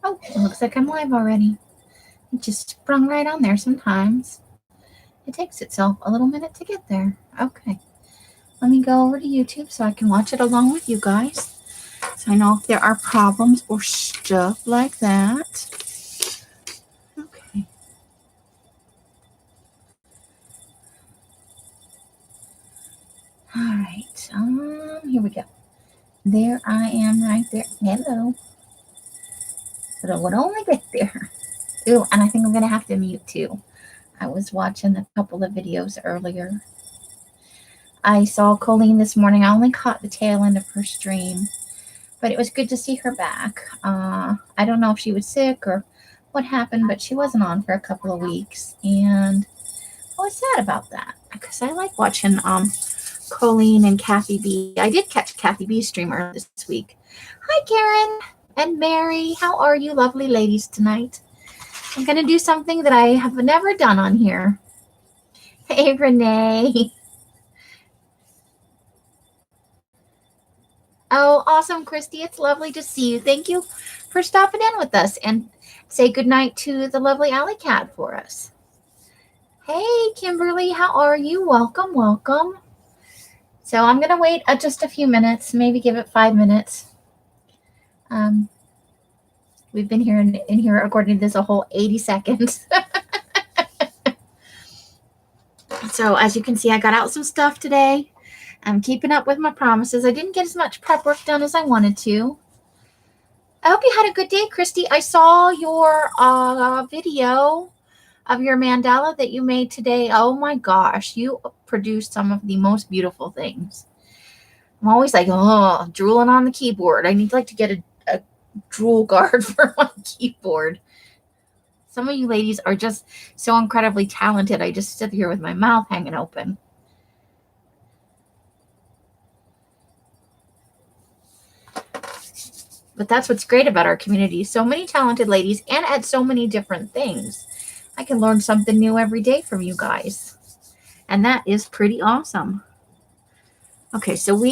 Oh, it looks like I'm live already. It just sprung right on there sometimes. It takes itself a little minute to get there. Okay. Let me go over to YouTube so I can watch it along with you guys. So I know if there are problems or stuff like that. Okay. All right. Here we go. There I am right there. Hello. But it would only get there. Ooh, and I think I'm going to have to mute too. I was watching a couple of videos earlier. I saw Colleen this morning. I only caught the tail end of her stream, but it was good to see her back. I don't know if she was sick or what happened, but she wasn't on for a couple of weeks, and I was sad about that because I like watching Colleen and Kathy B. I did catch Kathy B's stream earlier this week. Hi, Karen and Mary. How are you, lovely ladies, tonight? I'm going to do something that I have never done on here. Hey, Renee. Oh, awesome, Christy. It's lovely to see you. Thank you for stopping in with us, and say goodnight to the lovely Alley Cat for us. Hey, Kimberly, how are you? Welcome, welcome. So I'm going to wait just a few minutes, maybe give it 5 minutes. We've been here in here according to this a whole 80 seconds. So as you can see, I got out some stuff today. I'm keeping up with my promises. I didn't get as much prep work done as I wanted to. I hope you had a good day, Christy. I saw your video of your mandala that you made today. Oh my gosh, you produced some of the most beautiful things. I'm always like, oh, drooling on the keyboard. I need to get a drool guard for my keyboard. Some of you ladies are just so incredibly talented. I just sit here with my mouth hanging open. But that's what's great about our community. So many talented ladies and at so many different things. I can learn something new every day from you guys. And that is pretty awesome. Okay, so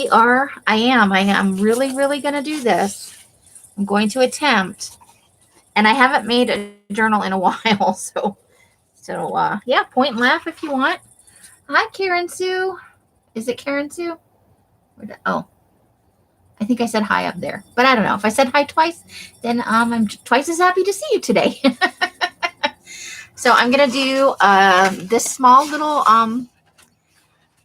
I am really, really going to do this. I'm going to attempt. And I haven't made a journal in a while. So yeah, point and laugh if you want. Hi, Karen Sue. Is it Karen Sue? Oh. I think I said hi up there, but I don't know. If I said hi twice, then I'm twice as happy to see you today. So I'm going to do this small little,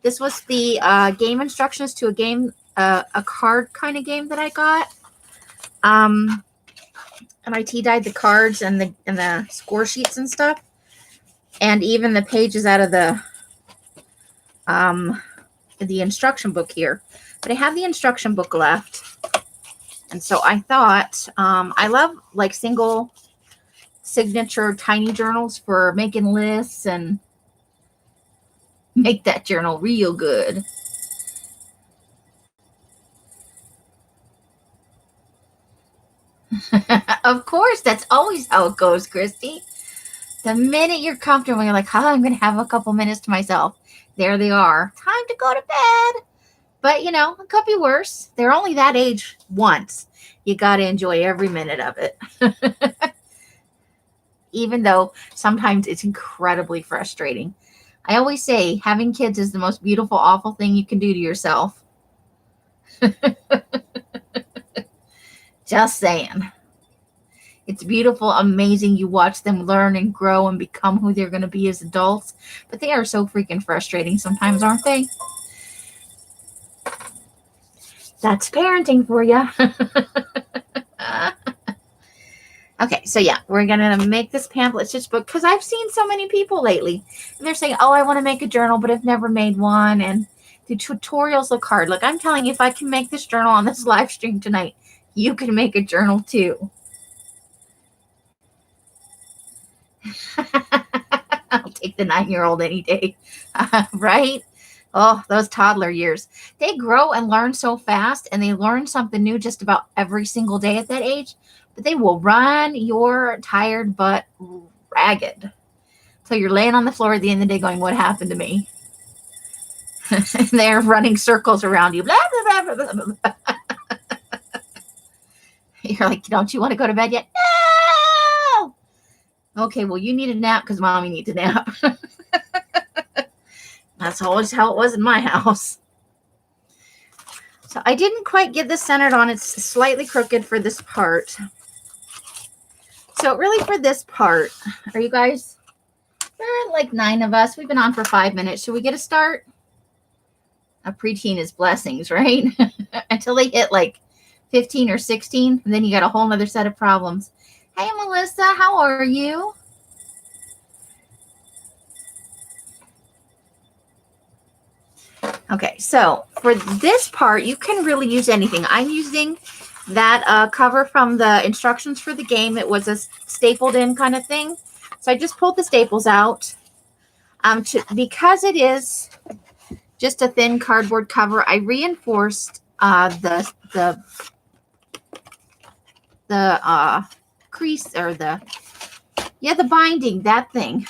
this was the game instructions to a game, a card kind of game that I got. And I tea-dyed the cards and the score sheets and stuff. And even the pages out of the instruction book here. But I have the instruction book left. And so I thought, I love single signature tiny journals for making lists and make that journal real good. Of course, that's always how it goes, Christy. The minute you're comfortable, you're like, I'm going to have a couple minutes to myself. There they are. Time to go to bed. But, it could be worse. They're only that age once. You got to enjoy every minute of it. Even though sometimes it's incredibly frustrating. I always say having kids is the most beautiful, awful thing you can do to yourself. Just saying. It's beautiful, amazing. You watch them learn and grow and become who they're going to be as adults. But they are so freaking frustrating sometimes, aren't they? That's parenting for you. Okay, so yeah, we're going to make this pamphlet stitch book because I've seen so many people lately. And they're saying, I want to make a journal, but I've never made one. And the tutorials look hard. Look, I'm telling you, if I can make this journal on this live stream tonight, you can make a journal too. I'll take the 9-year-old any day, right? Oh, those toddler years. They grow and learn so fast, and they learn something new just about every single day at that age. But they will run your tired butt ragged. So you're laying on the floor at the end of the day going, what happened to me? They're running circles around you. Blah, blah, blah, blah, blah, blah. You're like, don't you want to go to bed yet? Okay, well, you need a nap because mommy needs a nap. That's always how it was in my house. So I didn't quite get this centered on. It's slightly crooked for this part. So really for this part, are you guys, there are like 9 of us. We've been on for 5 minutes. Should we get a start? A preteen is blessings, right? Until they hit like 15 or 16, and then you got a whole nother set of problems. Hey, Melissa, how are you? Okay, so for this part, you can really use anything. I'm using that cover from the instructions for the game. It was a stapled in kind of thing. So I just pulled the staples out. Because it is just a thin cardboard cover, I reinforced the crease or the binding, that thing,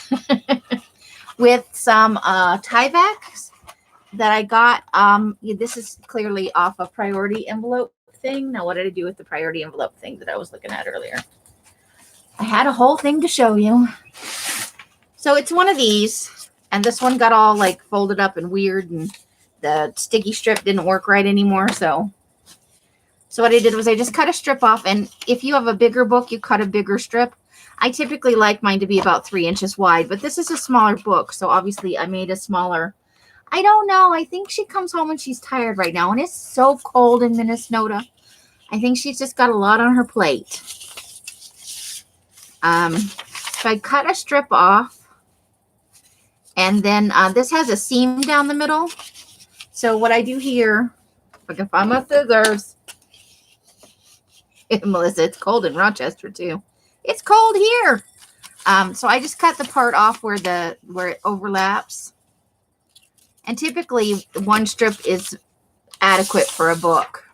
with some Tyvek that I got. This is clearly off a priority envelope thing. Now, what did I do with the priority envelope thing that I was looking at earlier? I had a whole thing to show you. So it's one of these, and this one got all like folded up and weird, and the sticky strip didn't work right anymore. So what I did was I just cut a strip off, and if you have a bigger book, you cut a bigger strip. I typically like mine to be about 3 inches wide, but this is a smaller book, so obviously I made a smaller. I don't know. I think she comes home and she's tired right now, and it's so cold in Minnesota. I think she's just got a lot on her plate. So I cut a strip off, and then this has a seam down the middle. So what I do here, if I can find my scissors. Melissa, it's cold in Rochester too. It's cold here. So I just cut the part off where it overlaps. And typically, one strip is adequate for a book.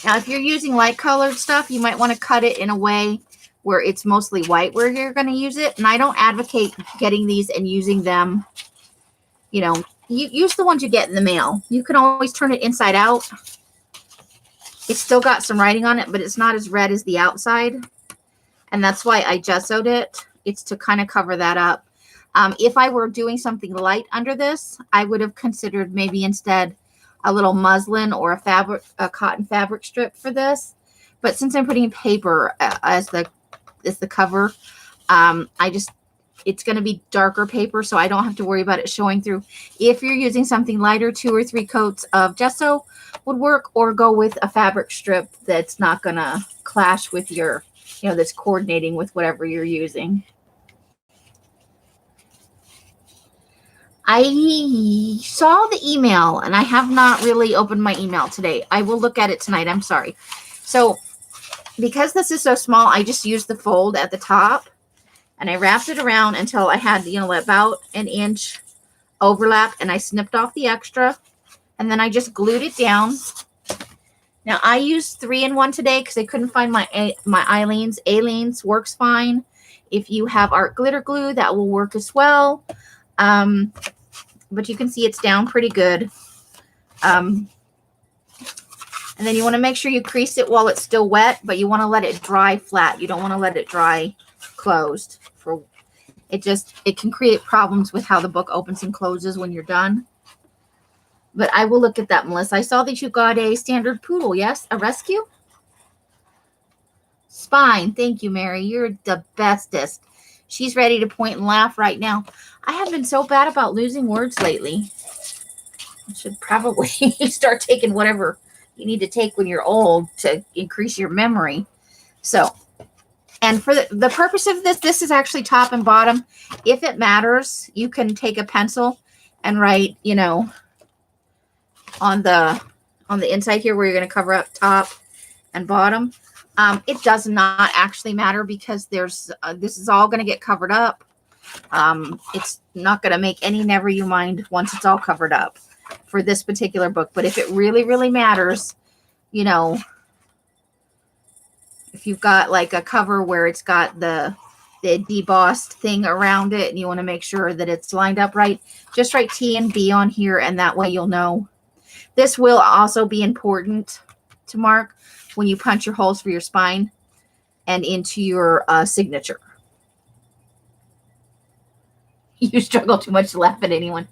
Now, if you're using light colored stuff, you might want to cut it in a way where it's mostly white where you're going to use it. And I don't advocate getting these and using them. You know, you use the ones you get in the mail. You can always turn it inside out. It's still got some writing on it, but it's not as red as the outside. And that's why I gessoed it. It's to kind of cover that up. If I were doing something light under this, I would have considered maybe instead a little muslin or a cotton fabric strip for this. But since I'm putting paper as the cover, it's going to be darker paper, so I don't have to worry about it showing through. If you're using something lighter, 2 or 3 coats of gesso would work, or go with a fabric strip that's not going to clash with your, that's coordinating with whatever you're using. I saw the email, and I have not really opened my email today. I will look at it tonight. I'm sorry. So because this is so small, I just used the fold at the top, and I wrapped it around until I had, about an inch overlap, and I snipped off the extra, and then I just glued it down. Now, I used 3-in-1 today because I couldn't find my Aleene's. Aleene's works fine. If you have art glitter glue, that will work as well. But you can see it's down pretty good. And then you want to make sure you crease it while it's still wet, but you want to let it dry flat. You don't want to let it dry closed. It can create problems with how the book opens and closes when you're done. But I will look at that, Melissa. I saw that you got a standard poodle, yes? A rescue? Spine. Thank you, Mary. You're the bestest. She's ready to point and laugh right now. I have been so bad about losing words lately. I should probably start taking whatever you need to take when you're old to increase your memory. So, and for the purpose of this is actually top and bottom. If it matters, you can take a pencil and write, on the inside here where you're going to cover up top and bottom. It does not actually matter because this is all going to get covered up. It's not going to make any never you mind once it's all covered up for this particular book. But if it really, really matters, if you've got like a cover where it's got the debossed thing around it and you want to make sure that it's lined up right, just write T and B on here, and that way you'll know. This will also be important to mark when you punch your holes for your spine. and into your signature. You struggle too much to laugh at anyone.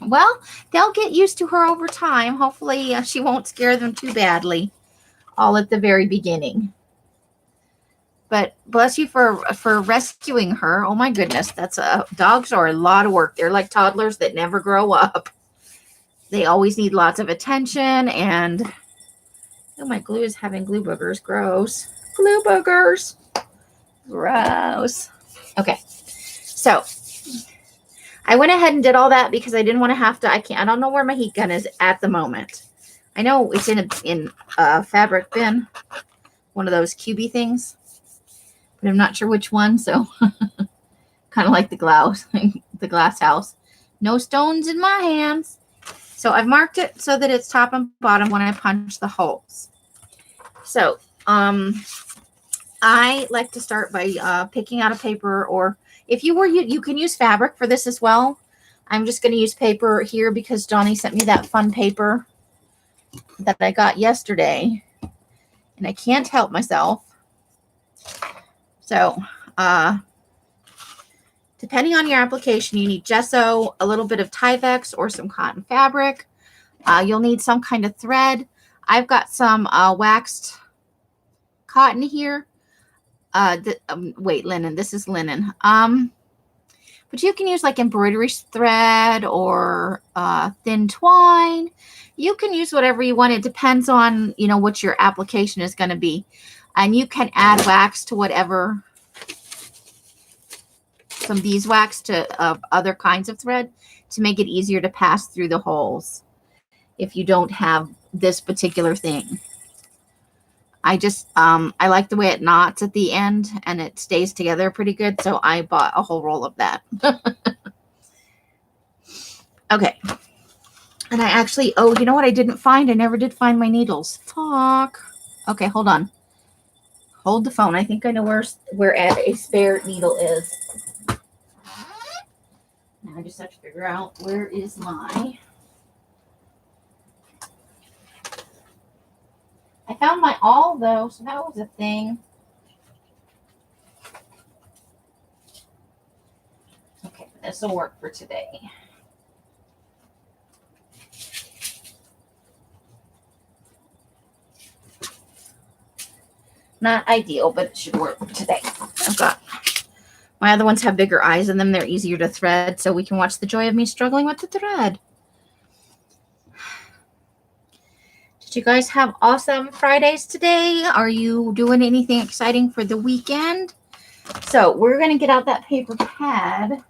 Well, they'll get used to her over time. Hopefully she won't scare them too badly all at the very beginning. But bless you for rescuing her. Oh my goodness, that's dogs are a lot of work. They're like toddlers that never grow up. They always need lots of attention. And oh, my glue is having glue boogers. Gross. Glue boogers. Gross. Okay, so I went ahead and did all that because I didn't want to have to. I don't know where my heat gun is at the moment. I know it's in a fabric bin, one of those cubey things, but I'm not sure which one. So kind of like the glass house. No stones in my hands. So I've marked it so that it's top and bottom when I punch the holes. So I like to start by picking out a paper, or if you can use fabric for this as well. I'm just going to use paper here because Johnny sent me that fun paper that I got yesterday, and I can't help myself. So depending on your application, you need gesso, a little bit of Tyvek or some cotton fabric. You'll need some kind of thread. I've got some waxed cotton here. Wait, linen. This is linen. But you can use like embroidery thread or thin twine. You can use whatever you want. It depends on, what your application is going to be. And you can add wax to whatever, some beeswax to other kinds of thread to make it easier to pass through the holes if you don't have this particular thing. I just, I like the way it knots at the end and it stays together pretty good. So I bought a whole roll of that. Okay. And I actually, you know what I didn't find? I never did find my needles. Fuck. Okay, hold on. Hold the phone. I think I know where a spare needle is. Now I just have to figure out where is my... I found my awl, though, so that was a thing. Okay, this will work for today. Not ideal, but it should work today. I've got... My other ones have bigger eyes in them. They're easier to thread, so we can watch the joy of me struggling with the thread. Did you guys have awesome Fridays today? Are you doing anything exciting for the weekend? So we're going to get out that paper pad.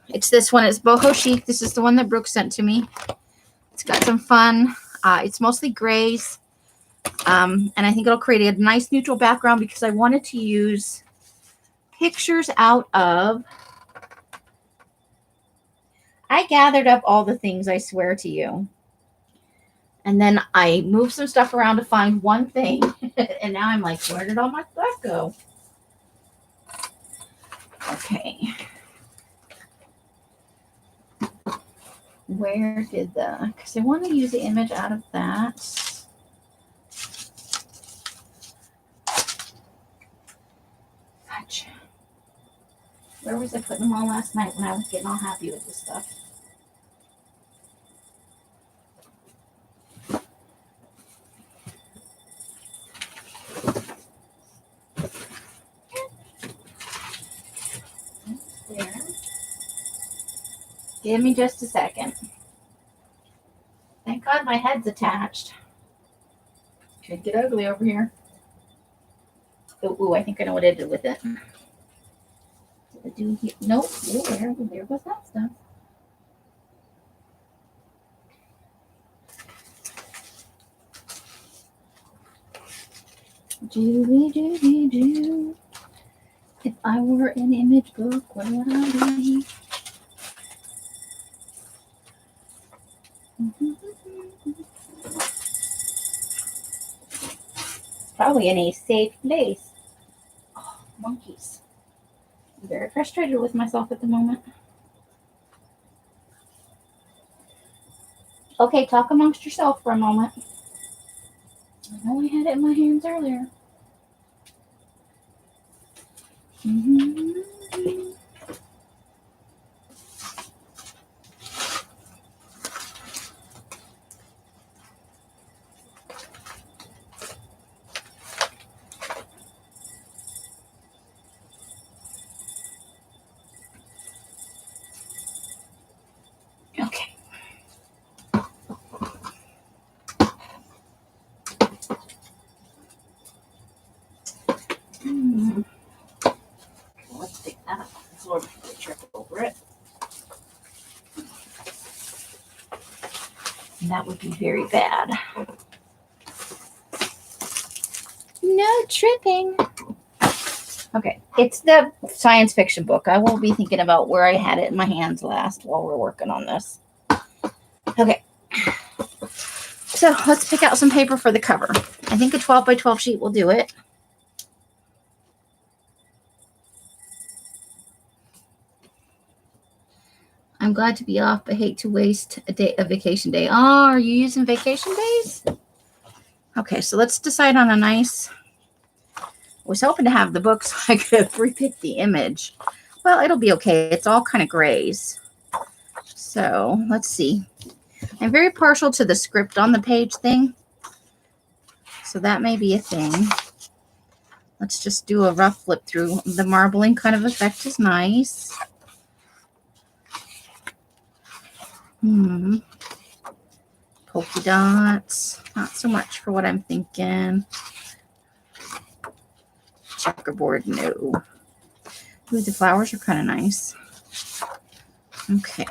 It's this one. It's boho chic. This is the one that Brooke sent to me. It's got some fun. It's mostly grays. And I think it'll create a nice neutral background because I wanted to use pictures out of... I gathered up all the things, I swear to you. And then I moved some stuff around to find one thing. And now I'm like, where did all my stuff go? Okay. Where did because I want to use the image out of that. Fudge. Where was I putting them all last night when I was getting all happy with this stuff? There. Give me just a second. Thank God my head's attached. Could get ugly over here. Oh, I think I know what I did with it. Did I do here? Nope. There goes that stuff. Do. If I were an image book, what would I be? Probably in a safe place. Oh, monkeys. I'm very frustrated with myself at the moment. Okay, talk amongst yourself for a moment. Oh, I had it in my hands earlier. Okay. Let's take that up on the floor before we trip over it. And that would be very bad. No tripping. Okay, it's the science fiction book. I will be thinking about where I had it in my hands last while we're working on this. Okay, so let's pick out some paper for the cover. I think a 12 by 12 sheet will do it. I'm glad to be off, but hate to waste a vacation day. Oh, are you using vacation days? Okay, so let's decide on a nice... I was hoping to have the book so I could repick the image. Well, it'll be okay. It's all kind of grays. So let's see. I'm very partial to the script on the page thing. So that may be a thing. Let's just do a rough flip through. The marbling kind of effect is nice. Polka dots. Not so much for what I'm thinking. Checkerboard, no. Ooh, the flowers are kind of nice. Okay.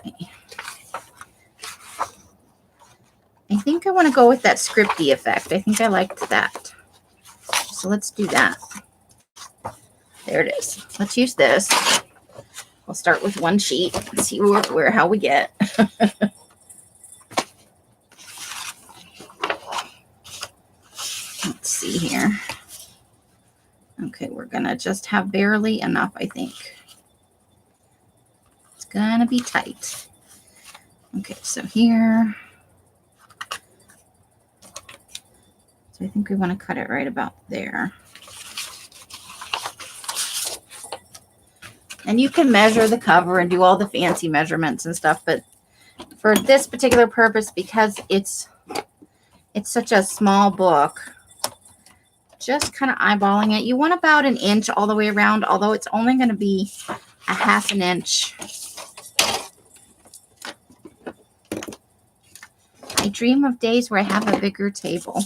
I think I want to go with that scripty effect. I think I liked that. So let's do that. There it is. Let's use this. We'll start with one sheet and see how we get. Let's see here. Okay, we're going to just have barely enough, I think. It's going to be tight. Okay, so here. So I think we want to cut it right about there. And you can measure the cover and do all the fancy measurements and stuff, but for this particular purpose, because it's such a small book, just kind of eyeballing it. You want about an inch all the way around, although it's only going to be a half an inch. I dream of days where I have a bigger table.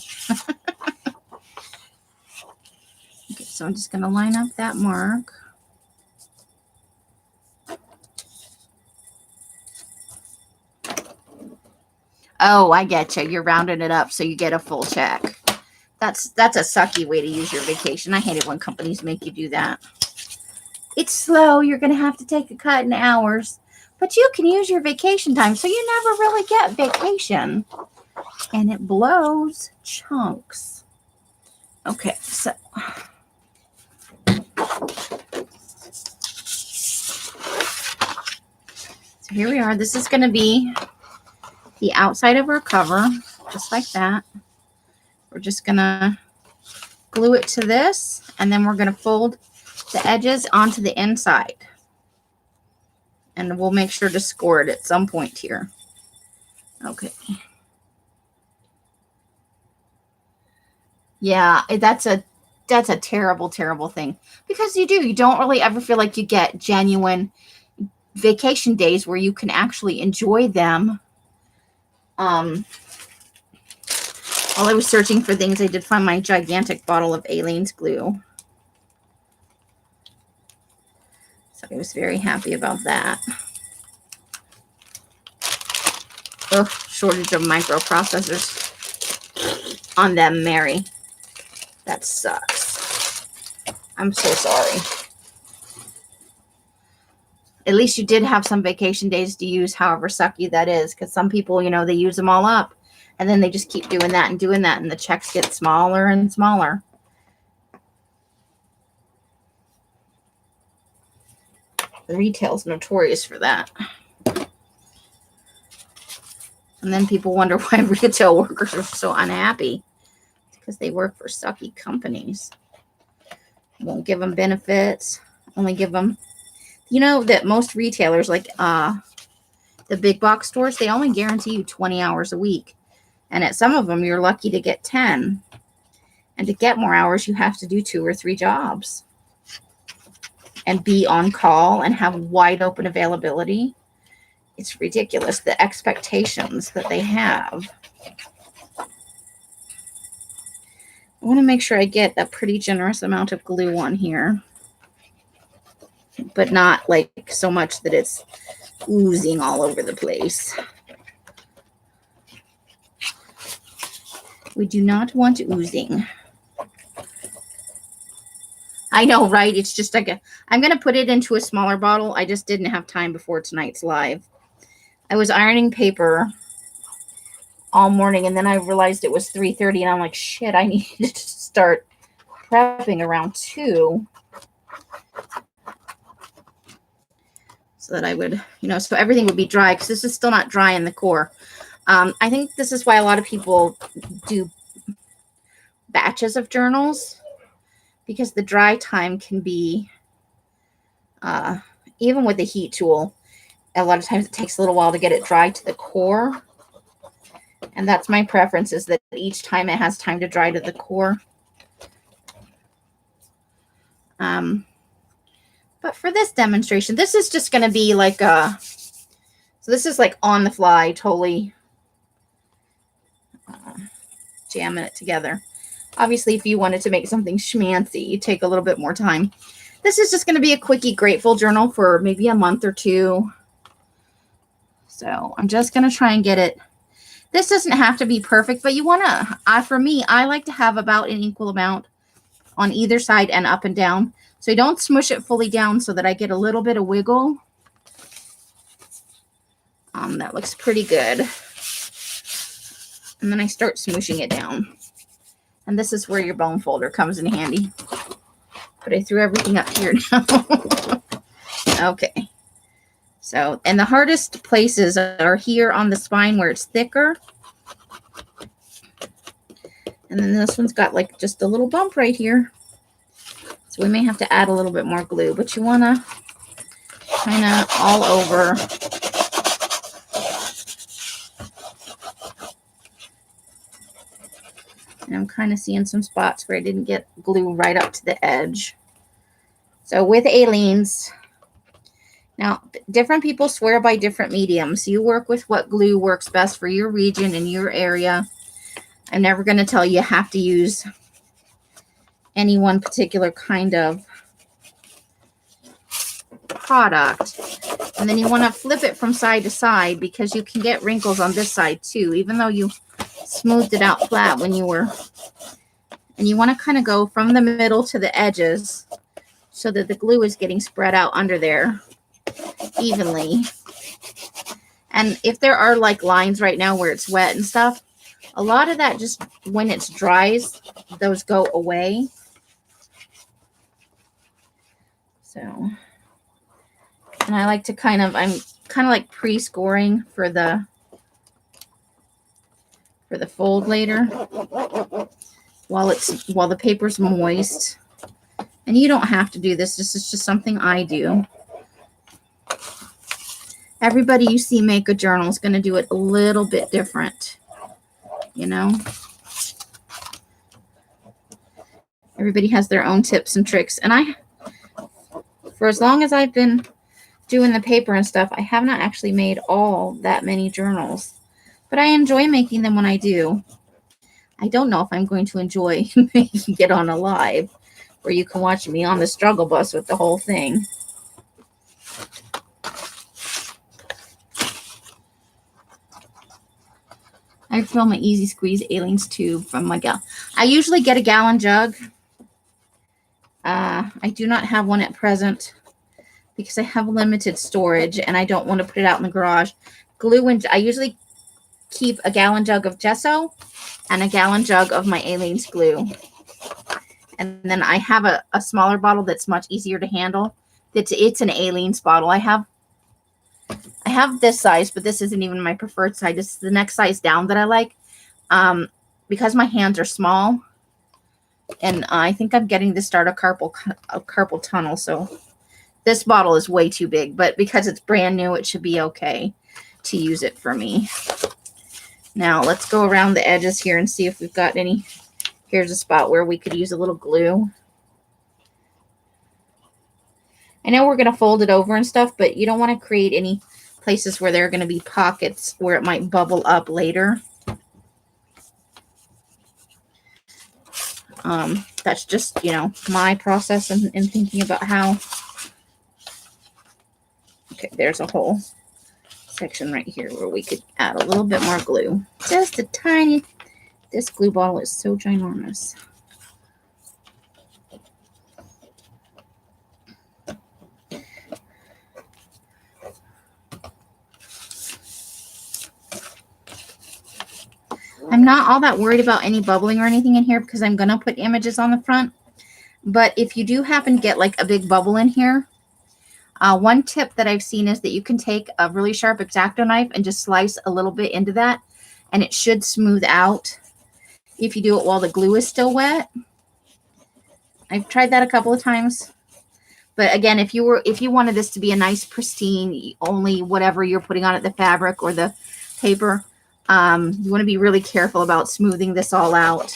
Okay, so I'm just going to line up that mark. Oh, I get you. You're rounding it up so you get a full check. That's a sucky way to use your vacation. I hate it when companies make you do that. It's slow. You're going to have to take a cut in hours. But you can use your vacation time, so you never really get vacation. And it blows chunks. Okay, so... So here we are. This is going to be the outside of our cover, just like that. We're just going to glue it to this, and then we're going to fold the edges onto the inside. And we'll make sure to score it at some point here. Okay. Yeah, that's a terrible, terrible thing. Because you don't really ever feel like you get genuine vacation days where you can actually enjoy them. While I was searching for things, I did find my gigantic bottle of Aleene's glue. So I was very happy about that. Ugh, shortage of microprocessors on them, Mary. That sucks. I'm so sorry. At least you did have some vacation days to use, however sucky that is, because some people, they use them all up. And then they just keep doing that, and the checks get smaller and smaller. Retail's notorious for that. And then people wonder why retail workers are so unhappy. because they work for sucky companies. Won't give them benefits. Only give them, you know, that most retailers, like the big box stores, they only guarantee you 20 hours a week. And at some of them, you're lucky to get 10. And to get more hours, you have to do 2 or 3 jobs and be on call and have wide open availability. It's ridiculous, the expectations that they have. I want to make sure I get a pretty generous amount of glue on here, but not like so much that it's oozing all over the place. We do not want oozing. I know, right? It's just like I'm going to put it into a smaller bottle. I just didn't have time before tonight's live. I was ironing paper all morning, and then I realized it was 3:30, and I'm like, shit, I needed to start prepping around 2 so that I would, you know, so everything would be dry, because this is still not dry in the core. I think this is why a lot of people do batches of journals, because the dry time can be, even with the heat tool, a lot of times it takes a little while to get it dry to the core. And that's my preference, is that each time it has time to dry to the core. But for this demonstration, this is just going to be like so this is like on the fly, totally jamming it together. Obviously, if you wanted to make something schmancy, you take a little bit more time. This is just going to be a quickie grateful journal for maybe a month or 2. So I'm just going to try and get it. This doesn't have to be perfect, but you want to, for me, I like to have about an equal amount on either side and up and down. So I don't smush it fully down, so that I get a little bit of wiggle. That looks pretty good. And then I start smooshing it down. And this is where your bone folder comes in handy. But I threw everything up here now. Okay. So, and the hardest places are here on the spine where it's thicker. And then this one's got like just a little bump right here. So we may have to add a little bit more glue, but you want to kind of all over. And I'm kind of seeing some spots where I didn't get glue right up to the edge. So with Aleene's, now different people swear by different mediums. You work with what glue works best for your region and your area. I'm never going to tell you have to use any one particular kind of product. And then you want to flip it from side to side, because you can get wrinkles on this side too, even though you smoothed it out flat when you were. And you want to kind of go from the middle to the edges so that the glue is getting spread out under there evenly. And if there are like lines right now where it's wet and stuff, a lot of that, just when it dries, those go away. So, and I like to I'm kind of like pre-scoring for the fold later while the paper's moist. And you don't have to do this. This is just something I do. Everybody you see make a journal is going to do it a little bit different, you know. Everybody has their own tips and tricks. And for as long as I've been doing the paper and stuff, I have not actually made all that many journals. But I enjoy making them when I do. I don't know if I'm going to enjoy making it on a live where you can watch me on the struggle bus with the whole thing. I fill my Easy Squeeze Aleene's tube from my gal. I usually get a gallon jug. I do not have one at present because I have limited storage and I don't want to put it out in the garage. Glue and I usually keep a gallon jug of gesso and a gallon jug of my Aleene's glue. And then I have a smaller bottle that's much easier to handle. It's an Aleene's bottle. I have this size, but this isn't even my preferred size. This is the next size down that I like. Because my hands are small, And I think I'm getting the start of carpal tunnel. So this bottle is way too big, but because it's brand new, it should be okay to use it for me. Now let's go around the edges here and see if we've got any. Here's a spot where we could use a little glue. I know we're going to fold it over and stuff, but you don't want to create any places where there are going to be pockets where it might bubble up later. That's just, you know, my process in thinking about how. Okay, there's a whole section right here where we could add a little bit more glue. Just a tiny, this glue bottle is so ginormous. I'm not all that worried about any bubbling or anything in here because I'm going to put images on the front. But if you do happen to get like a big bubble in here, one tip that I've seen is that you can take a really sharp X-Acto knife and just slice a little bit into that, and it should smooth out if you do it while the glue is still wet. I've tried that a couple of times. But again, if you wanted this to be a nice pristine, only whatever you're putting on it, the fabric or the paper, you want to be really careful about smoothing this all out.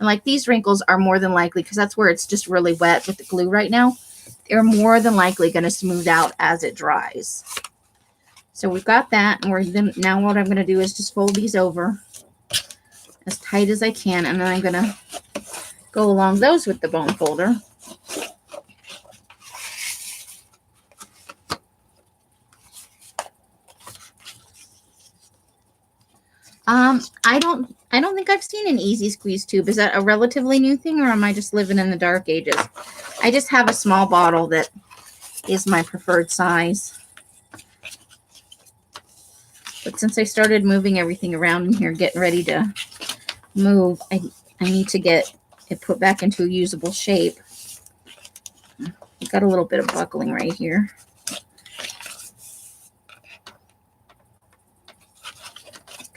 And like these wrinkles are more than likely, because that's where it's just really wet with the glue right now, they're more than likely going to smooth out as it dries. So we've got that, and now what I'm going to do is just fold these over as tight as I can, and then I'm going to go along those with the bone folder. I don't think I've seen an easy squeeze tube. Is that a relatively new thing, or am I just living in the dark ages? I just have a small bottle that is my preferred size. But since I started moving everything around in here, getting ready to move, I need to get it put back into a usable shape. I've got a little bit of buckling right here.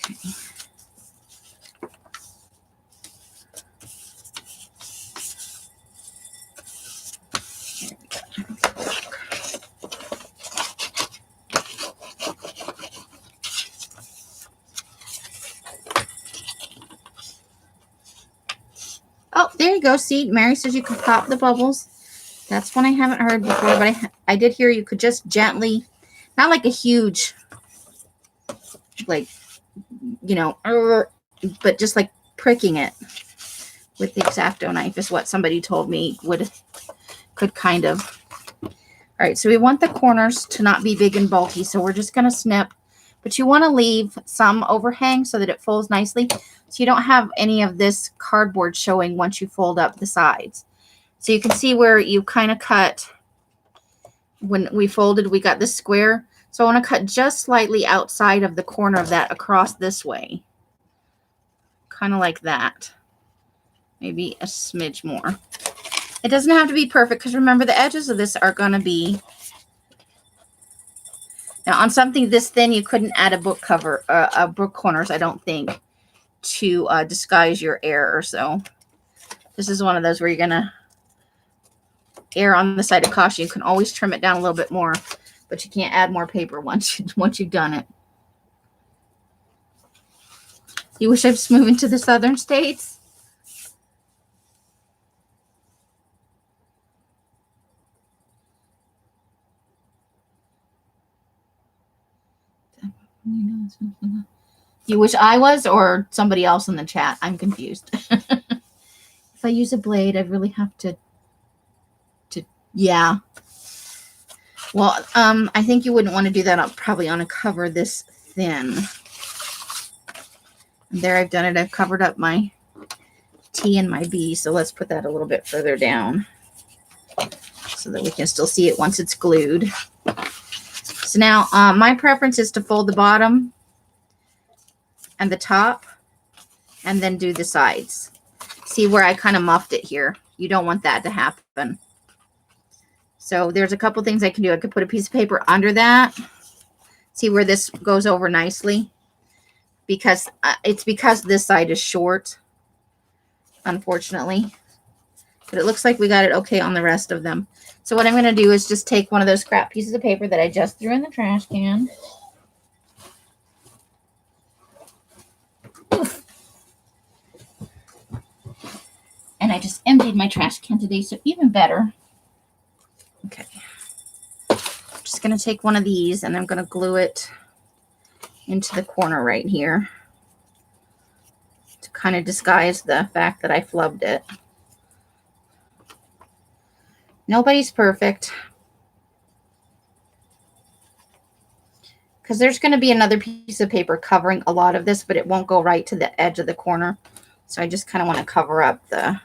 Okay. Oh, there you go. See, Mary says you can pop the bubbles. That's one I haven't heard before, but I did hear you could just gently, not like a huge, like, you know, but just like pricking it with the X-Acto knife is what somebody told me could kind of. All right, so we want the corners to not be big and bulky, so we're just going to snip. But you want to leave some overhang so that it folds nicely, so you don't have any of this cardboard showing once you fold up the sides. So you can see where you kind of cut when we folded, we got this square. So I want to cut just slightly outside of the corner of that across this way. Kind of like that. Maybe a smidge more. It doesn't have to be perfect because remember the edges of this are going to be. Now on something this thin, you couldn't add a book cover, book corners, I don't think, to disguise your error. So this is one of those where you're going to err on the side of caution. You can always trim it down a little bit more, but you can't add more paper once you've done it. You wish I was moving to the southern states? You wish I was, or somebody else in the chat? I'm confused. If I use a blade, I really have to yeah. Well, I think you wouldn't want to do that probably on a cover this thin. And there I've done it. I've covered up my T and my B, so let's put that a little bit further down so that we can still see it once it's glued. So now my preference is to fold the bottom and the top and then do the sides. See where I kind of muffed it here? You don't want that to happen. So there's a couple things I can do. I could put a piece of paper under that. See where this goes over nicely? Because it's because this side is short, unfortunately. But it looks like we got it okay on the rest of them. So what I'm going to do is just take one of those scrap pieces of paper that I just threw in the trash can. Oof. And I just emptied my trash can today, so even better. Okay. I'm just going to take one of these and I'm going to glue it into the corner right here to kind of disguise the fact that I flubbed it. Nobody's perfect. Because there's going to be another piece of paper covering a lot of this, but it won't go right to the edge of the corner. So I just kind of want to cover up I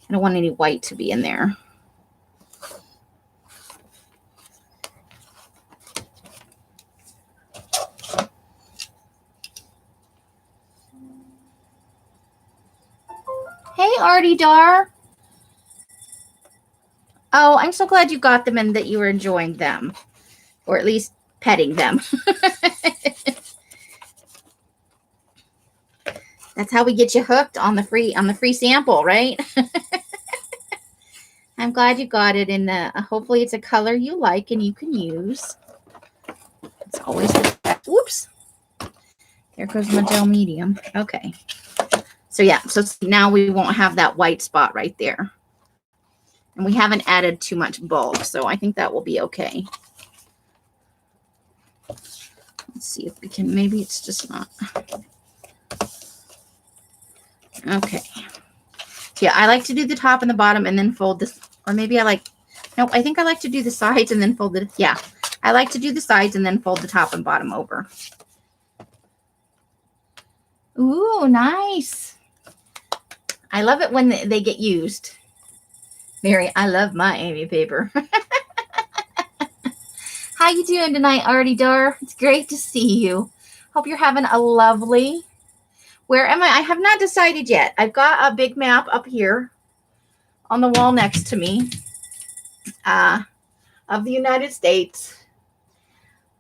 don't want any white to be in there. Hey, Artie Dar. Oh, I'm so glad you got them and that you were enjoying them. Or at least petting them. That's how we get you hooked on the free sample, right? I'm glad you got it in hopefully it's a color you like and you can use. It's always the best. Whoops. There goes my gel medium. Okay. So yeah, so now we won't have that white spot right there. And we haven't added too much bulk, so I think that will be okay. Let's see if we can, maybe it's just not. Okay. Yeah, I like to do the top and the bottom and then fold this, or maybe I think I like to do the sides and then fold it. Yeah, I like to do the sides and then fold the top and bottom over. Ooh, nice. I love it when they get used. Mary, I love my Amy paper. How you doing tonight, Artie Dar? It's great to see you. Hope you're having a lovely... Where am I? I have not decided yet. I've got a big map up here on the wall next to me of the United States.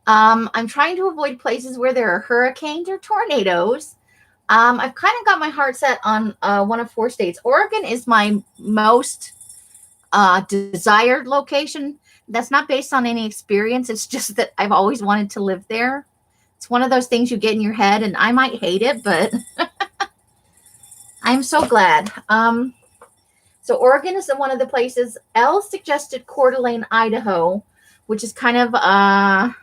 I'm trying to avoid places where there are hurricanes or tornadoes. I've kind of got my heart set on one of 4 states. Oregon is my most desired location. That's not based on any experience. It's just that I've always wanted to live there. It's one of those things you get in your head, and I might hate it, but I'm so glad. So Oregon is one of the places. Elle suggested Coeur d'Alene, Idaho, which is kind of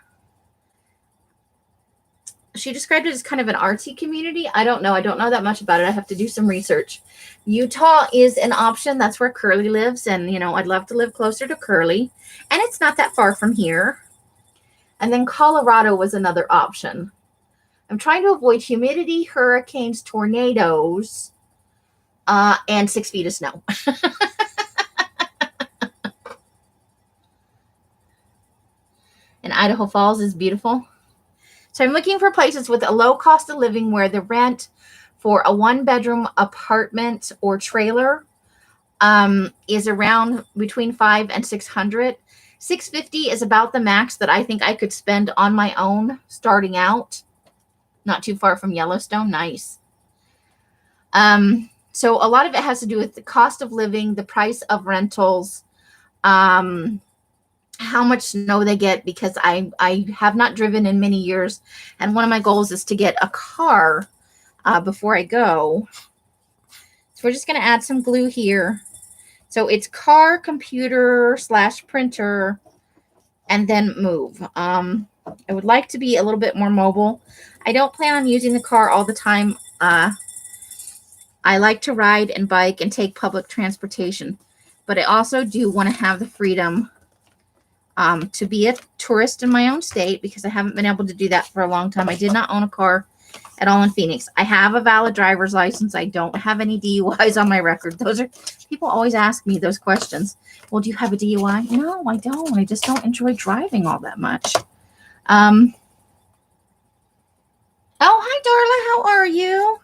she described it as kind of an artsy community. I don't know. I don't know that much about it. I have to do some research. Utah is an option. That's where Curly lives. And, you know, I'd love to live closer to Curly. And it's not that far from here. And then Colorado was another option. I'm trying to avoid humidity, hurricanes, tornadoes, and 6 feet of snow. And Idaho Falls is beautiful. So I'm looking for places with a low cost of living where the rent for a 1-bedroom apartment or trailer is around between $500 and $600. $650 is about the max that I think I could spend on my own starting out. Not too far from Yellowstone. Nice. So a lot of it has to do with the cost of living, the price of rentals, how much snow they get, because I have not driven in many years. And one of my goals is to get a car before I go. So we're just going to add some glue here. So it's car, computer / printer, and then move. I would like to be a little bit more mobile. I don't plan on using the car all the time. I like to ride and bike and take public transportation, but I also do want to have the freedom to be a tourist in my own state, because I haven't been able to do that for a long time. I did not own a car at all in Phoenix. I have a valid driver's license. I don't have any DUIs on my record. People always ask me those questions. Well, do you have a DUI? No, I don't. I just don't enjoy driving all that much. Oh, hi, Darla. How are you?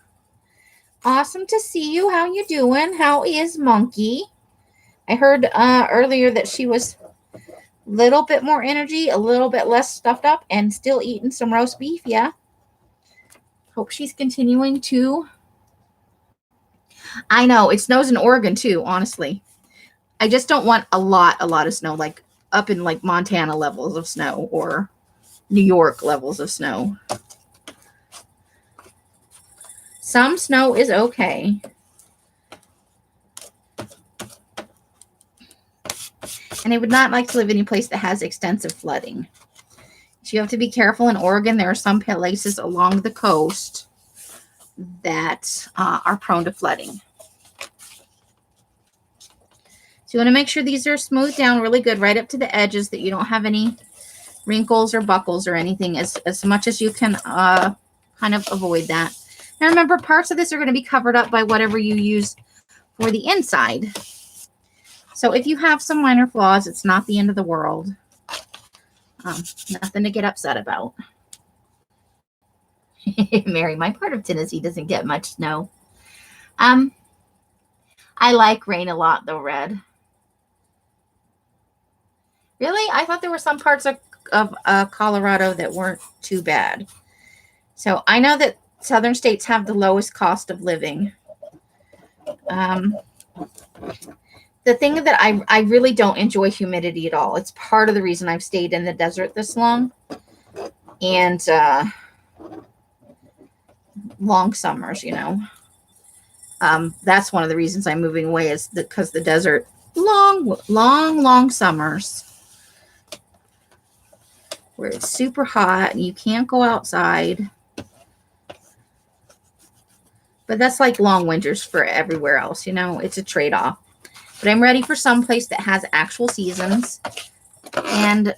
Awesome to see you. How you doing? How is Monkey? I heard earlier that she was a little bit more energy, a little bit less stuffed up, and still eating some roast beef. Yeah. Hope she's continuing to. I know. It snows in Oregon, too, honestly. I just don't want a lot of snow, like up in like Montana levels of snow or New York levels of snow. Some snow is okay. And I would not like to live in any place that has extensive flooding. So you have to be careful in Oregon. There are some places along the coast that are prone to flooding. So you want to make sure these are smoothed down really good right up to the edges, that you don't have any wrinkles or buckles or anything, as much as you can kind of avoid that. Now remember, parts of this are going to be covered up by whatever you use for the inside. So if you have some minor flaws, it's not the end of the world. Nothing to get upset about. Mary, my part of Tennessee doesn't get much snow. I like rain a lot though, Red. Really? I thought there were some parts of Colorado that weren't too bad. So I know that southern states have the lowest cost of living. The thing that I really don't enjoy humidity at all. It's part of the reason I've stayed in the desert this long. And long summers, you know. That's one of the reasons I'm moving away, is because the desert, long summers where it's super hot and you can't go outside. But that's like long winters for everywhere else, you know. It's a trade-off. But I'm ready for some place that has actual seasons, and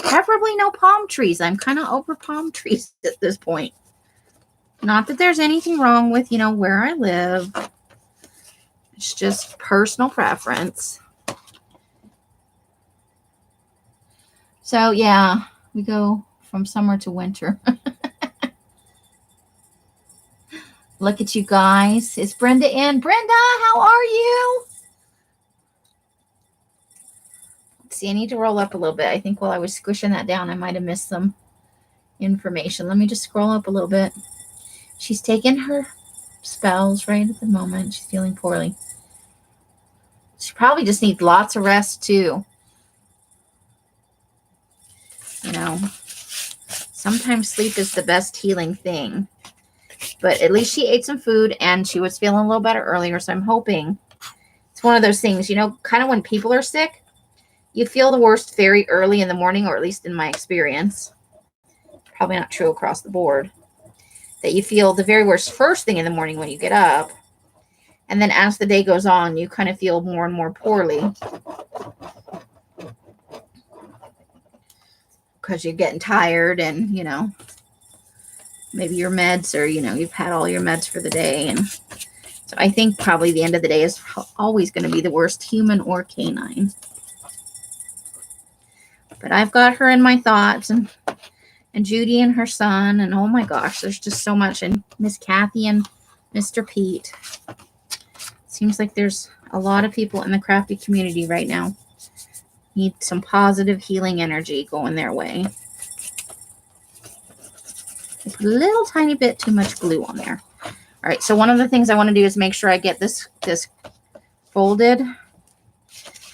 preferably no palm trees. I'm kind of over palm trees at this point. Not that there's anything wrong with, you know, where I live. It's just personal preference. So yeah, we go from summer to winter. Look at you guys. Is Brenda in? Brenda, how are you? Let's see, I need to roll up a little bit. I think while I was squishing that down, I might have missed some information. Let me just scroll up a little bit. She's taking her spells right at the moment. She's feeling poorly. She probably just needs lots of rest too. You know, sometimes sleep is the best healing thing. But at least she ate some food and she was feeling a little better earlier. So I'm hoping it's one of those things, you know, kind of when people are sick, you feel the worst very early in the morning, or at least in my experience. Probably not true across the board. That you feel the very worst first thing in the morning when you get up. And then as the day goes on, you kind of feel more and more poorly. Because you're getting tired and, you know, maybe your meds, or, you know, you've had all your meds for the day. And so I think probably the end of the day is always going to be the worst, human or canine. But I've got her in my thoughts, and Judy and her son, and oh my gosh, there's just so much. And Miss Kathy and Mr. Pete. Seems like there's a lot of people in the crafty community right now. Need some positive healing energy going their way. I put a little tiny bit too much glue on there. All right, so one of the things I want to do is make sure I get this folded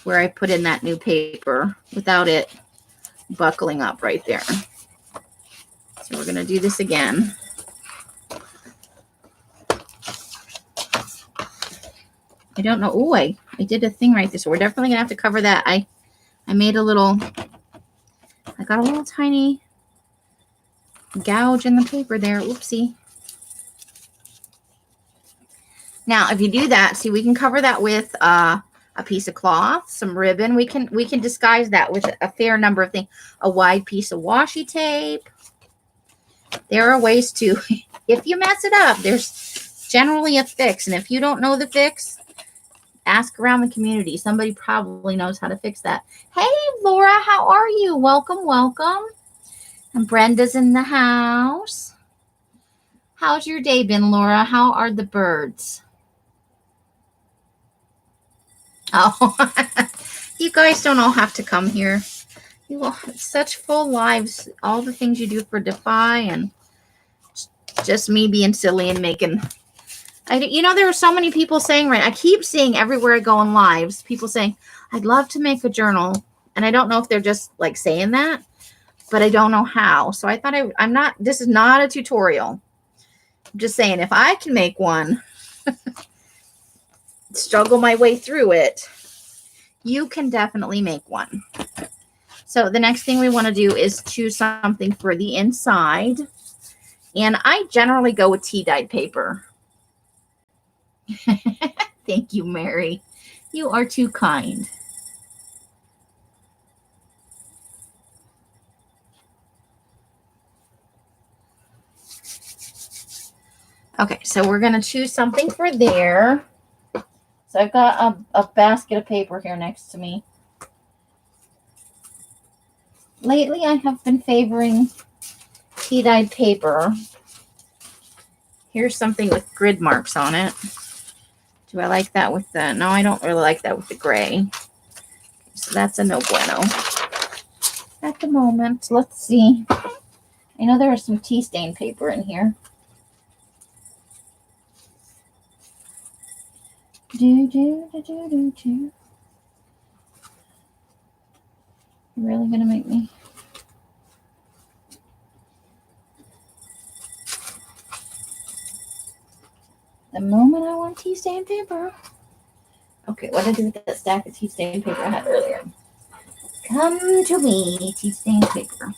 where I put in that new paper without it buckling up right there. So we're going to do this again. I don't know. Oh, I did a thing right there. So we're definitely going to have to cover that. I made a little, I got a little tiny gouge in the paper there. Oopsie. Now, if you do that, see, we can cover that with a piece of cloth, some ribbon. We can disguise that with a fair number of things. A wide piece of washi tape. There are ways to, if you mess it up, there's generally a fix. And if you don't know the fix, ask around the community. Somebody probably knows how to fix that. Hey, Laura, how are you? Welcome, welcome. And Brenda's in the house. How's your day been, Laura? How are the birds? Oh, you guys don't all have to come here. You all have such full lives. All the things you do for Defy, and just me being silly and making There are so many people saying, right, I keep seeing everywhere I go on lives, people saying, I'd love to make a journal. And I don't know if they're just like saying that, but I don't know how. So I thought this is not a tutorial. I'm just saying, if I can make one, struggle my way through it, you can definitely make one. So the next thing we want to do is choose something for the inside. And I generally go with tea-dyed paper. Thank you, Mary. You are too kind. Okay, so we're going to choose something for there. So I've got a basket of paper here next to me. Lately, I have been favoring tea-dyed paper. Here's something with grid marks on it. Do I like that with the... No, I don't really like that with the gray. So that's a no bueno. At the moment, let's see. I know there is some tea stain paper in here. You're really gonna make me... The moment I want tea stain paper. Okay, what did I do with that stack of tea stain paper I had earlier? Come to me, tea stain paper.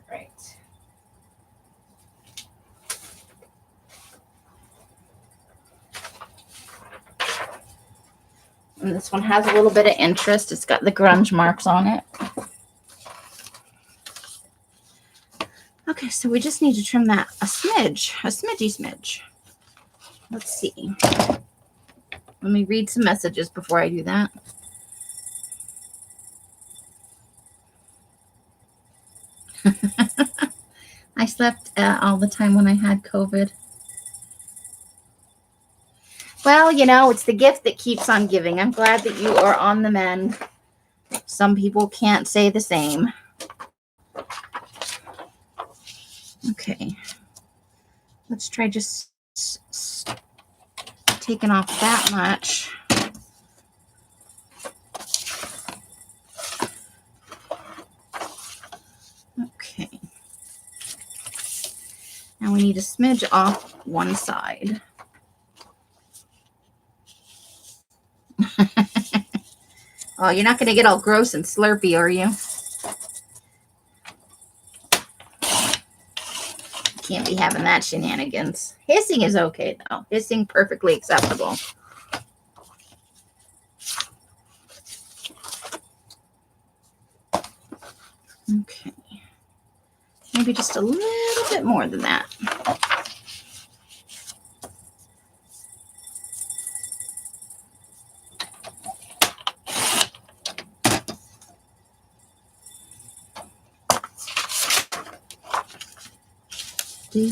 Right. And this one has a little bit of interest. It's got the grunge marks on it. Okay, so we just need to trim that a smidgy. Let's see. Let me read some messages before I do that. I slept all the time when I had COVID. Well, it's the gift that keeps on giving. I'm glad that you are on the mend. Some people can't say the same. Okay. Let's try just taking off that much. Okay. Now we need a smidge off one side. Oh, you're not going to get all gross and slurpy, are you? Can't be having that shenanigans. Hissing is okay, though. Hissing, perfectly acceptable. Okay. Maybe just a little bit more than that. Okay,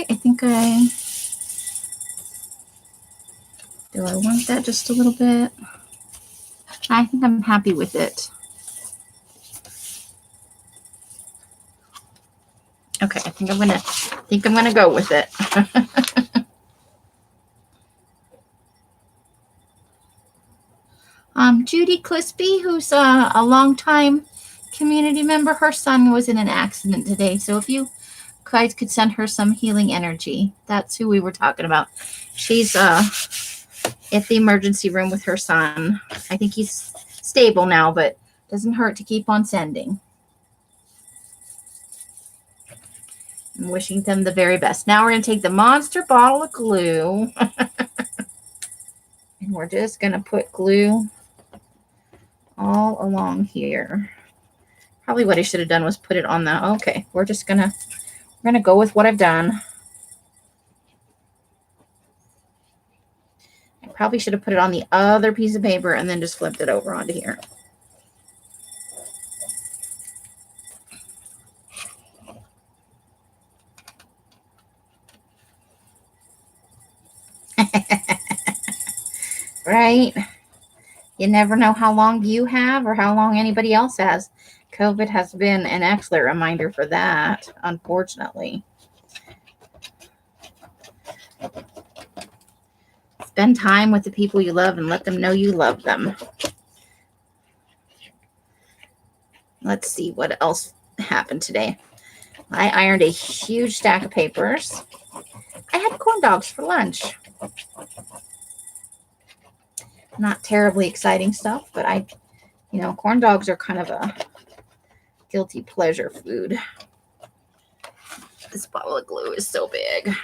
I think do I want that just a little bit? I think I'm happy with it. Okay, I think I'm gonna go with it. Judy Clispy, who's a longtime community member, her son was in an accident today. So if you guys could send her some healing energy, that's who we were talking about. She's at the emergency room with her son. I think he's stable now, but doesn't hurt to keep on sending. I'm wishing them the very best. Now we're going to take the monster bottle of glue. And we're just going to put glue all along here. Probably what I should have done was put it on the... Okay, we're going to go with what I've done. I probably should have put it on the other piece of paper and then just flipped it over onto here. Right? You never know how long you have or how long anybody else has. COVID has been an excellent reminder for that, unfortunately. Spend time with the people you love and let them know you love them. Let's see what else happened today. I ironed a huge stack of papers. I had corn dogs for lunch. Not terribly exciting stuff, but corn dogs are kind of a guilty pleasure food. This bottle of glue is so big.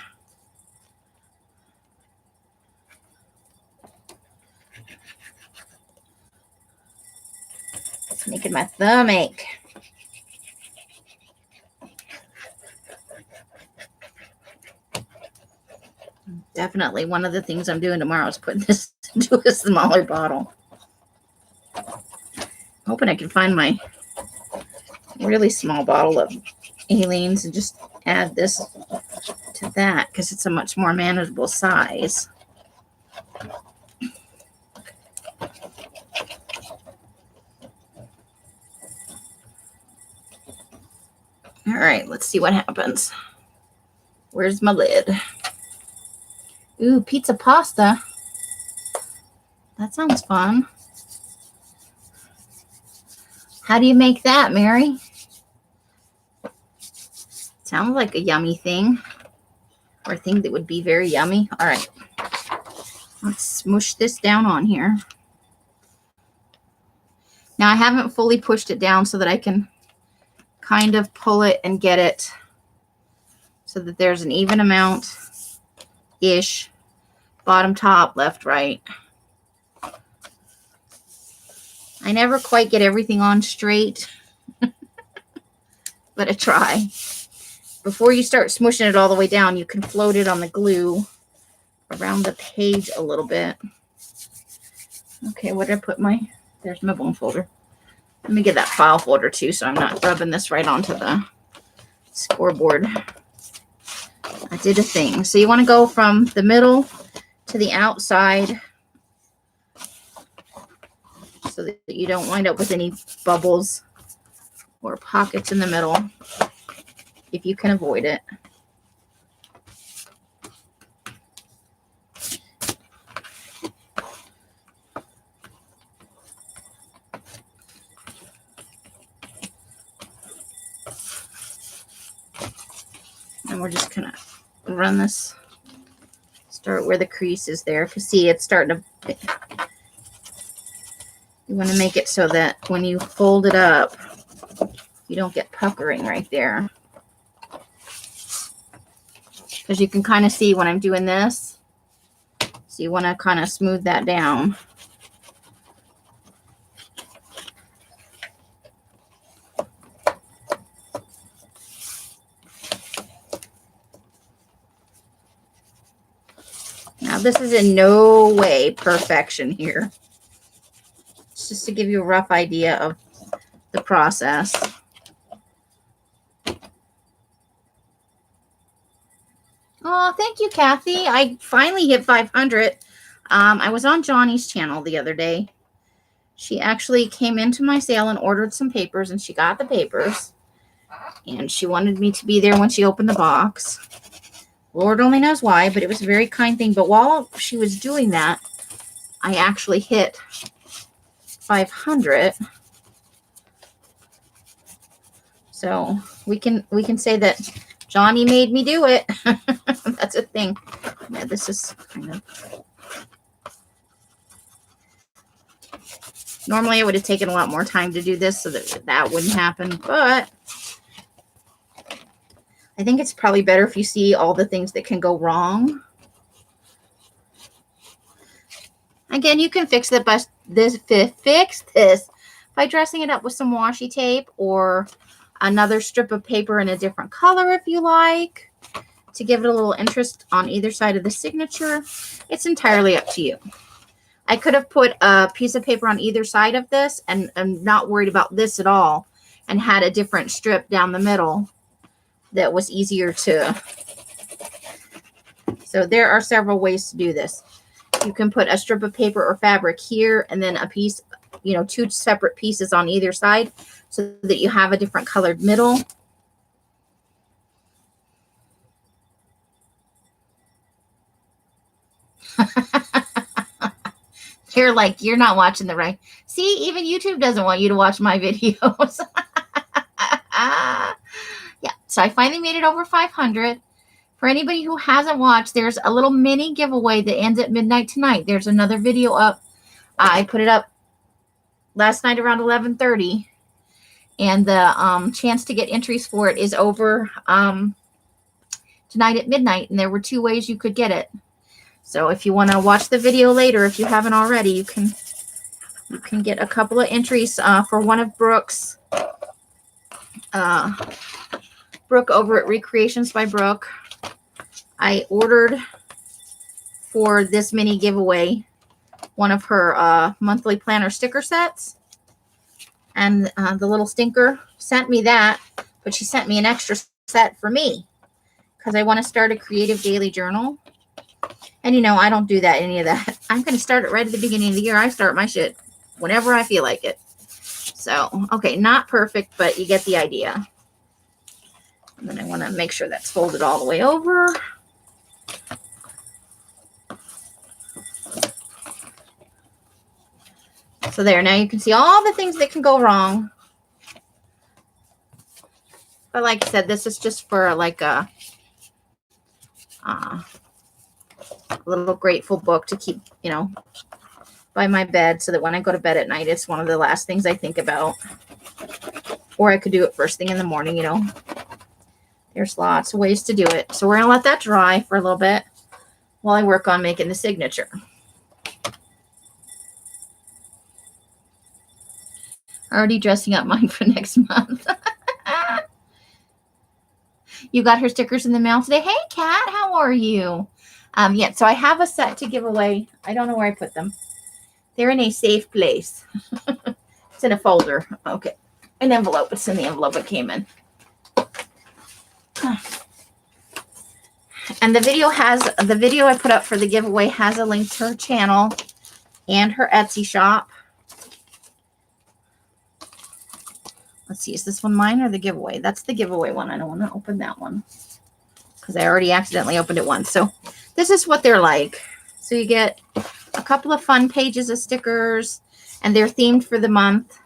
It's making my thumb ache. Definitely one of the things I'm doing tomorrow is putting this into a smaller bottle. Hoping I can find my really small bottle of Aleene's and just add this to that because it's a much more manageable size. All right, let's see what happens. Where's my lid? Ooh, pizza pasta. That sounds fun. How do you make that, Mary? Sounds like a yummy thing, or a thing that would be very yummy. All right, let's smush this down on here. Now I haven't fully pushed it down so that I can kind of pull it and get it so that there's an even amount-ish, bottom, top, left, right. I never quite get everything on straight, but I try. Before you start smushing it all the way down, you can float it on the glue around the page a little bit. Okay, what did I put my... There's my bone folder. Let me get that file folder too so I'm not rubbing this right onto the scoreboard. I did a thing. So you want to go from the middle to the outside so that you don't wind up with any bubbles or pockets in the middle if you can avoid it. And we're just gonna run this, start where the crease is there, because see, it's starting to, you want to make it so that when you fold it up, you don't get puckering right there. Because you can kind of see when I'm doing this, so you want to kind of smooth that down. Now, this is in no way perfection here. It's just to give you a rough idea of the process. Oh, thank you, Kathy. I finally hit 500. I was on Johnny's channel the other day. She actually came into my sale and ordered some papers, and she got the papers. And she wanted me to be there when she opened the box. Lord only knows why, but it was a very kind thing. But while she was doing that, I actually hit 500. So we can say that Johnny made me do it. That's a thing. Yeah, this is kind of... Normally I would have taken a lot more time to do this so that that wouldn't happen, but I think it's probably better if you see all the things that can go wrong. Again, you can fix this by dressing it up with some washi tape or another strip of paper in a different color if you like, to give it a little interest on either side of the signature. It's entirely up to you. I could have put a piece of paper on either side of this and I'm not worried about this at all, and had a different strip down the middle that was easier to... So there are several ways to do this. You can put a strip of paper or fabric here and then a piece, you know, 2 separate pieces on either side so that you have a different colored middle. You're like, you're not watching the right. See, even YouTube doesn't want you to watch my videos. Yeah, so I finally made it over 500. For anybody who hasn't watched, there's a little mini giveaway that ends at midnight tonight. There's another video up. I put it up last night around 11:30. And the chance to get entries for it is over tonight at midnight. And there were 2 ways you could get it. So if you want to watch the video later, if you haven't already, you can get a couple of entries for one of Brooke's. Brooke over at Recreations by Brooke. I ordered for this mini giveaway one of her monthly planner sticker sets. And the little stinker sent me that, but she sent me an extra set for me because I want to start a creative daily journal. And, you know, I don't do that, any of that. I'm going to start it right at the beginning of the year. I start my shit whenever I feel like it. So, okay, not perfect, but you get the idea. And then I want to make sure that's folded all the way over. So there, now you can see all the things that can go wrong. But like I said, this is just for like a little grateful book to keep, you know, by my bed so that when I go to bed at night, it's one of the last things I think about. Or I could do it first thing in the morning, you know. There's lots of ways to do it. So we're going to let that dry for a little bit while I work on making the signature. Already dressing up mine for next month. You got her stickers in the mail today. Hey, Kat, how are you? Yeah, so I have a set to give away. I don't know where I put them. They're in a safe place. It's in a folder. Okay. An envelope. It's in the envelope it came in. And the video I put up for the giveaway has a link to her channel and her Etsy shop. Let's see, is this one mine or the giveaway? That's the giveaway one. I don't want to open that one because I already accidentally opened it once. So this is what they're like. So you get a couple of fun pages of stickers, and they're themed for the month.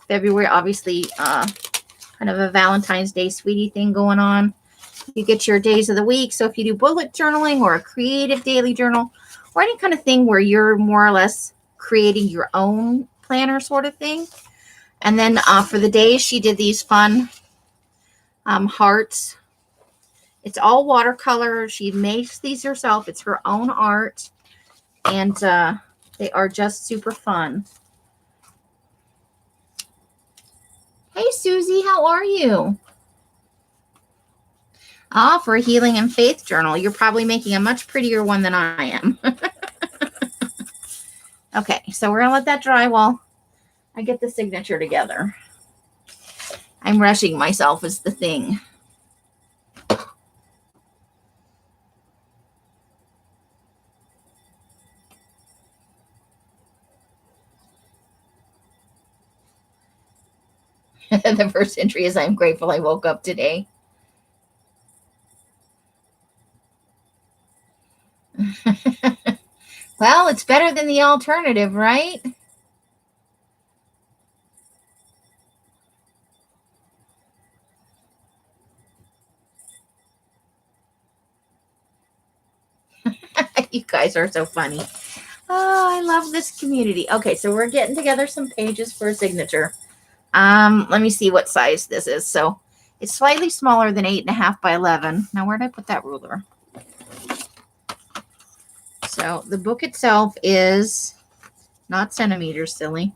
February, obviously, kind of a Valentine's Day sweetie thing going on. You get your days of the week. So if you do bullet journaling or a creative daily journal or any kind of thing where you're more or less creating your own planner sort of thing. And then for the days, she did these fun hearts. It's all watercolor. She makes these herself. It's her own art. And they are just super fun. Hey, Susie, how are you? For a healing and faith journal. You're probably making a much prettier one than I am. Okay, so we're going to let that dry while I get the signature together. I'm rushing myself is the thing. The first entry is, I'm grateful I woke up today. Well, it's better than the alternative, right? You guys are so funny. Oh, I love this community. Okay, so we're getting together some pages for a signature. Let me see what size this is. So it's slightly smaller than 8.5 by 11. Now, where did I put that ruler? So the book itself is not centimeters, silly.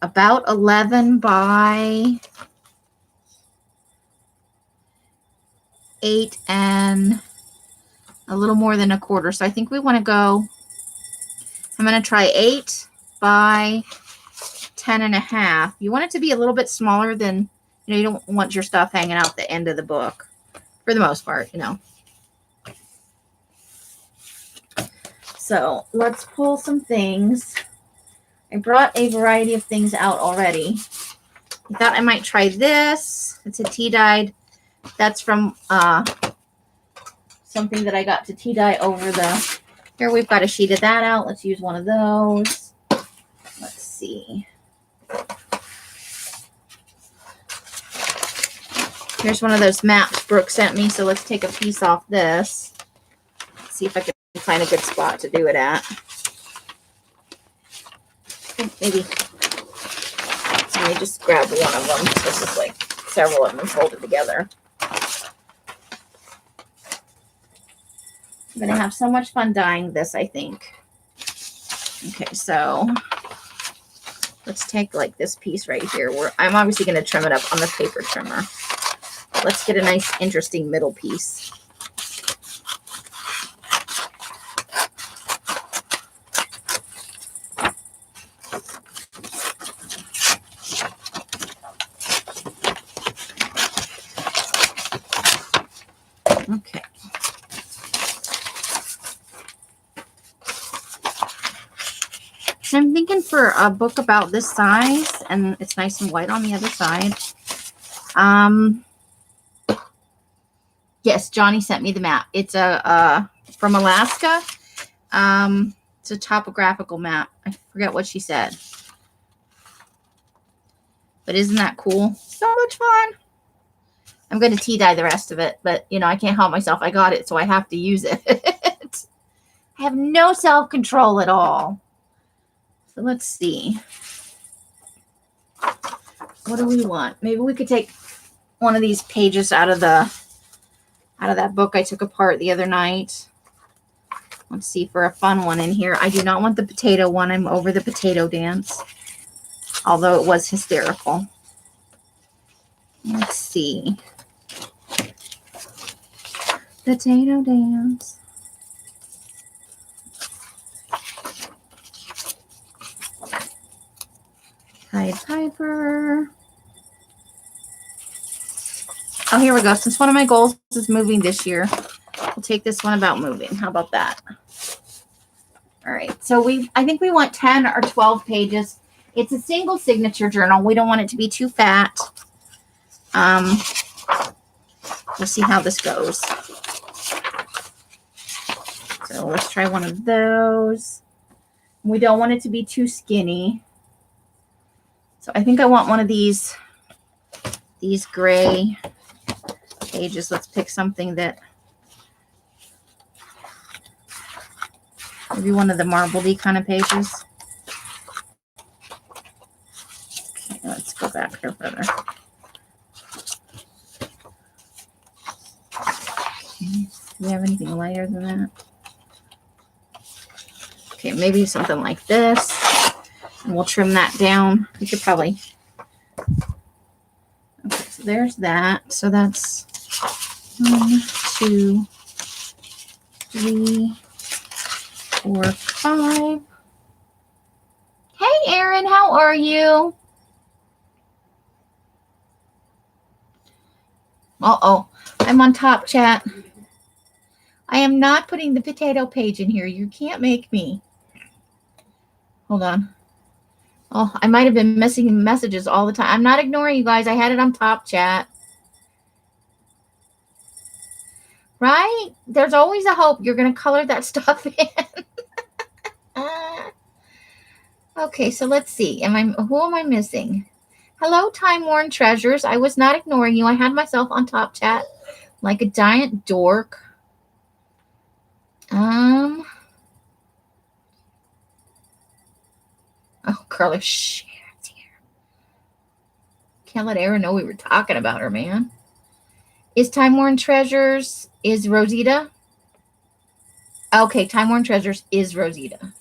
About 11 by 8 and a little more than a quarter. So I think we want to go, I'm going to try 8 by 10.5. You want it to be a little bit smaller than, you know, you don't want your stuff hanging out the end of the book for the most part, you know. So let's pull some things. I brought a variety of things out already. I thought I might try this. It's a tea dyed. That's from something that I got to tea dye over the... Here we've got a sheet of that out. Let's use one of those. Let's see. Here's one of those maps Brooke sent me. So let's take a piece off this. See if I can find a good spot to do it at. Maybe. Let me just grab one of them. This is like several of them folded together. I'm going to have so much fun dyeing this, I think. Okay, so let's take like this piece right here. I'm obviously going to trim it up on the paper trimmer. Let's get a nice, interesting middle piece. Okay. So I'm thinking for a book about this size, and it's nice and white on the other side. Yes, Johnny sent me the map. It's from Alaska. It's a topographical map. I forget what she said. But isn't that cool? So much fun. I'm going to tea dye the rest of it, but you know, I can't help myself. I got it, so I have to use it. I have no self-control at all. So let's see. What do we want? Maybe we could take one of these pages out of that book I took apart the other night. Let's see for a fun one in here. I do not want the potato one. I'm over the potato dance, although it was hysterical. Let's see. Potato dance. Pied Piper. Oh, here we go. Since one of my goals is moving this year, we'll take this one about moving. How about that? All right. So I think we want 10 or 12 pages. It's a single signature journal. We don't want it to be too fat. We'll see how this goes. So let's try one of those. We don't want it to be too skinny. So I think I want one of these gray pages. Let's pick something that, maybe one of the marbledy kind of pages. Okay, let's go back here further. Okay, do we have anything lighter than that? Okay, maybe something like this. And we'll trim that down. We could probably. Okay, so there's that. So that's 1, 2, 3, 4, 5. Hey, Erin, how are you? Uh-oh, I'm on top chat. I am not putting the potato page in here. You can't make me. Hold on. Oh, I might have been missing messages all the time. I'm not ignoring you guys. I had it on top chat. Right? There's always a hope you're going to color that stuff in. Okay, so let's see. Who am I missing? Hello, time-worn treasures. I was not ignoring you. I had myself on top chat like a giant dork. Oh, Carla, shit. Can't let Erin know we were talking about her, man. Is Time Worn Treasures, is Rosita? Okay, Time Worn Treasures is Rosita.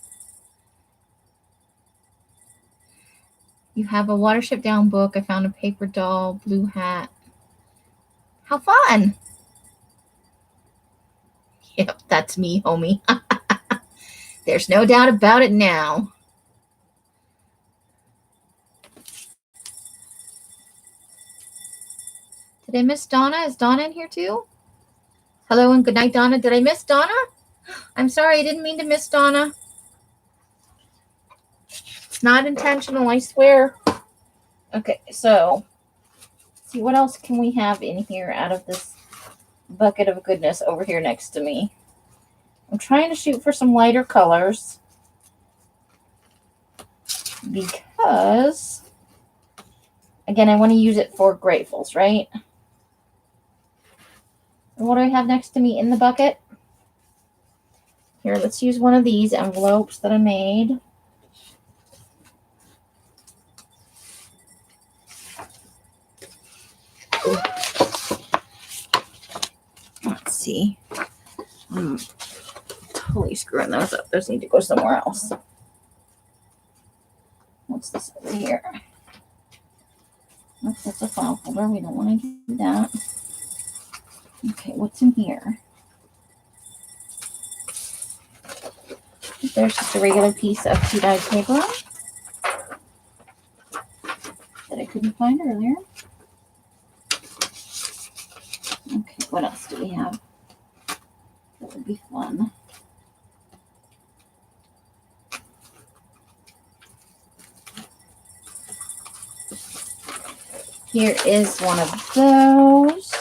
You have a Watership Down book. I found a paper doll, blue hat. How fun. Yep, that's me, homie. There's no doubt about it now. Did I miss Donna? Is Donna in here too? Hello and good night, Donna. Did I miss Donna? I'm sorry, I didn't mean to miss Donna. It's not intentional, I swear. Okay, so see what else can we have in here out of this bucket of goodness over here next to me. I'm trying to shoot for some lighter colors because, again, I want to use it for gratefuls, right? And what do I have next to me in the bucket? Here, let's use one of these envelopes that I made. Let's see. I'm totally screwing those up. Those need to go somewhere else. What's this over here? Nope, that's a file folder. We don't want to do that. Okay, what's in here? There's just a regular piece of tea-dyed paper that I couldn't find earlier. Okay, what else do we have? That would be fun. Here is one of those.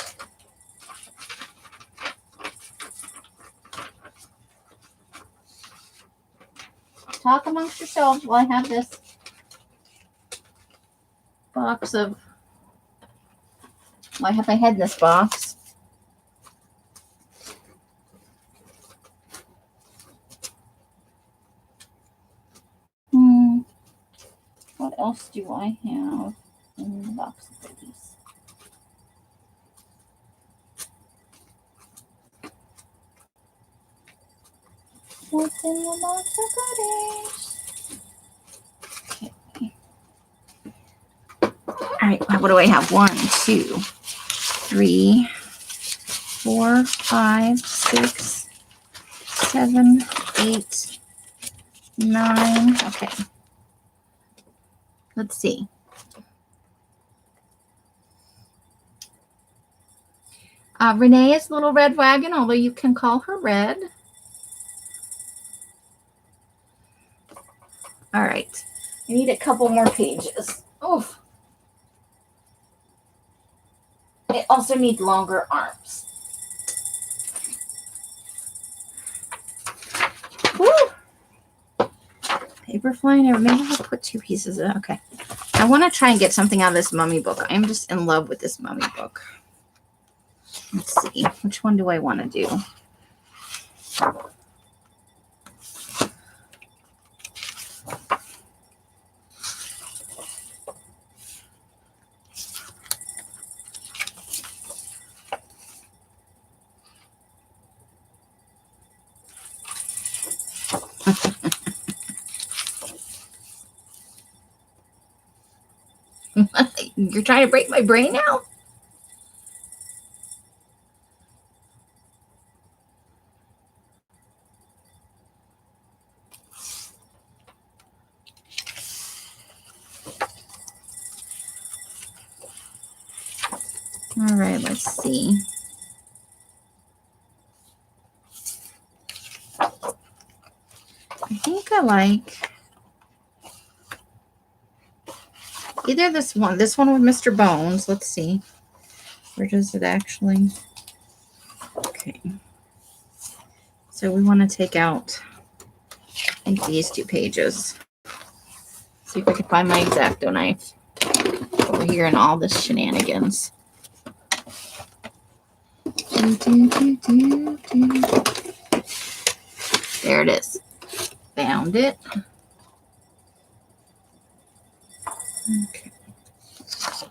Talk amongst yourselves while I have this box of, well, I have my head in this box. What else do I have in the box of goodies? What's in the box of goodies? Okay. All right, what do I have? 1, 2, 3, 4, 5, 6, 7, 8, 9. Okay. Let's see. Renee is Little Red Wagon, although you can call her Red. All right. I need a couple more pages. Oh. I also need longer arms. Woo! Paper flying over. Maybe I'll put 2 pieces in. Okay. I want to try and get something out of this mummy book. I'm just in love with this mummy book. Let's see. Which one do I want to do? You're trying to break my brain out? All right, let's see. I think I like either this one with Mr. Bones. Let's see. Where does it actually? Okay. So we want to take out, I think, these 2 pages. See if I can find my X-Acto knife over here in all this shenanigans. There it is. Found it. Okay.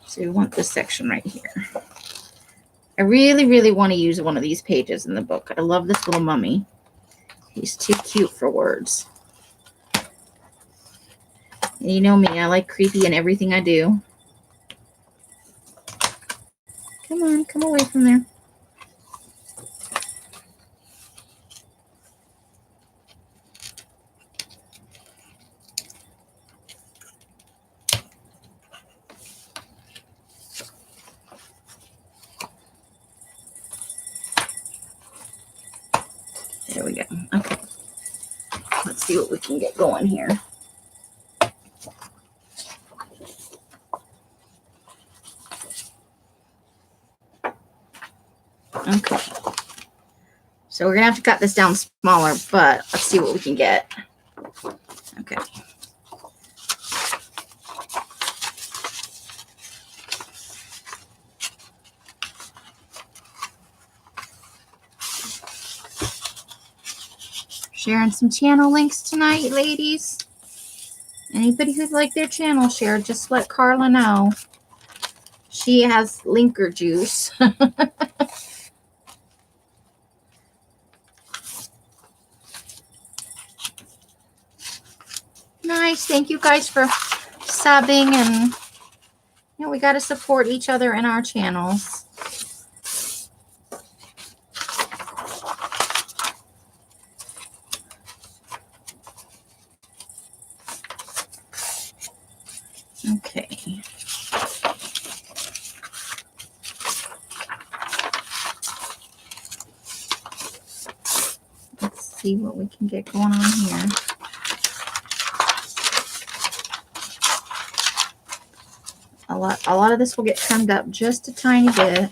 So we want this section right here. I really, really want to use one of these pages in the book. I love this little mummy. He's too cute for words. And you know me, I like creepy in everything I do. Come on, come away from there. There we go. Let's see what we can get going here. Okay. So we're going to have to cut this down smaller, but let's see what we can get. Okay. Sharing some channel links tonight, ladies. Anybody who'd like their channel shared, just let Carla know. She has linker juice. Nice. Thank you guys for subbing, and you know, we got to support each other in our channels. Okay. Let's see what we can get going on here. A lot of this will get trimmed up just a tiny bit.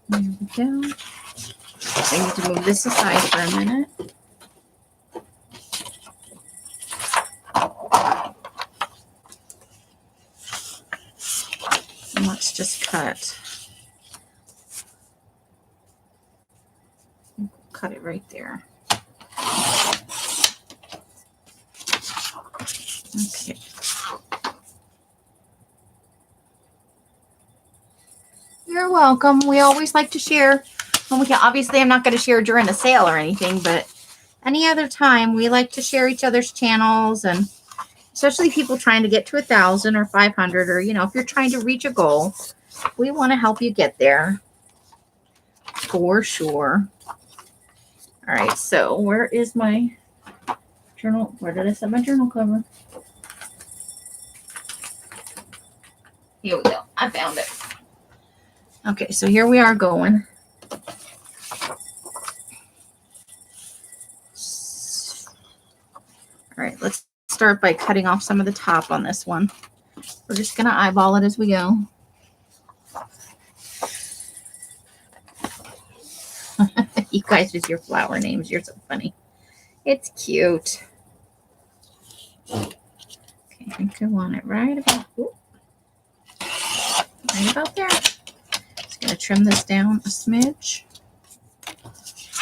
There we go. I need to move this aside for a minute. And let's just cut. Cut it right there. Okay. You're welcome. We always like to share. When we can, obviously, I'm not going to share during a sale or anything, but any other time, we like to share each other's channels, and especially people trying to get to 1,000 or 500, or, you know, if you're trying to reach a goal, we want to help you get there for sure. All right. So where is my journal? Where did I set my journal cover? Here we go. I found it. Okay, so here we are going. All right, let's start by cutting off some of the top on this one. We're just going to eyeball it as we go. You guys with your flower names, you're so funny. It's cute. Okay, I think I want it right about there. Just going to trim this down a smidge.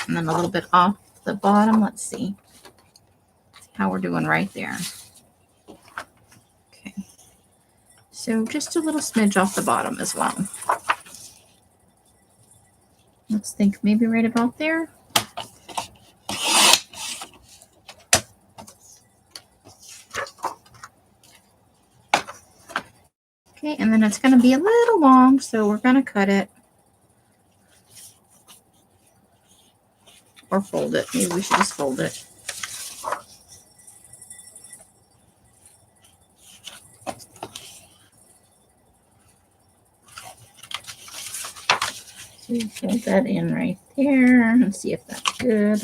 And then a little bit off the bottom. Let's see how we're doing right there. Okay. So just a little smidge off the bottom as well. Let's think maybe right about there. Okay, and then it's going to be a little long, so we're going to cut it. Or fold it. Maybe we should just fold it. So you fold that in right there and see if that's good.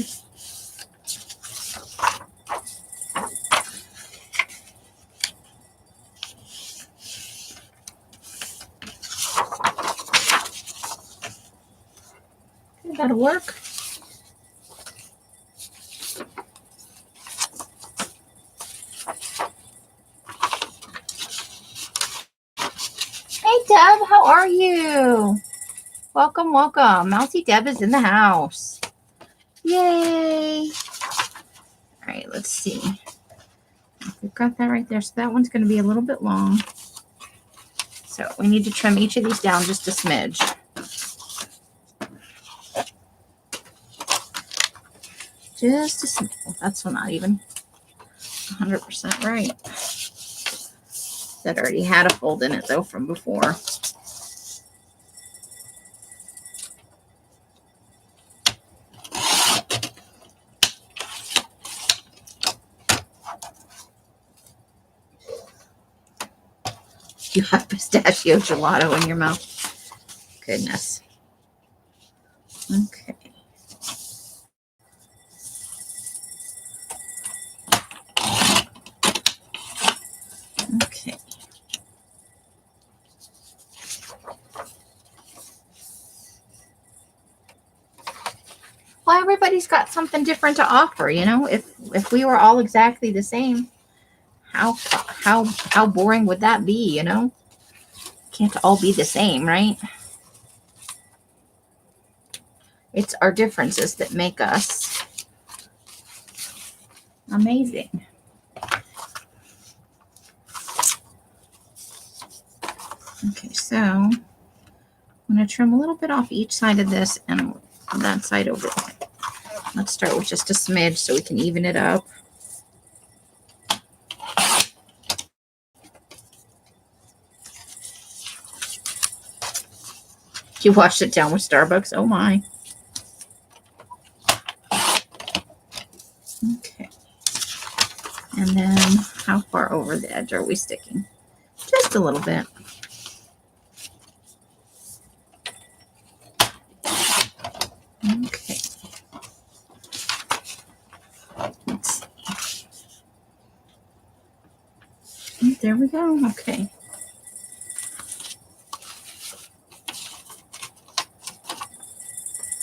Okay, that'll work. Hey Deb, how are you? Welcome, welcome. Mousy Deb is in the house. Yay. All right, let's see. We've got that right there. So that one's going to be a little bit long. So we need to trim each of these down just a smidge. Just a smidge. Well, that's not even 100% right. That already had a fold in it though from before. You have pistachio gelato in your mouth. Goodness. Okay. Okay. Well, everybody's got something different to offer, you know. If we were all exactly the same, how boring would that be, you know? Can't all be the same, right? It's our differences that make us amazing. Okay, so I'm going to trim a little bit off each side of this and that side over. Let's start with just a smidge so we can even it up. You washed it down with Starbucks? Oh my. Okay. And then how far over the edge are we sticking? Just a little bit. Okay. Let's see. There we go. Okay.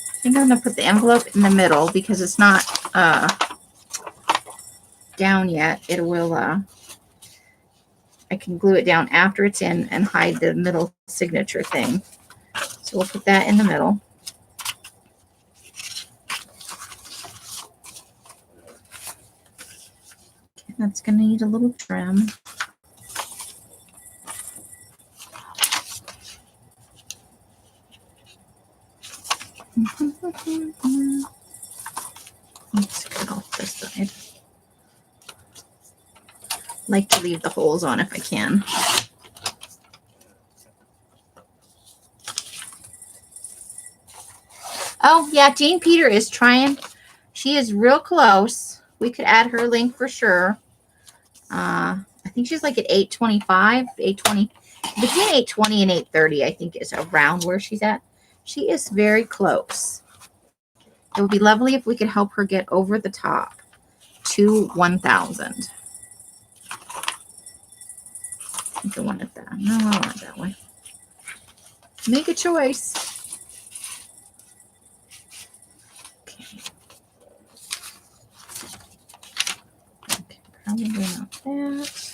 I think I'm going to put the envelope in the middle because it's not down yet. It will, I can glue it down after it's in and hide the middle signature thing. So we'll put that in the middle. Okay, that's going to need a little trim. Let's cut off this side. Like to leave the holes on if I can. Oh, yeah, Jane Peter is trying. She is real close. We could add her link for sure. I think she's like at 825, 820. Between 820 and 830, I think is around where she's at. She is very close. It would be lovely if we could help her get over the top to 1,000. I think I want it that. No, I want it that way. Make a choice. Okay. Okay, probably not that.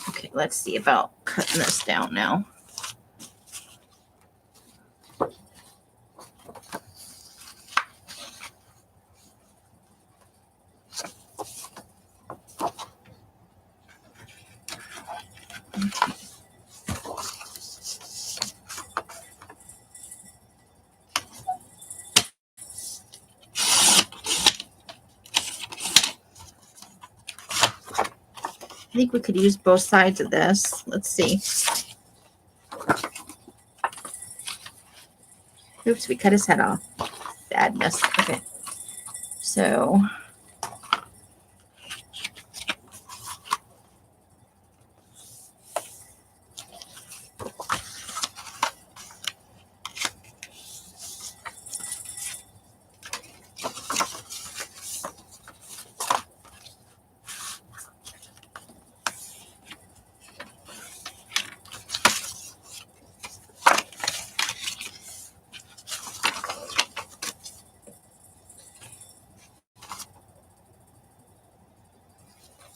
Okay, let's see about cutting this down now. I think we could use both sides of this. Let's see. Oops, we cut his head off. Badness. Okay. So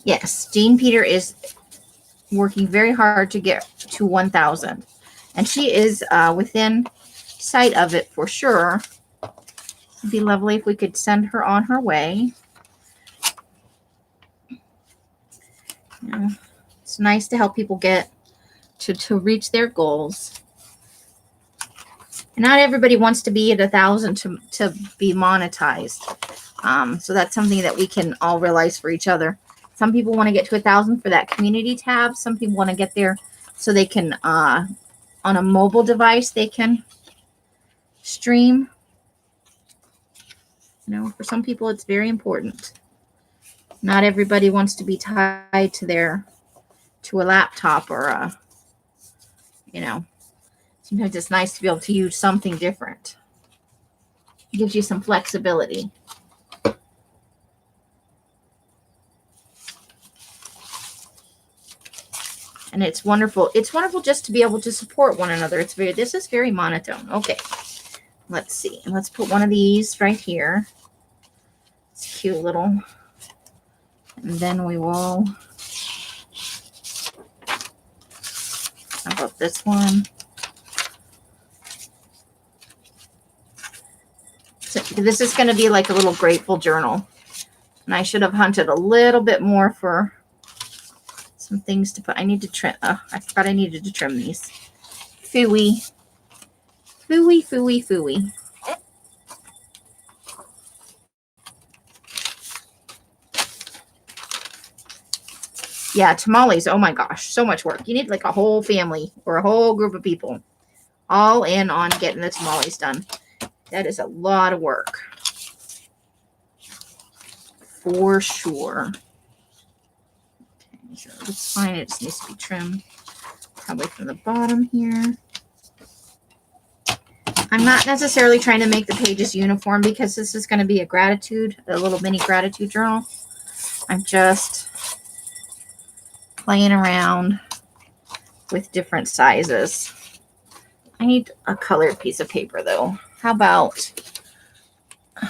yes, Jean Peter is working very hard to get to 1,000. And she is within sight of it for sure. It'd be lovely if we could send her on her way. You know, it's nice to help people get to reach their goals. And not everybody wants to be at 1,000 to be monetized. So that's something that we can all realize for each other. Some people want to get to 1,000 for that community tab. Some people want to get there so they can, on a mobile device, they can stream. You know, for some people, it's very important. Not everybody wants to be tied to a laptop or you know, Sometimes it's nice to be able to use something different. It gives you some flexibility. And it's wonderful. It's wonderful just to be able to support one another. This is very monotone. Okay. Let's see. And let's put one of these right here. It's cute little. And then we will. How about this one? So this is going to be like a little grateful journal. And I should have hunted a little bit more for some things to put. I need to trim. I forgot I needed to trim these. Phooey. Phooey, phooey, phooey. Yeah, tamales. Oh my gosh. So much work. You need like a whole family or a whole group of people all in on getting the tamales done. That is a lot of work. For sure. Okay, so it's fine. It just needs to be trimmed. Probably from the bottom here. I'm not necessarily trying to make the pages uniform because this is going to be a little mini gratitude journal. I'm just playing around with different sizes. I need a colored piece of paper though. How about, I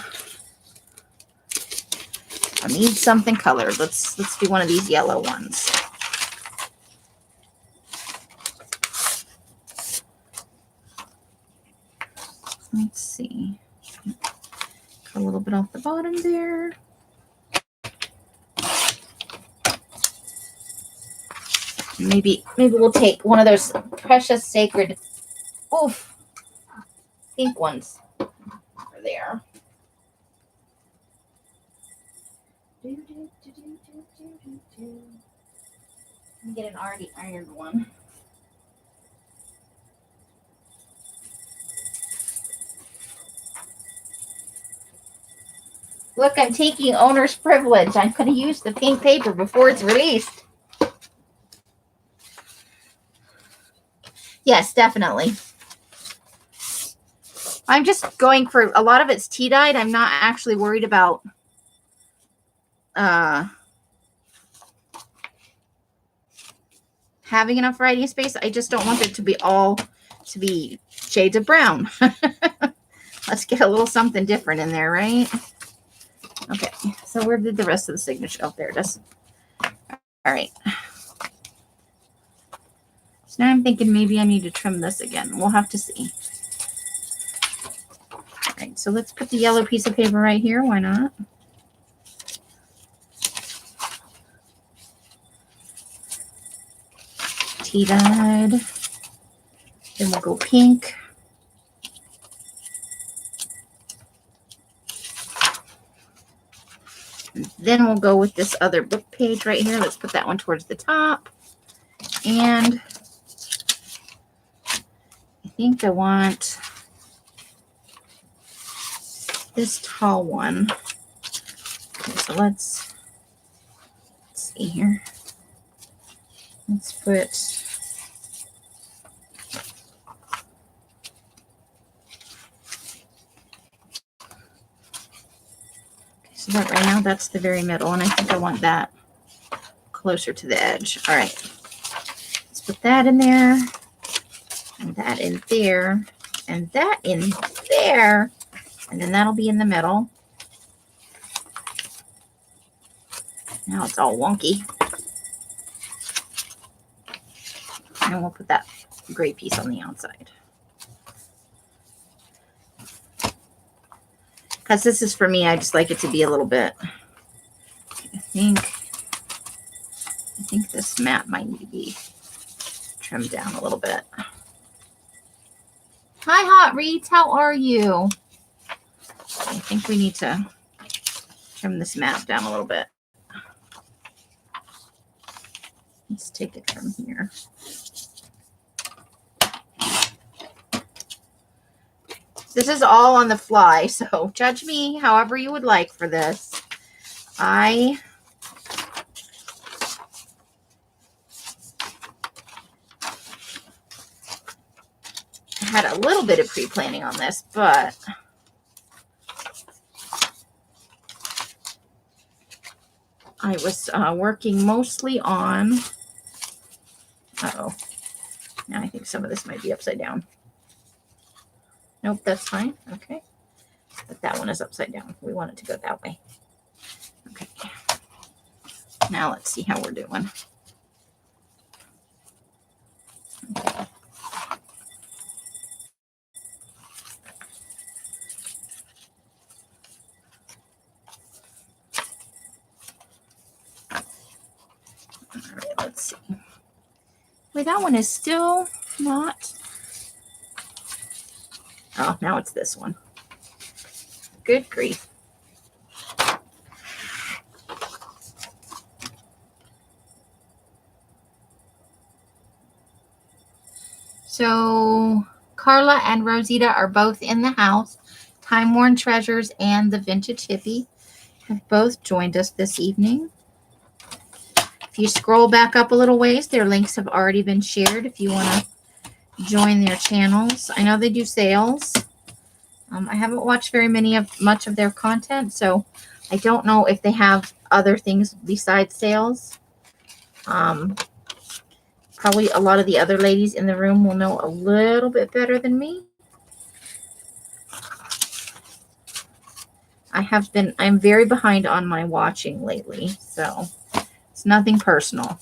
need something colored. Let's do one of these yellow ones. Let's see. Cut a little bit off the bottom there. Maybe we'll take one of those precious sacred pink ones over there. Let me get an already ironed one. Look, I'm taking owner's privilege. I'm going to use the pink paper before it's released. Yes, definitely. I'm just going for, a lot of it's tea dyed. I'm not actually worried about having enough writing space. I just don't want it to be all to be shades of brown. Let's get a little something different in there, right? Okay, so where did the rest of the signature? Oh, there it is. All right. So now I'm thinking maybe I need to trim this again. We'll have to see. All right, so let's put the yellow piece of paper right here. Why not? Tea dyed. Then we'll go pink. And then we'll go with this other book page right here. Let's put that one towards the top. And I think I want this tall one. Okay, so let's see here. Let's put so that right now that's the very middle, and I think I want that closer to the edge. All right, let's put that in there, and that in there, and that in there, and then that'll be in the middle. Now it's all wonky. And we'll put that gray piece on the outside. Because this is for me, I just like it to be a little bit, I think this map might need to be trimmed down a little bit. Hi, Hot Reeds, how are you? I think we need to trim this map down a little bit. Let's take it from here. This is all on the fly, so judge me however you would like for this. I had a little bit of pre-planning on this, but I was working mostly on, uh-oh, now I think some of this might be upside down. Nope, that's fine. Okay. But that one is upside down. We want it to go that way. Okay. Now let's see how we're doing. Okay. All right, let's see. Wait, that one is still not. Oh, now it's this one. Good grief. So Carla and Rosita are both in the house. Time Worn Treasures and the Vintage Hippie have both joined us this evening. If you scroll back up a little ways, their links have already been shared if you want to join their channels. I know they do sales. I haven't watched very much of their content, so I don't know if they have other things besides sales. Probably a lot of the other ladies in the room will know a little bit better than me. I'm very behind on my watching lately, so it's nothing personal.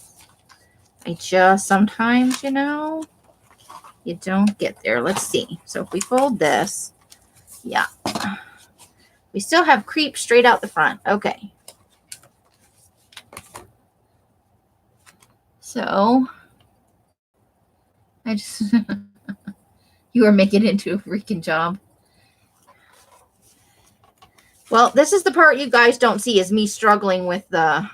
I just sometimes, you don't get there. Let's see. So if we fold this, yeah. We still have creep straight out the front. Okay. So I just, you are making it into a freaking job. Well, this is the part you guys don't see is me struggling with the,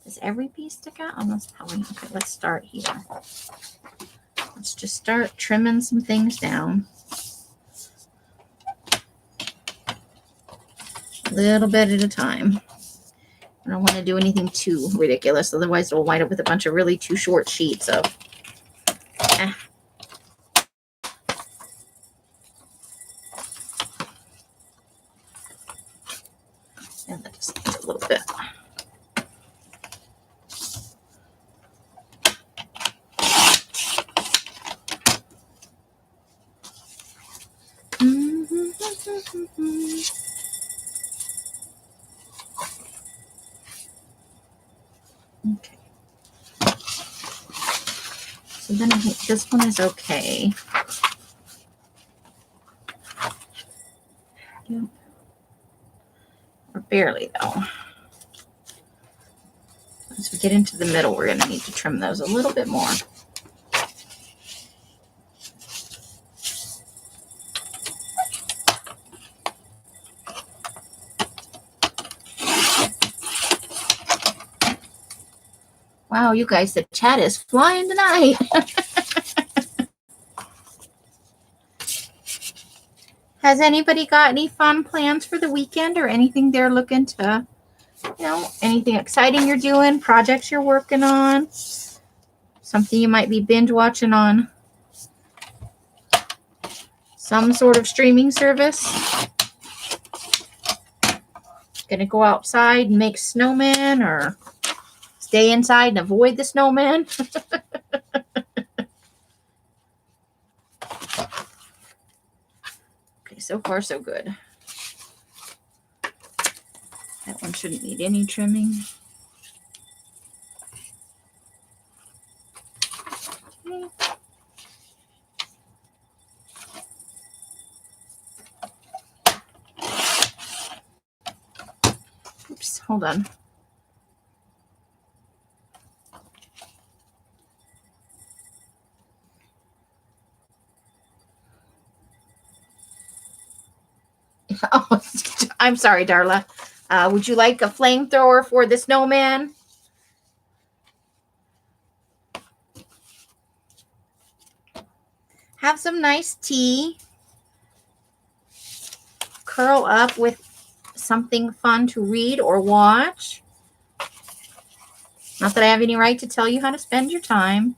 does every piece stick out? Almost probably. Okay, let's start here. Let's just start trimming some things down. A little bit at a time. I don't want to do anything too ridiculous, otherwise we'll wind up with a bunch of really too short sheets of. And that just needs a little bit. Okay. So then I think this one is okay. Yeah. Or barely though. As we get into the middle, we're going to need to trim those a little bit more. Wow, you guys, the chat is flying tonight. Has anybody got any fun plans for the weekend or anything they're looking to, anything exciting you're doing, projects you're working on, something you might be binge watching on some sort of streaming service? Gonna go outside and make snowmen or stay inside and avoid the snowman? Okay, so far so good. That one shouldn't need any trimming. Okay. Oops, hold on. Oh, I'm sorry, Darla. Would you like a flamethrower for the snowman? Have some nice tea. Curl up with something fun to read or watch. Not that I have any right to tell you how to spend your time.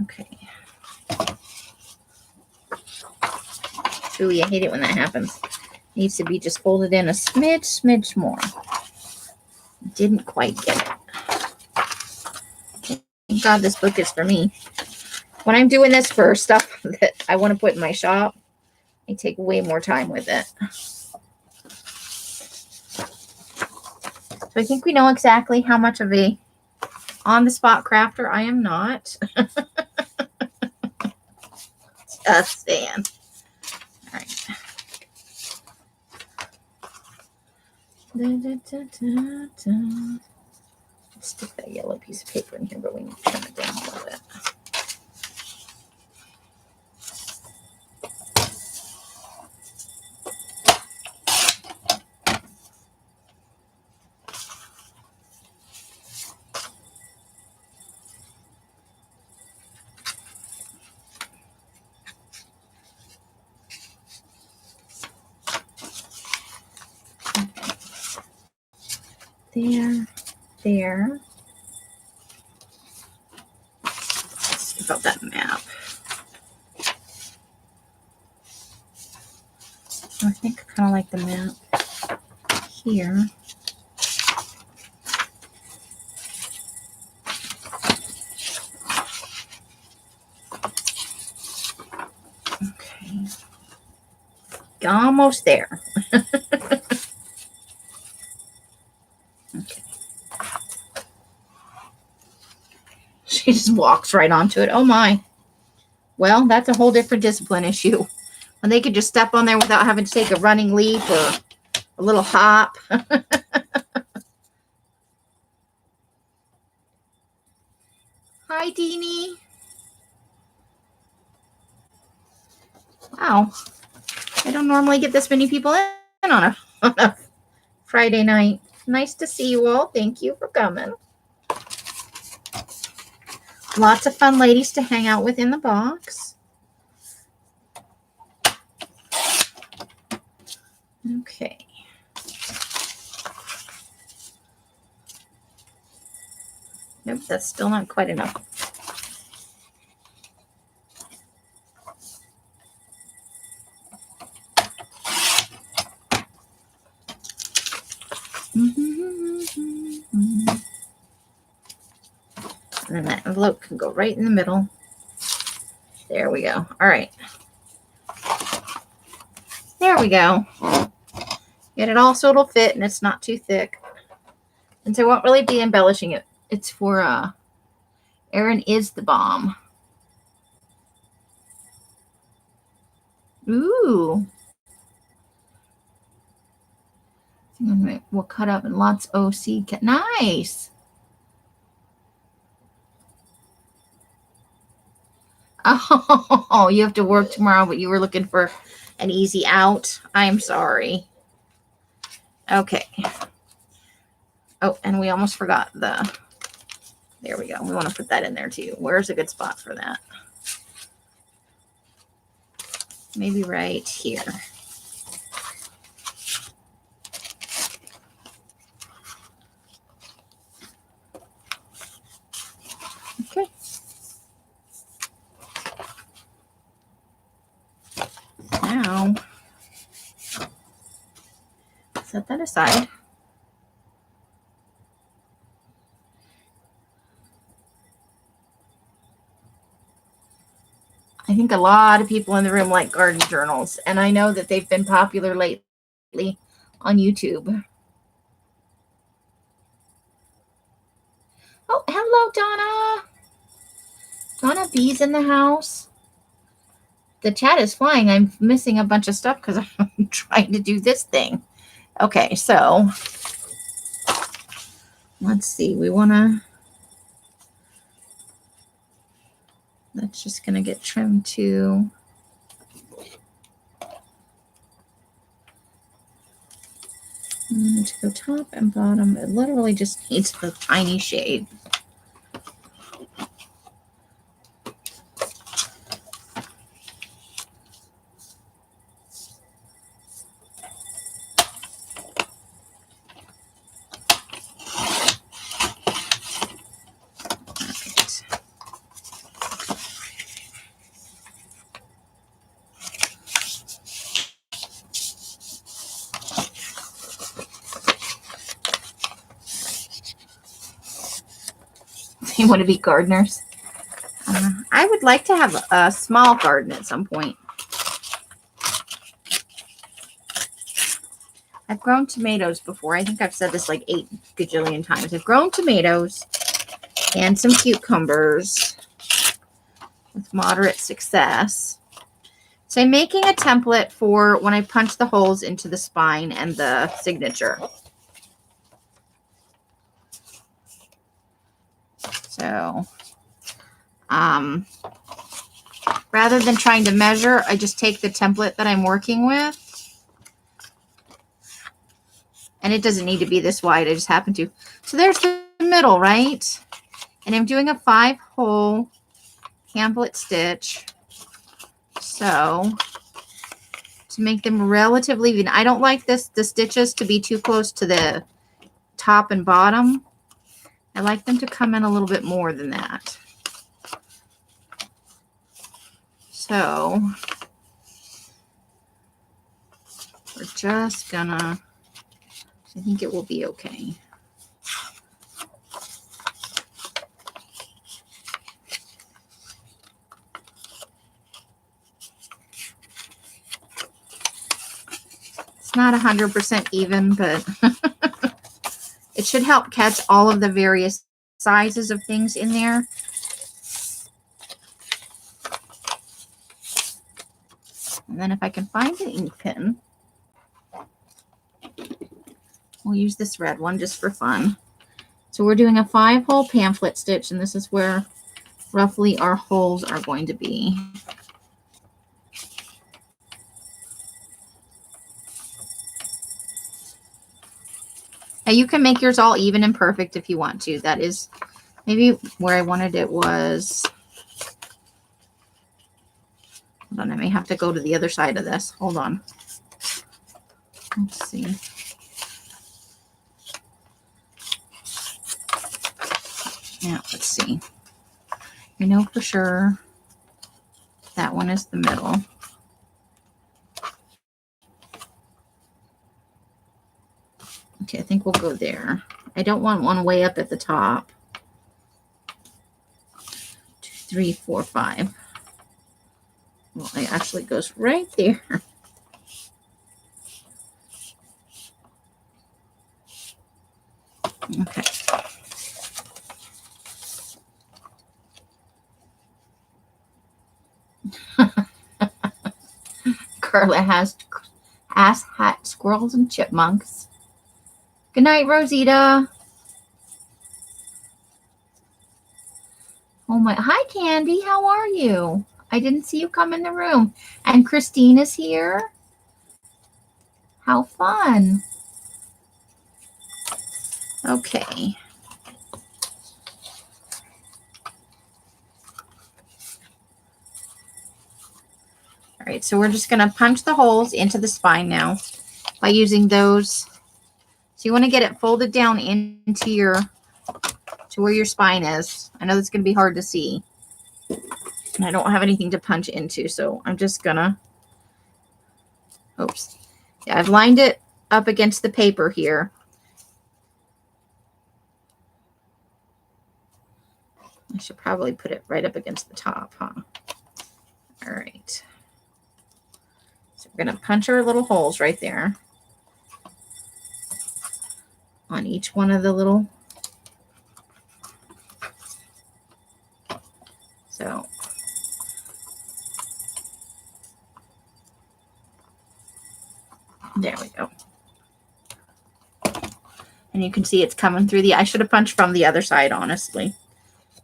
Okay. Ooh, I hate it when that happens. Needs to be just folded in a smidge more. Didn't quite get it. Thank God this book is for me. When I'm doing this for stuff that I want to put in my shop, I take way more time with it. So I think we know exactly how much of a on-the-spot crafter I am not. Just saying. All right. Let's stick that yellow piece of paper in here, but we need to trim it down a little bit. There. Let's see about that map. I think I kind of like the map here. Okay. Almost there. Okay. She just walks right onto it. Oh my. Well, that's a whole different discipline issue. When they could just step on there without having to take a running leap or a little hop. Hi, Deanie. Wow. I don't normally get this many people in on a Friday night. Nice to see you all. Thank you for coming. Lots of fun ladies to hang out with in the box. Okay. Nope, that's still not quite enough. And then that envelope can go right in the middle. There we go. All right. There we go. Get it all so it'll fit and it's not too thick. And so I won't really be embellishing it. It's for Erin is the bomb. Ooh. We'll cut up in lots OC. Nice. Oh, you have to work tomorrow, but you were looking for an easy out. I'm sorry. Okay. Oh, and we almost forgot the, there we go. We want to put that in there too. Where's a good spot for that? Maybe right here. Okay. Now, set that aside. I think a lot of people in the room like garden journals, and I know that they've been popular lately on YouTube. Oh, hello, Donna. Donna B's in the house. The chat is flying. I'm missing a bunch of stuff because I'm trying to do this thing. Okay, so let's see. We want to, that's just going to get trimmed to go top and bottom. It literally just needs a tiny shade. You want to be gardeners? I would like to have a small garden at some point. I've grown tomatoes before. I think I've said this like 8 gajillion times. I've grown tomatoes and some cucumbers with moderate success. So I'm making a template for when I punch the holes into the spine and the signature. So, rather than trying to measure, I just take the template that I'm working with. And it doesn't need to be this wide. I just happen to. So there's the middle, right? And I'm doing a 5-hole pamphlet stitch. So to make them relatively even, I don't like the stitches to be too close to the top and bottom. I like them to come in a little bit more than that. So we're just gonna, I think it will be okay. It's not 100% even, but it should help catch all of the various sizes of things in there. And then if I can find an ink pen, we'll use this red one just for fun. So we're doing a 5-hole pamphlet stitch, and this is where roughly our holes are going to be. Now you can make yours all even and perfect if you want to. That is maybe where I wanted it was. Hold on, I may have to go to the other side of this. Hold on. Let's see. Yeah, let's see. You know for sure that one is the middle. Okay, I think we'll go there. I don't want one way up at the top. 2, 3, 4, 5. Well, it actually goes right there. Okay. Carla has ass hat squirrels and chipmunks. Good night, Rosita. Oh my, hi Candy, how are you? I didn't see you come in the room. And Christine is here. How fun. Okay. All right, so we're just going to punch the holes into the spine now by using those. So you want to get it folded down into your, to where your spine is. I know that's going to be hard to see. And I don't have anything to punch into, so I'm just going to, oops. Yeah, I've lined it up against the paper here. I should probably put it right up against the top, huh? All right. So we're going to punch our little holes right there on each one of the little. So there we go. And you can see it's coming through the, I should have punched from the other side, honestly,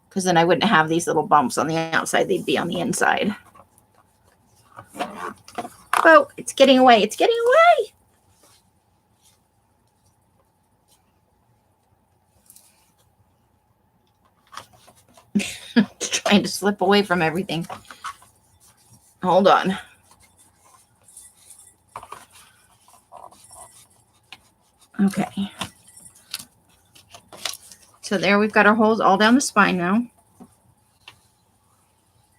because then I wouldn't have these little bumps on the outside. They'd be on the inside. Oh, it's getting away. It's getting away. It's trying to slip away from everything. Hold on. Okay. So there we've got our holes all down the spine now.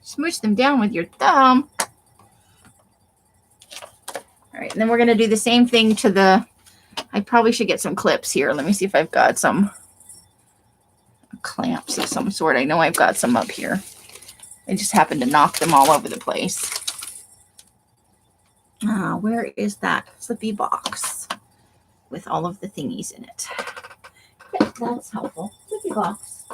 Smoosh them down with your thumb. All right, and then we're going to do the same thing to the, I probably should get some clips here. Let me see if I've got some. clamps of some sort. I know I've got some up here. I just happened to knock them all over the place. Where is that flippy box with all of the thingies in it? Yeah, that's helpful. Flippy box.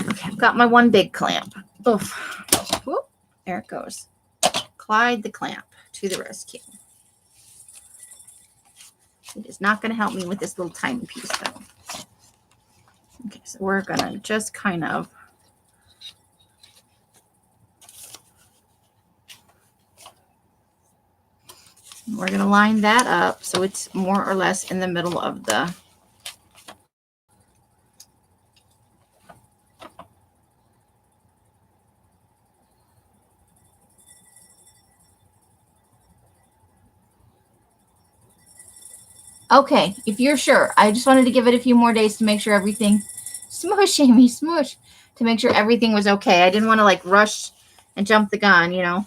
Okay, I've got my one big clamp. Oof. Whoop, there it goes. Clyde the clamp to the rescue. It is not going to help me with this little tiny piece though. Okay, so we're going to just kind of we're going to line that up so it's more or less in the middle of the Okay, if you're sure. I just wanted to give it a few more days to make sure everything smush, Amy, smush, to make sure everything was okay. I didn't want to like rush and jump the gun, you know.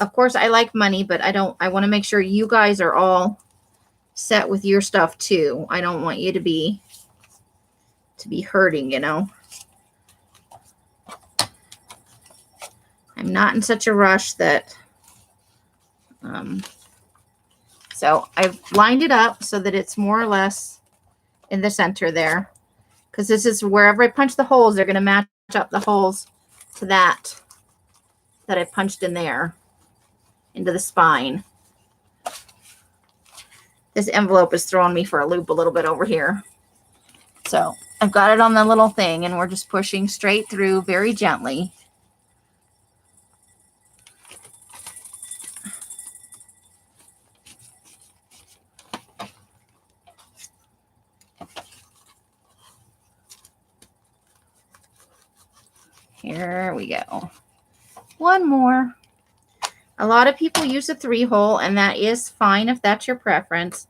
Of course, I like money, but I want to make sure you guys are all set with your stuff too. I don't want you to be hurting, you know. I'm not in such a rush that so I've lined it up so that it's more or less in the center there. Because this is wherever I punch the holes, they're going to match up the holes to that I punched in there into the spine. This envelope is throwing me for a loop a little bit over here. So I've got it on the little thing and we're just pushing straight through very gently. Here we go. One more. A lot of people use a 3-hole, and that is fine if that's your preference.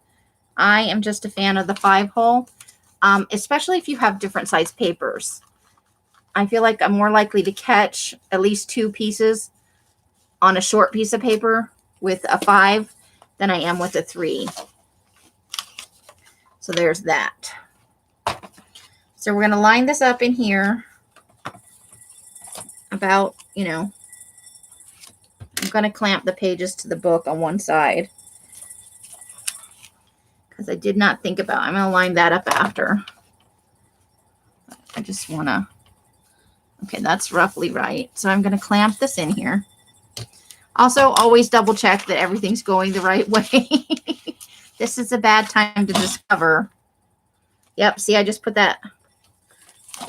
I am just a fan of the 5-hole, especially if you have different size papers. I feel like I'm more likely to catch at least 2 pieces on a short piece of paper with a 5 than I am with a 3. So there's that. So we're going to line this up in here about, you know, I'm going to clamp the pages to the book on one side because I did not think about, I'm going to line that up after. I just want to, okay, that's roughly right. So I'm going to clamp this in here. Also, always double check that everything's going the right way. This is a bad time to discover. Yep, see, I just put that,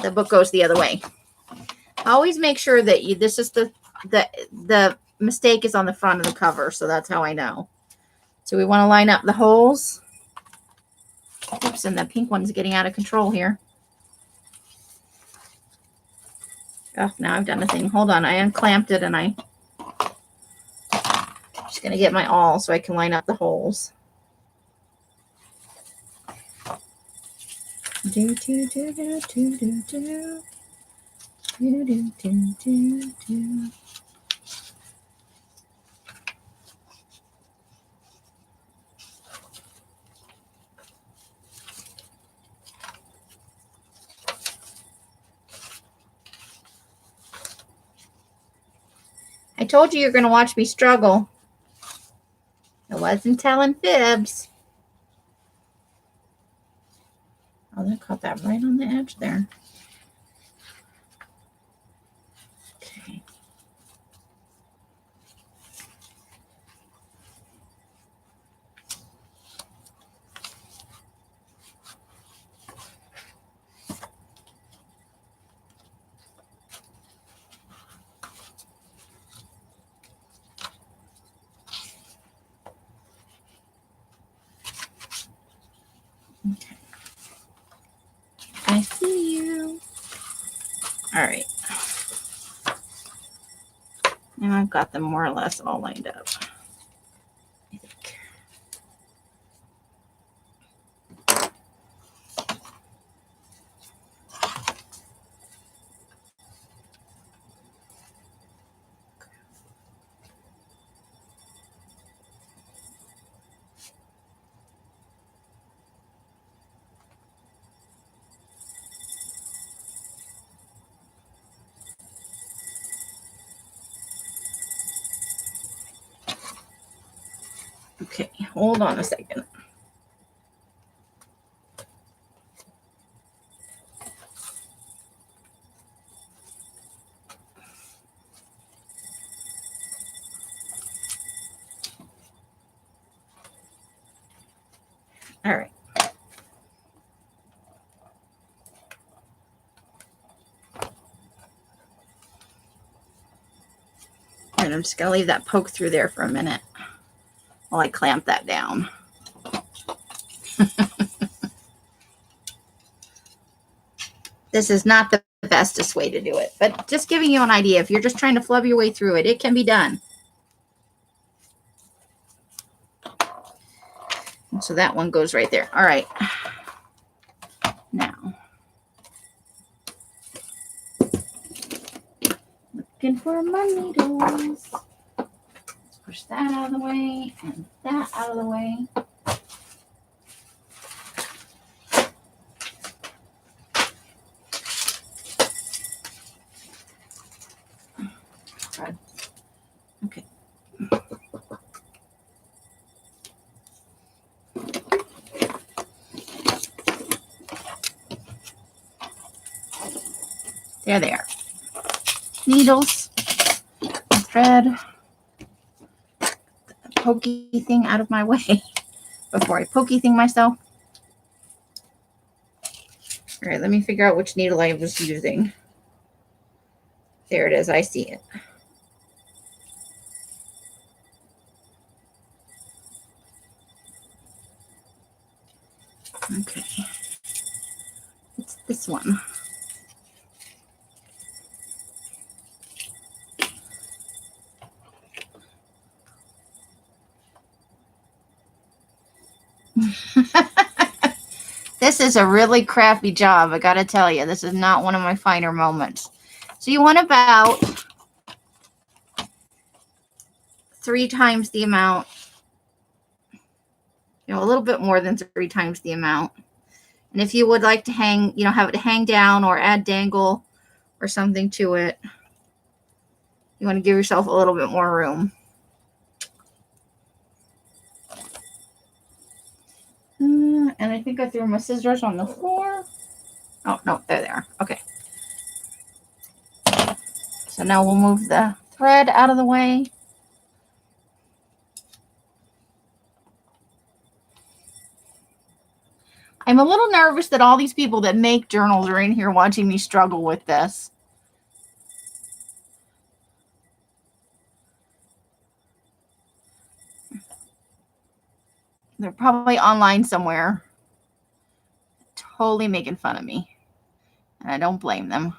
the book goes the other way. Always make sure that you, this is the mistake is on the front of the cover, so that's how I know. So we want to line up the holes. Oops, and the pink one's getting out of control here. Oh, now I've done the thing. Hold on, I unclamped it and I'm just going to get my awl so I can line up the holes. Do, do, do, do, do, do, do. Do, do, do, do, do. I told you you're going to watch me struggle. I wasn't telling fibs. Oh, that caught that right on the edge there. Okay. Okay. I see you. All right. Now I've got them more or less all lined up. I think. Okay, hold on a second. All right. And I'm just going to leave that poke through there for a minute while I clamp that down. This is not the bestest way to do it, but just giving you an idea. If you're just trying to flub your way through it, it can be done. And so that one goes right there. All right. Now, looking for my needles. Let's push that out of the way and that out of the way. Okay. There they are. Needles, thread, the pokey thing out of my way before I pokey thing myself. All right, let me figure out which needle I was using. There it is. I see it. Okay. It's this one. This is a really crappy job. I got to tell you, this is not one of my finer moments. So you want about 3 times the amount, a little bit more than 3 times the amount. And if you would like to hang, have it hang down or add dangle or something to it, you want to give yourself a little bit more room. And I think I threw my scissors on the floor. Oh, no, there they are. Okay. So now we'll move the thread out of the way. I'm a little nervous that all these people that make journals are in here watching me struggle with this. They're probably online somewhere, totally making fun of me. And I don't blame them.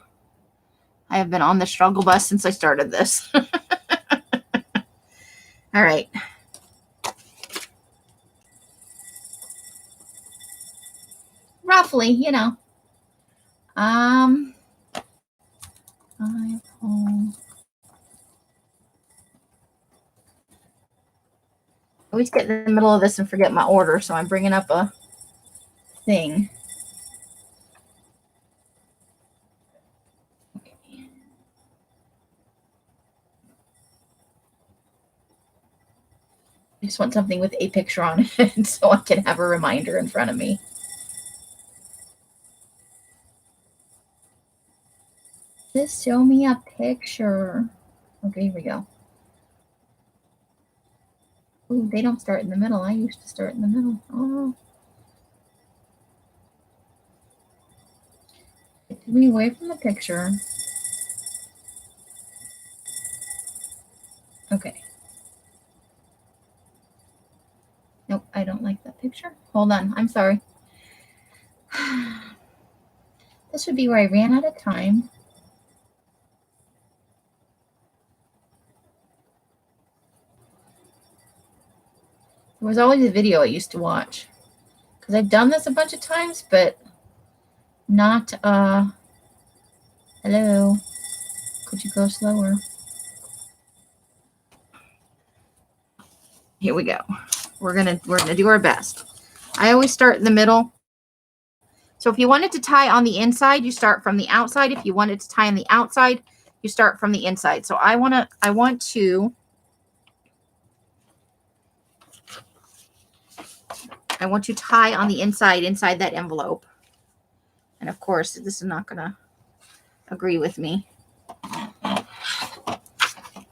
I have been on the struggle bus since I started this. All right. Roughly, I always get in the middle of this and forget my order, so I'm bringing up a thing. Okay. I just want something with a picture on it so I can have a reminder in front of me. Just show me a picture. Okay, here we go. Ooh, they don't start in the middle. I used to start in the middle. Oh. Get me away from the picture. Okay. Nope, I don't like that picture. Hold on. I'm sorry. This would be where I ran out of time. There was always a video I used to watch. Because I've done this a bunch of times, but not, hello. Could you go slower? Here we go. We're gonna do our best. I always start in the middle. So if you wanted to tie on the inside, you start from the outside. If you wanted to tie on the outside, you start from the inside. So I want to I want you to tie on the inside that envelope. And of course, this is not going to agree with me.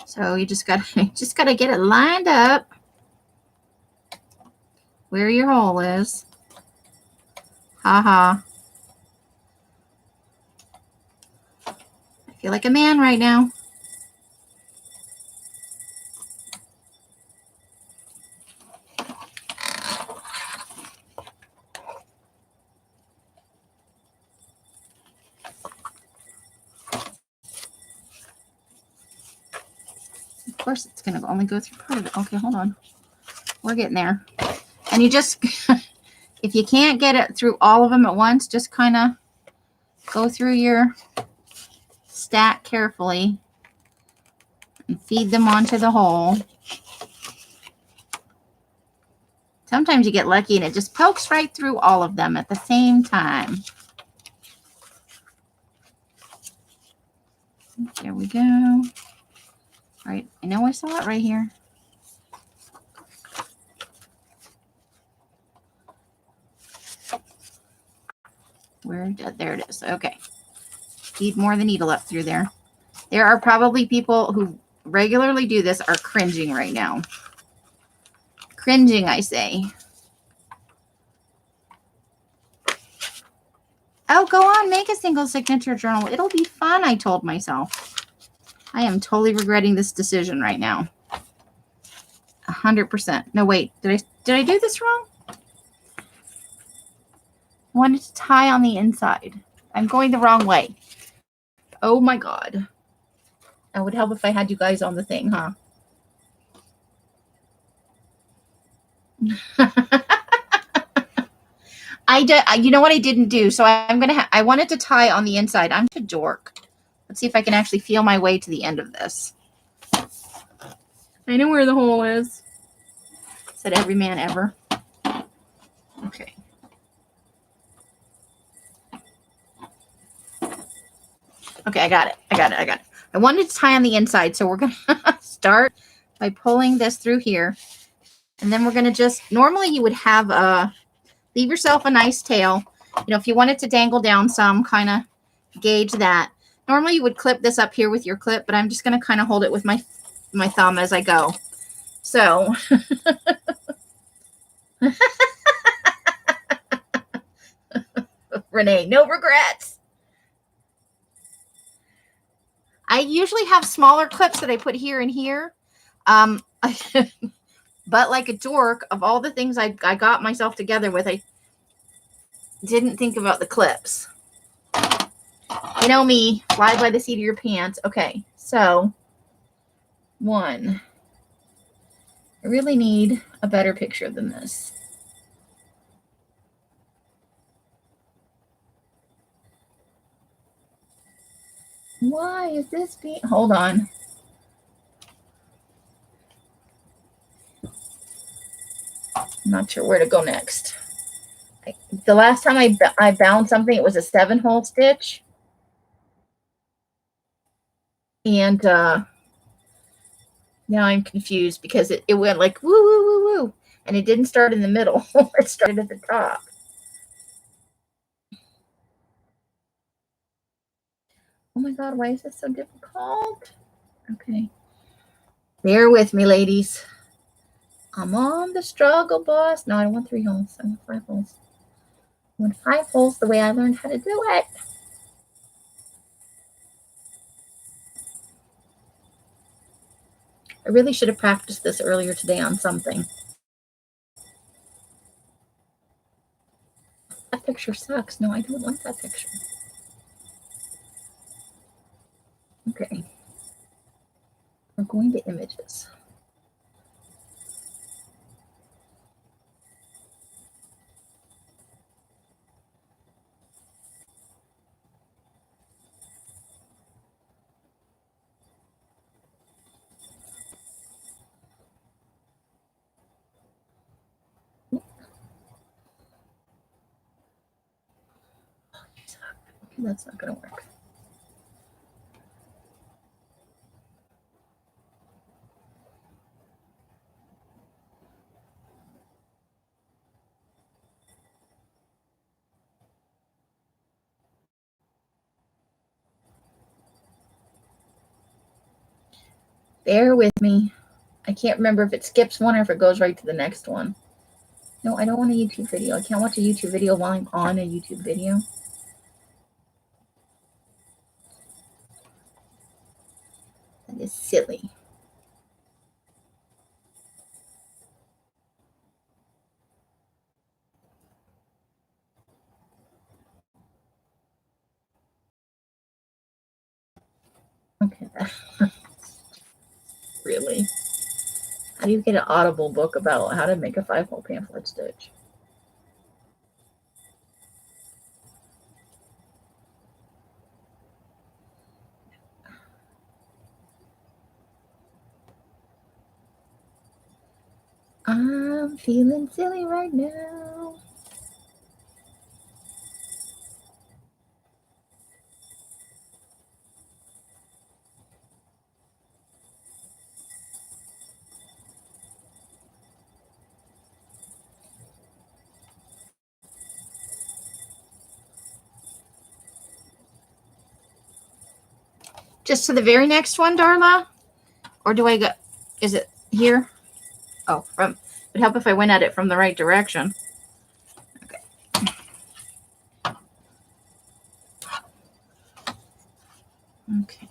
So you just got to get it lined up where your hole is. Ha. I feel like a man right now. Of course, it's going to only go through part of it. Okay, hold on. We're getting there. And you just, if you can't get it through all of them at once, just kind of go through your stack carefully and feed them onto the hole. Sometimes you get lucky and it just pokes right through all of them at the same time. There we go. All right, I know I saw it right here. There it is. Okay. Feed more of the needle up through there. There are probably people who regularly do this are cringing right now. Cringing, I say. Oh, go on, make a single signature journal. It'll be fun, I told myself. I am totally regretting this decision right now. 100%. No, wait, did I do this wrong? I wanted to tie on the inside. I'm going the wrong way. Oh my God. It would help if I had you guys on the thing, huh? You know what I didn't do? So I wanted to tie on the inside. I'm a dork. Let's see if I can actually feel my way to the end of this. I know where the hole is. Said every man ever. Okay. Okay, I got it. I wanted to tie on the inside, so we're going to start by pulling this through here. And then we're going to just, normally you would have leave yourself a nice tail. You know, if you want it to dangle down some, kind of gauge that. Normally you would clip this up here with your clip, but I'm just going to kind of hold it with my thumb as I go. So, Renee, no regrets. I usually have smaller clips that I put here and here. But like a dork, of all the things I got myself together with, I didn't think about the clips. You know me, fly by the seat of your pants. Okay, so one. I really need a better picture than this. Why is this being... Hold on. I'm not sure where to go next. The last time I bound something, it was a 7-hole stitch. And now I'm confused because it went like woo, woo, woo, woo. And it didn't start in the middle. It started at the top. Oh my God, why is this so difficult? Okay. Bear with me, ladies. I'm on the struggle bus. No, I don't want 3 holes. I want 5 holes. I want 5 holes the way I learned how to do it. I really should have practiced this earlier today on something. That picture sucks. No, I don't want that picture. Okay. We're going to images. Okay, that's not going to work. Bear with me. I can't remember if it skips one or if it goes right to the next one. No, I don't want a YouTube video. I can't watch a YouTube video while I'm on a YouTube video. That is silly. Okay. Really? How do you get an Audible book about how to make a 5-hole pamphlet stitch? I'm feeling silly right now. Just to the very next one, Darla? Or do I go, is it here? Oh, it would help if I went at it from the right direction. Okay. Okay.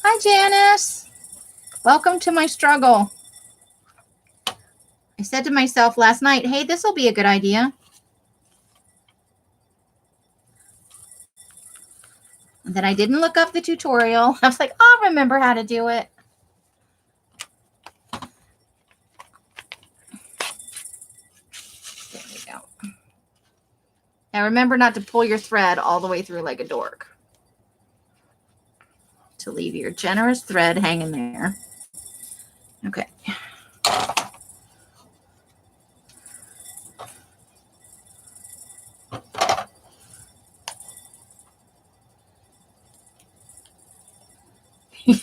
Hi, Janice. Welcome to my struggle. I said to myself last night, hey, this will be a good idea. And then I didn't look up the tutorial. I was like, I'll remember how to do it. There we go. Now remember not to pull your thread all the way through like a dork. To leave your generous thread hanging there. Okay.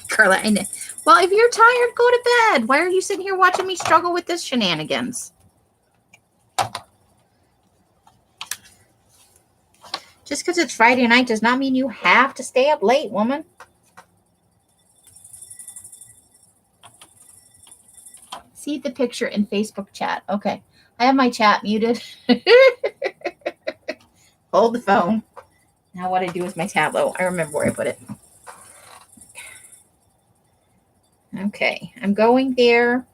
Carla, I know. Well, if you're tired, go to bed. Why are you sitting here watching me struggle with this shenanigans? Just because it's Friday night does not mean you have to stay up late, woman. See the picture in Facebook chat. Okay. I have my chat muted. Hold the phone. Now what I do with my tablet. I remember where I put it. Okay. I'm going there.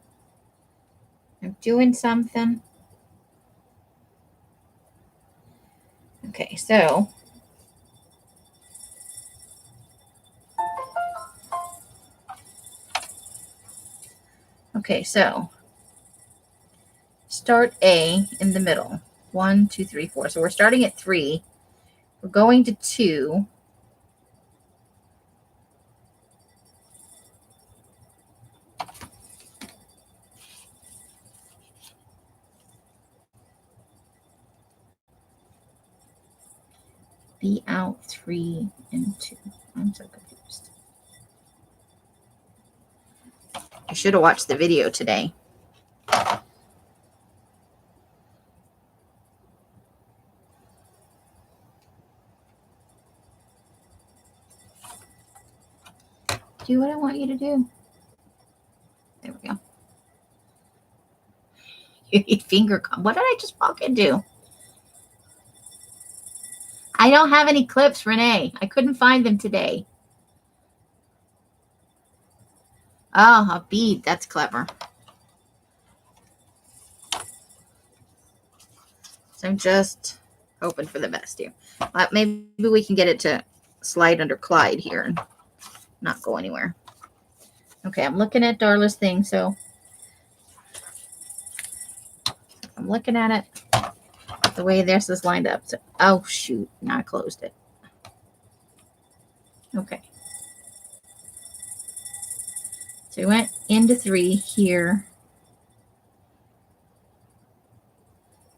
I'm doing something. Okay, so start A in the middle. 1, 2, 3, 4. So we're starting at 3. We're going to 2. B out 3 and 2. I'm so confused. I should have watched the video today. Do what I want you to do. There we go. You need finger. What did I just walk into? I don't have any clips, Renee. I couldn't find them today. Oh, a bead. That's clever. So I'm just hoping for the best here. Maybe we can get it to slide under Clyde here and not go anywhere. Okay, I'm looking at Darla's thing, so I'm looking at it the way this is lined up. So, oh, shoot. Now I closed it. Okay. So we went into 3 here.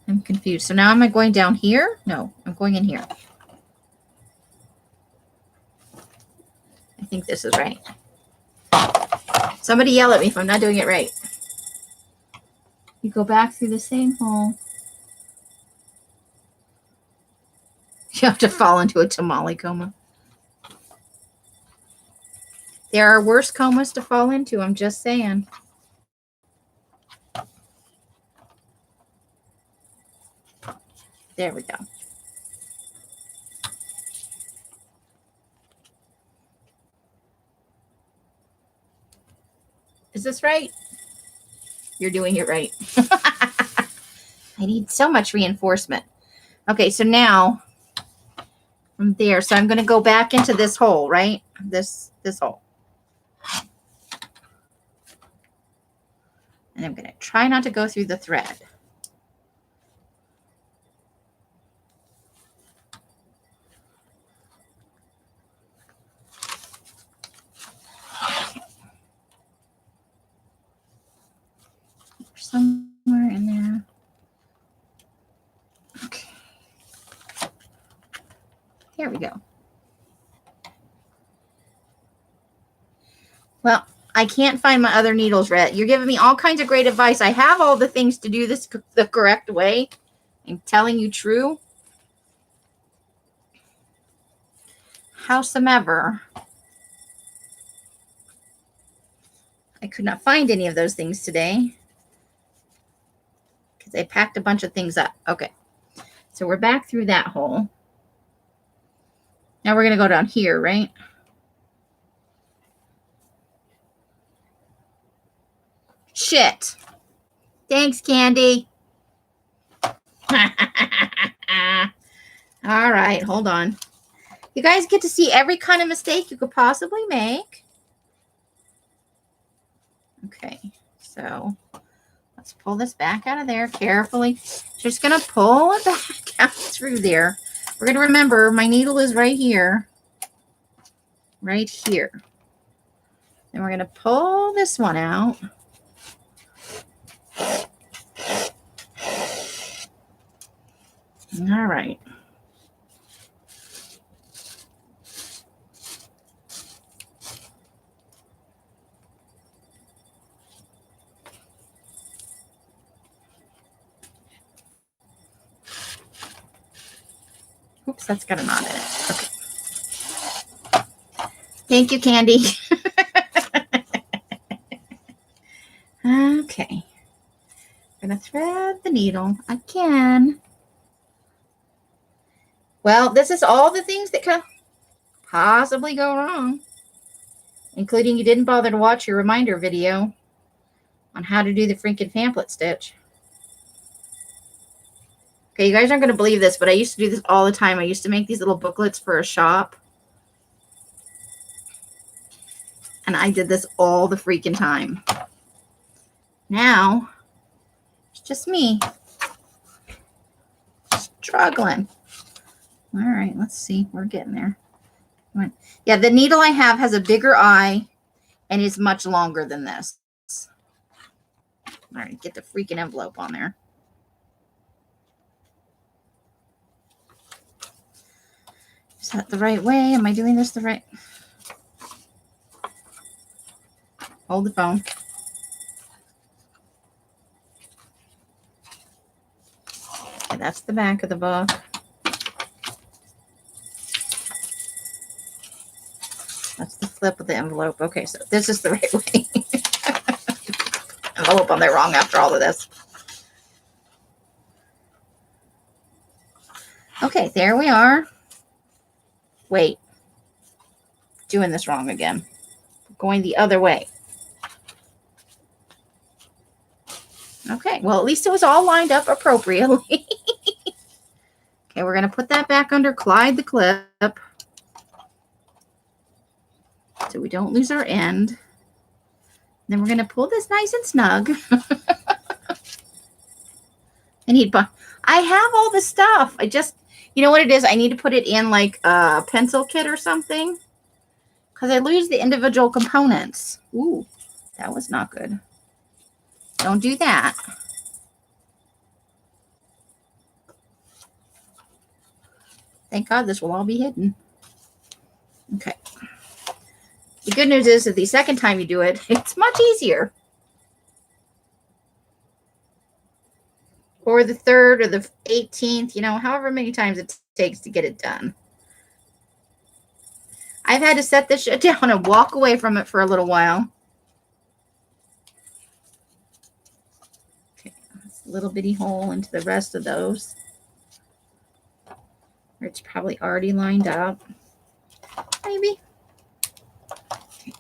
I'm confused. So now am I going down here? No, I'm going in here. I think this is right. Somebody yell at me if I'm not doing it right. You go back through the same hole. You have to fall into a tamale coma. There are worse comas to fall into, I'm just saying. There we go. Is this right? You're doing it right. I need so much reinforcement. Okay, so now from there, so I'm going to go back into this hole, right? This hole. And I'm going to try not to go through the thread. Somewhere in there. Okay. There we go. Well, I can't find my other needles, Rhett. You're giving me all kinds of great advice. I have all the things to do this the correct way. I'm telling you true. Howsoever, I could not find any of those things today because I packed a bunch of things up. Okay, so we're back through that hole. Now we're going to go down here, right? Shit. Thanks, Candy. All right, hold on. You guys get to see every kind of mistake you could possibly make. Okay, so let's pull this back out of there carefully. Just going to pull it back out through there. We're going to remember my needle is right here. Right here. And we're going to pull this one out. All right. Oops, that's got a knot in it. Okay. Thank you, Candy. Okay. I'm going to thread the needle again. Well, this is all the things that could possibly go wrong, including you didn't bother to watch your reminder video on how to do the freaking pamphlet stitch. Okay, you guys aren't going to believe this, but I used to do this all the time. I used to make these little booklets for a shop. And I did this all the freaking time. Now, it's just me. Struggling. All right, let's see. We're getting there. Yeah, the needle I have has a bigger eye and is much longer than this. All right, get the freaking envelope on there. Is that the right way? Am I doing this the right? Hold the phone. Okay, that's the back of the book. That's the flip of the envelope. Okay, so this is the right way. Envelope on there wrong after all of this. Okay, there we are. Wait. Doing this wrong again. Going the other way. Okay, well, at least it was all lined up appropriately. Okay, we're going to put that back under Clyde the clip so we don't lose our end. Then we're going to pull this nice and snug. I have all the stuff. I just, you know what it is? I need to put it in like a pencil kit or something because I lose the individual components. Ooh, that was not good. Don't do that. Thank God this will all be hidden. Okay. The good news is that the second time you do it, it's much easier. or the 3rd or the 18th, you know, however many times it takes to get it done. I've had to set this shit down and walk away from it for a little while. Okay, that's a little bitty hole into the rest of those. Or it's probably already lined up. Maybe. Okay.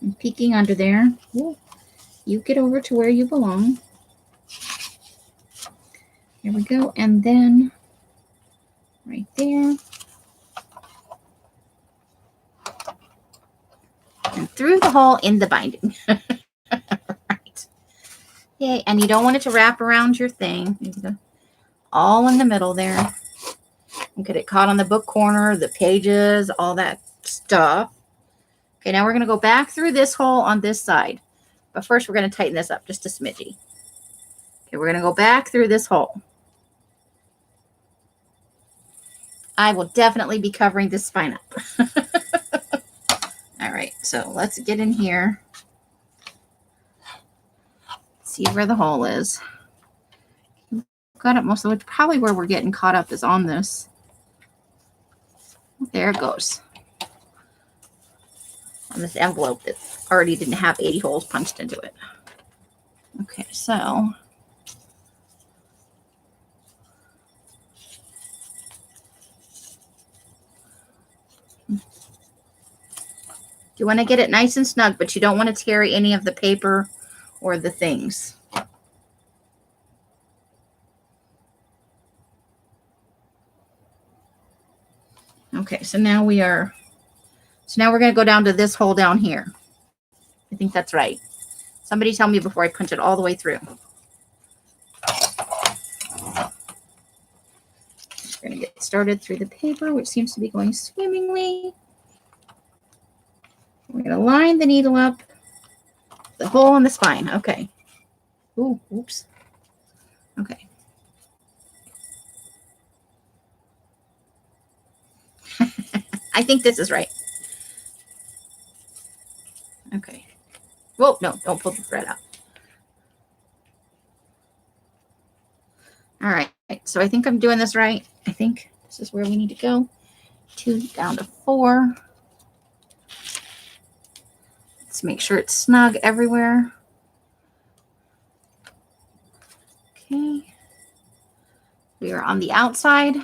I'm peeking under there. Ooh, you get over to where you belong. Here we go. And then right there. And through the hole in the binding. Right. Yay. And you don't want it to wrap around your thing. All in the middle there. And get it caught on the book corner, the pages, all that stuff. Okay, now we're going to go back through this hole on this side. But first we're going to tighten this up just a smidgy. Okay, we're going to go back through this hole. I will definitely be covering this spine up. All right, so let's get in here. See where the hole is. Got it most of it. Probably where we're getting caught up is on this. There it goes. On this envelope that already didn't have 80 holes punched into it. Okay, so you want to get it nice and snug, but you don't want to tear any of the paper or the things. Okay, so now we're going to go down to this hole down here. I think that's right. Somebody tell me before I punch it all the way through. We're going to get started through the paper, which seems to be going swimmingly. We're going to line the needle up, the hole in the spine. Okay. Ooh, oops. Okay. I think this is right. Okay. Whoa, no, don't pull the thread out. All right, so I think I'm doing this right. I think this is where we need to go. 2 down to 4. Let's make sure it's snug everywhere. Okay. We are on the outside,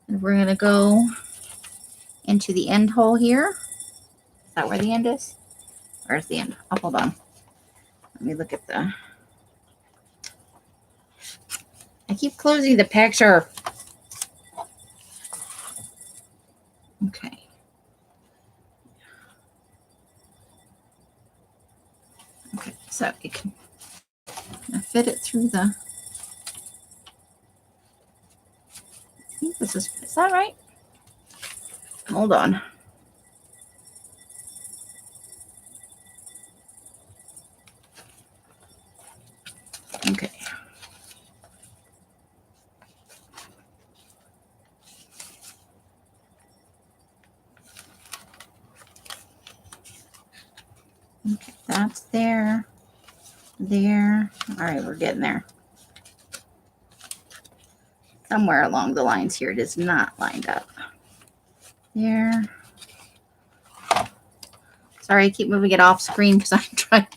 and we're going to go into the end hole here. Is that where the end is? Where's the end? Oh, hold on. Let me look at the... I keep closing the picture. Okay. Okay, so you can fit it through the... I think this is that right? Hold on. Okay. Okay, that's there. There. All right, we're getting there. Somewhere along the lines here, it is not lined up. There. Sorry, I keep moving it off screen because I'm trying.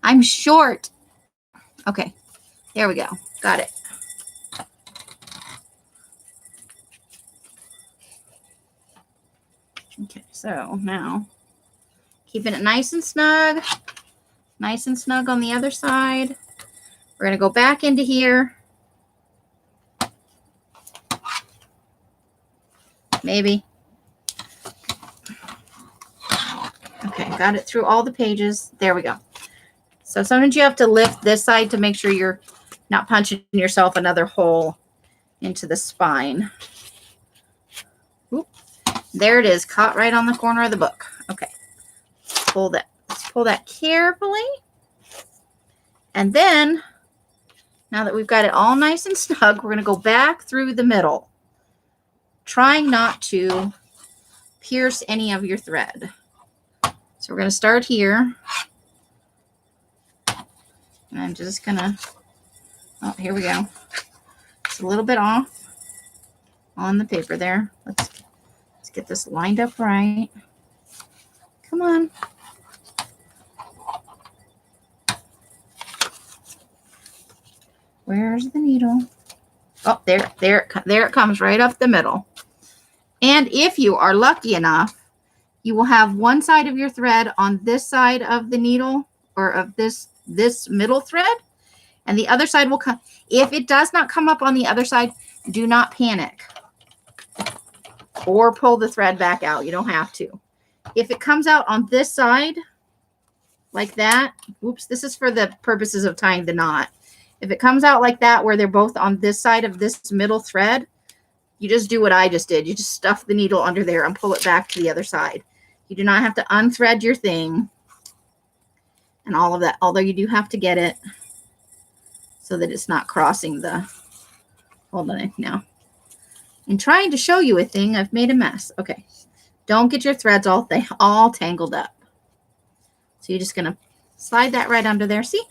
I'm short. Okay, there we go. Got it. Okay, so now keeping it nice and snug on the other side. We're going to go back into here. Maybe. Okay, got it through all the pages. There we go. So sometimes you have to lift this side to make sure you're not punching yourself another hole into the spine. Oop. There it is, caught right on the corner of the book. Okay, pull that. Let's pull that carefully. And then, now that we've got it all nice and snug, we're going to go back through the middle. trying not to pierce any of your thread. So we're going to start here. And I'm just going to, oh, here we go. It's a little bit off on the paper there. Let's get this lined up right. Come on. Where's the needle? Oh, there it comes right up the middle. And if you are lucky enough, you will have one side of your thread on this side of the needle, or of this middle thread, and the other side will come. If it does not come up on the other side, do not panic or pull the thread back out. You don't have to. If it comes out on this side like that, oops, this is for the purposes of tying the knot. If it comes out like that, where they're both on this side of this middle thread, you just do what I just did. You just stuff the needle under there and pull it back to the other side. You do not have to unthread your thing and all of that, although you do have to get it so that it's not crossing the, hold on now. In trying to show you a thing, I've made a mess. Okay. Don't get your threads all tangled up. So you're just going to slide that right under there. See?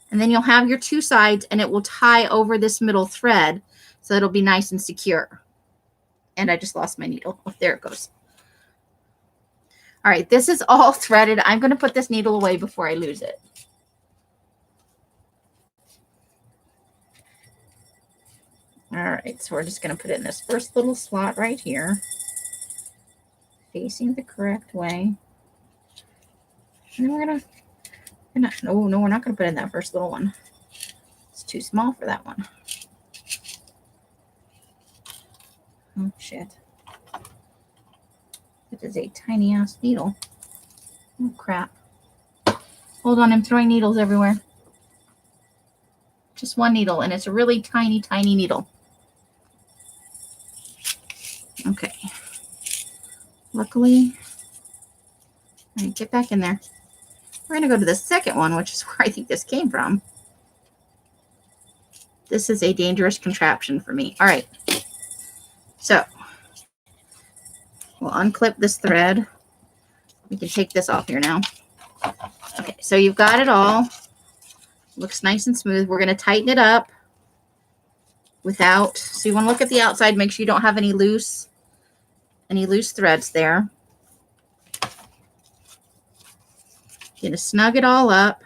And then you'll have your two sides, and it will tie over this middle thread, so it'll be nice and secure. And I just lost my needle. Oh, there it goes. All right, this is all threaded. I'm going to put this needle away before I lose it. All right, so we're just going to put it in this first little slot right here, facing the correct way. And we're going to, no, we're not going to put in that first little one. It's too small for that one. Oh, shit. It is a tiny ass needle. Oh, crap. Hold on, I'm throwing needles everywhere. Just one needle, and it's a really tiny, tiny needle. Okay. Luckily, all right, get back in there. We're going to go to the second one, which is where I think this came from. This is a dangerous contraption for me. All right. So we'll unclip this thread. We can take this off here now. Okay, so you've got it all. Looks nice and smooth. We're going to tighten it up without, so you want to look at the outside, make sure you don't have any loose threads there. You're going to snug it all up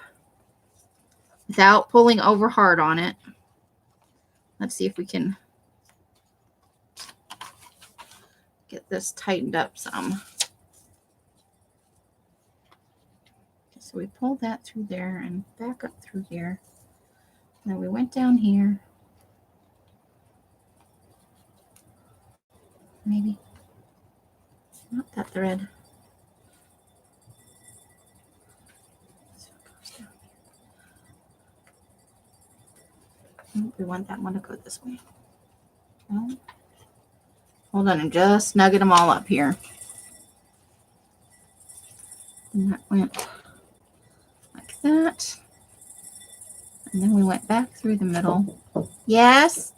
without pulling over hard on it. Let's see if we can get this tightened up some. So we pulled that through there and back up through here. And then we went down here. Maybe not that thread. We want that one to go this way. No. Hold on, I'm just snugging them all up here. And that went like that. And then we went back through the middle. Yes?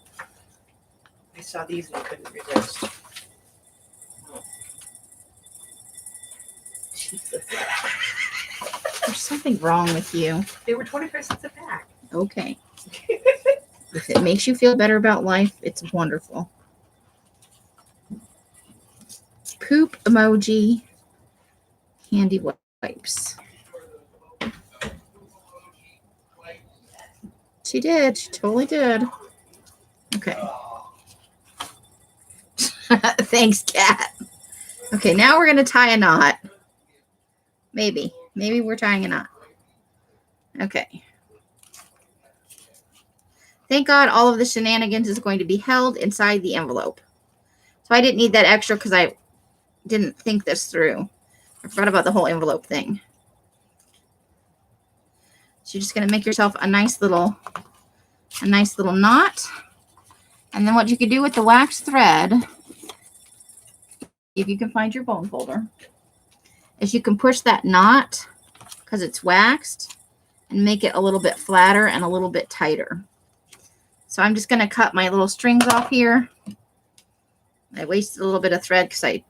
I saw these and I couldn't resist. Jesus. There's something wrong with you. They were 25 cents a pack. Okay. If it makes you feel better about life, it's wonderful. Poop emoji, handy wipes. She did. She totally did. Okay. Thanks, Kat. Okay, now we're going to tie a knot. Maybe we're tying a knot. Okay. Thank God all of the shenanigans is going to be held inside the envelope. So I didn't need that extra because I didn't think this through. I forgot about the whole envelope thing. So you're just going to make yourself a nice little knot. And then what you could do with the wax thread, if you can find your bone folder, is you can push that knot because it's waxed and make it a little bit flatter and a little bit tighter. So I'm just going to cut my little strings off here I wasted a little bit of thread because I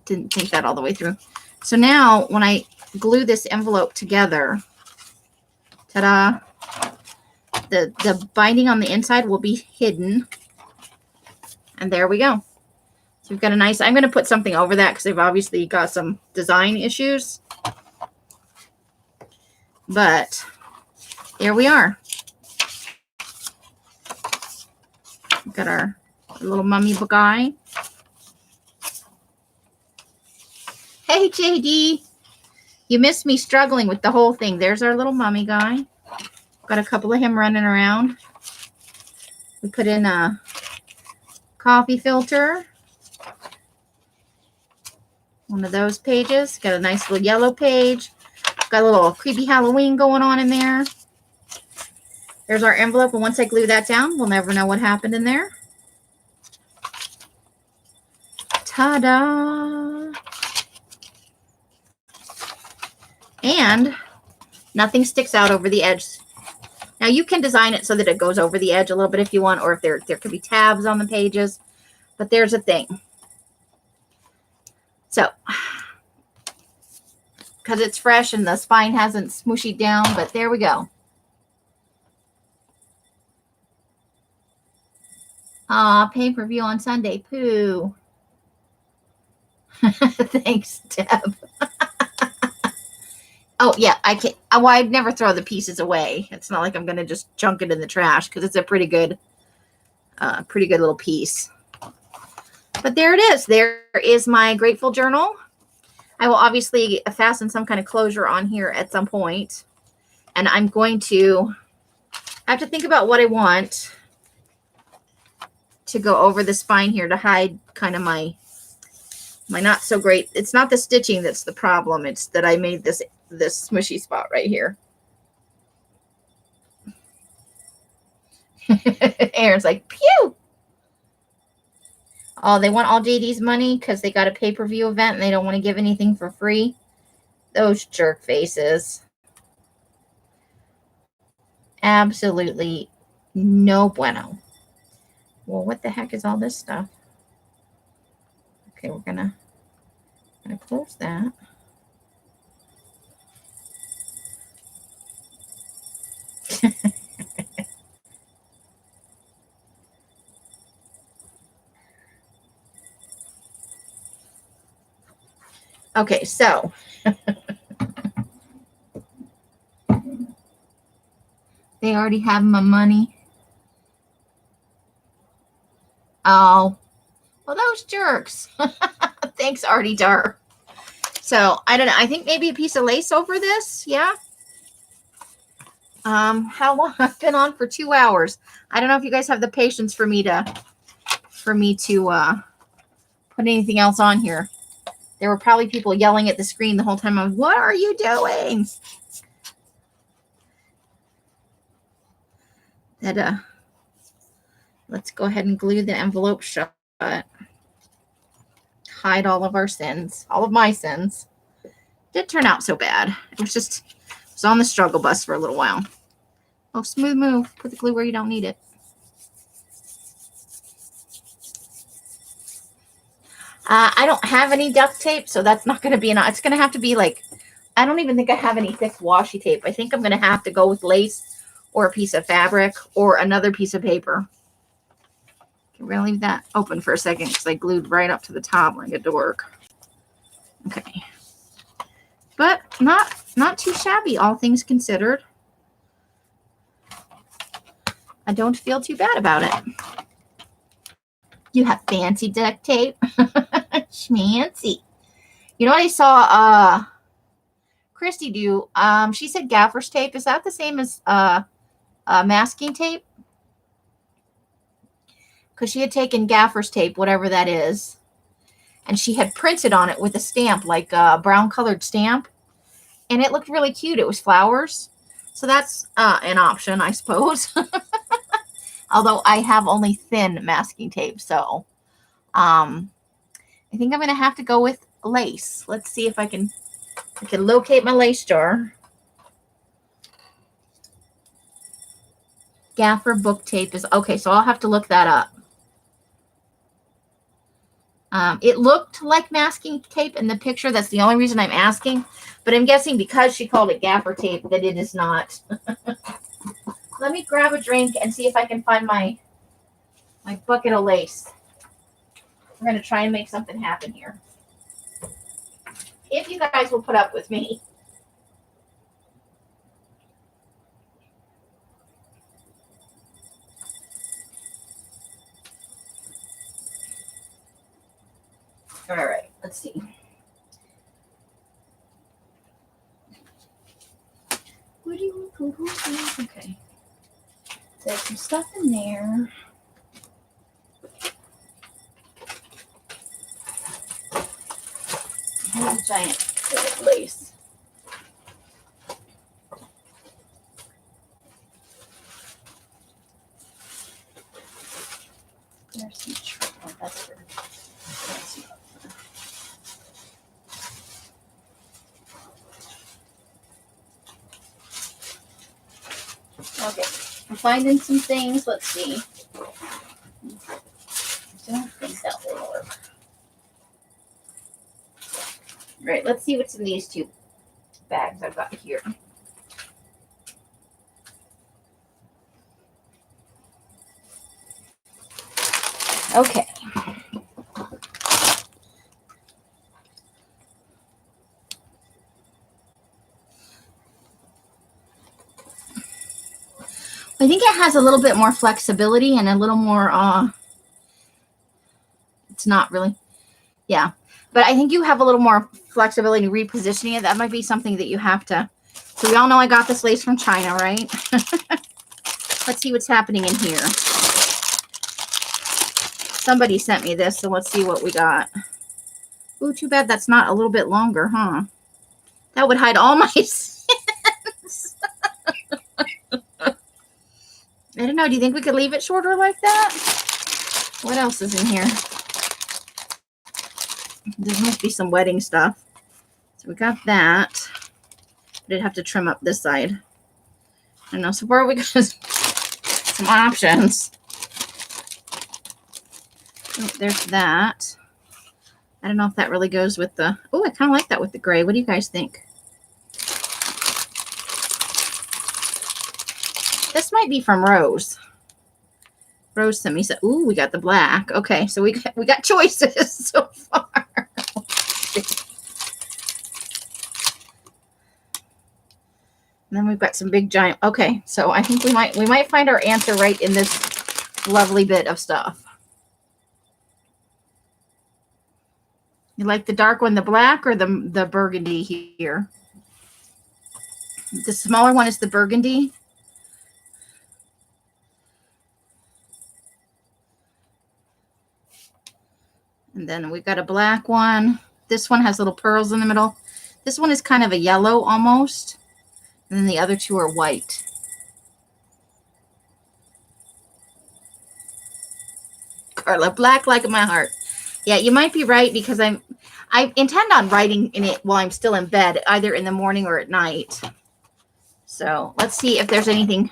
didn't think that all the way through. So now when I glue this envelope together, ta-da, the binding on the inside will be hidden. And there we go. So we've got a nice, I'm going to put something over that because they've obviously got some design issues. But here we are. We've got our little mummy guy. Hey, JD. You missed me struggling with the whole thing. There's our little mummy guy. Got a couple of him running around. We put in a coffee filter. One of those pages. Got a nice little yellow page. Got a little creepy Halloween going on in there. There's our envelope. And once I glue that down, we'll never know what happened in there. Ta-da! And nothing sticks out over the edge. Now you can design it so that it goes over the edge a little bit if you want, or if there could be tabs on the pages. But there's a thing. So, because it's fresh and the spine hasn't smooshed down, but there we go. Pay-per-view on Sunday. Pooh. Thanks, Deb. Oh, yeah, I can't. Well, I'd never throw the pieces away. It's not like I'm going to just chunk it in the trash because it's a pretty good little piece. But there it is. There is my Grateful Journal. I will obviously fasten some kind of closure on here at some point. And I'm going to have to think about what I want to go over the spine here to hide kind of my not so great. It's not the stitching that's the problem. It's that I made this smushy spot right here. Aaron's like, pew! Oh, they want all JD's money because they got a pay-per-view event and they don't want to give anything for free. Those jerk faces. Absolutely no bueno. Well, what the heck is all this stuff? Okay, we're gonna close that. Okay, so they already have my money. Oh, well, those jerks. Thanks, Artie Dar. So I don't know. I think maybe a piece of lace over this. Yeah. How long? I've been on for 2 hours. I don't know if you guys have the patience for me to put anything else on here. There were probably people yelling at the screen the whole time. I was, what are you doing? That let's go ahead and glue the envelope shut. Hide all of our sins, all of my sins. Didn't turn out so bad. It was on the struggle bus for a little while. Oh, smooth move. Put the glue where you don't need it. I don't have any duct tape, so that's not going to be enough. It's going to have to be like, I don't even think I have any thick washi tape. I think I'm going to have to go with lace or a piece of fabric or another piece of paper. We're going to leave that open for a second because I glued right up to the top when I get to work. Okay. But not too shabby, all things considered. I don't feel too bad about it. You have fancy duct tape. Schmancy. You know what I saw Christy do? She said gaffer's tape. Is that the same as masking tape? Because she had taken gaffer's tape, whatever that is, and she had printed on it with a stamp, like a brown colored stamp. And it looked really cute. It was flowers. So that's an option, I suppose. Although I have only thin masking tape. So I think I'm going to have to go with lace. Let's see if I can locate my lace jar. Gaffer book tape is okay. So I'll have to look that up. It looked like masking tape in the picture. That's the only reason I'm asking. But I'm guessing because she called it gaffer tape that it is not. Let me grab a drink and see if I can find my bucket of lace. We're going to try and make something happen here. If you guys will put up with me. All right, let's see. Okay. There's some stuff in there. Here's a giant bit of lace. There's some trouble. That's for. Okay, I'm finding some things. Let's see. I don't think that will work. Right, let's see what's in these two bags I've got here. Okay. I think it has a little bit more flexibility and a little more, it's not really, yeah. But I think you have a little more flexibility repositioning it. That might be something that you have to, so we all know I got this lace from China, right? Let's see what's happening in here. Somebody sent me this, so let's see what we got. Ooh, too bad that's not a little bit longer, huh? That would hide all my sins. I don't know. Do you think we could leave it shorter like that? What else is in here? There must be some wedding stuff. So we got that. But I'd have to trim up this side. I don't know. So where are we going? Some options. Oh, there's that. I don't know if that really goes with the... Oh, I kind of like that with the gray. What do you guys think? This might be from Rose. Rose sent me said, "Ooh, we got the black." Okay, so we got choices so far. And then we've got some big giant. Okay, so I think we might find our answer right in this lovely bit of stuff. You like the dark one, the black, or the burgundy here? The smaller one is the burgundy. And then we've got a black one. This one has little pearls in the middle. This one is kind of a yellow almost. And then the other two are white. Carla, black like my heart. Yeah, you might be right because I intend on writing in it while I'm still in bed, either in the morning or at night. So let's see if there's anything.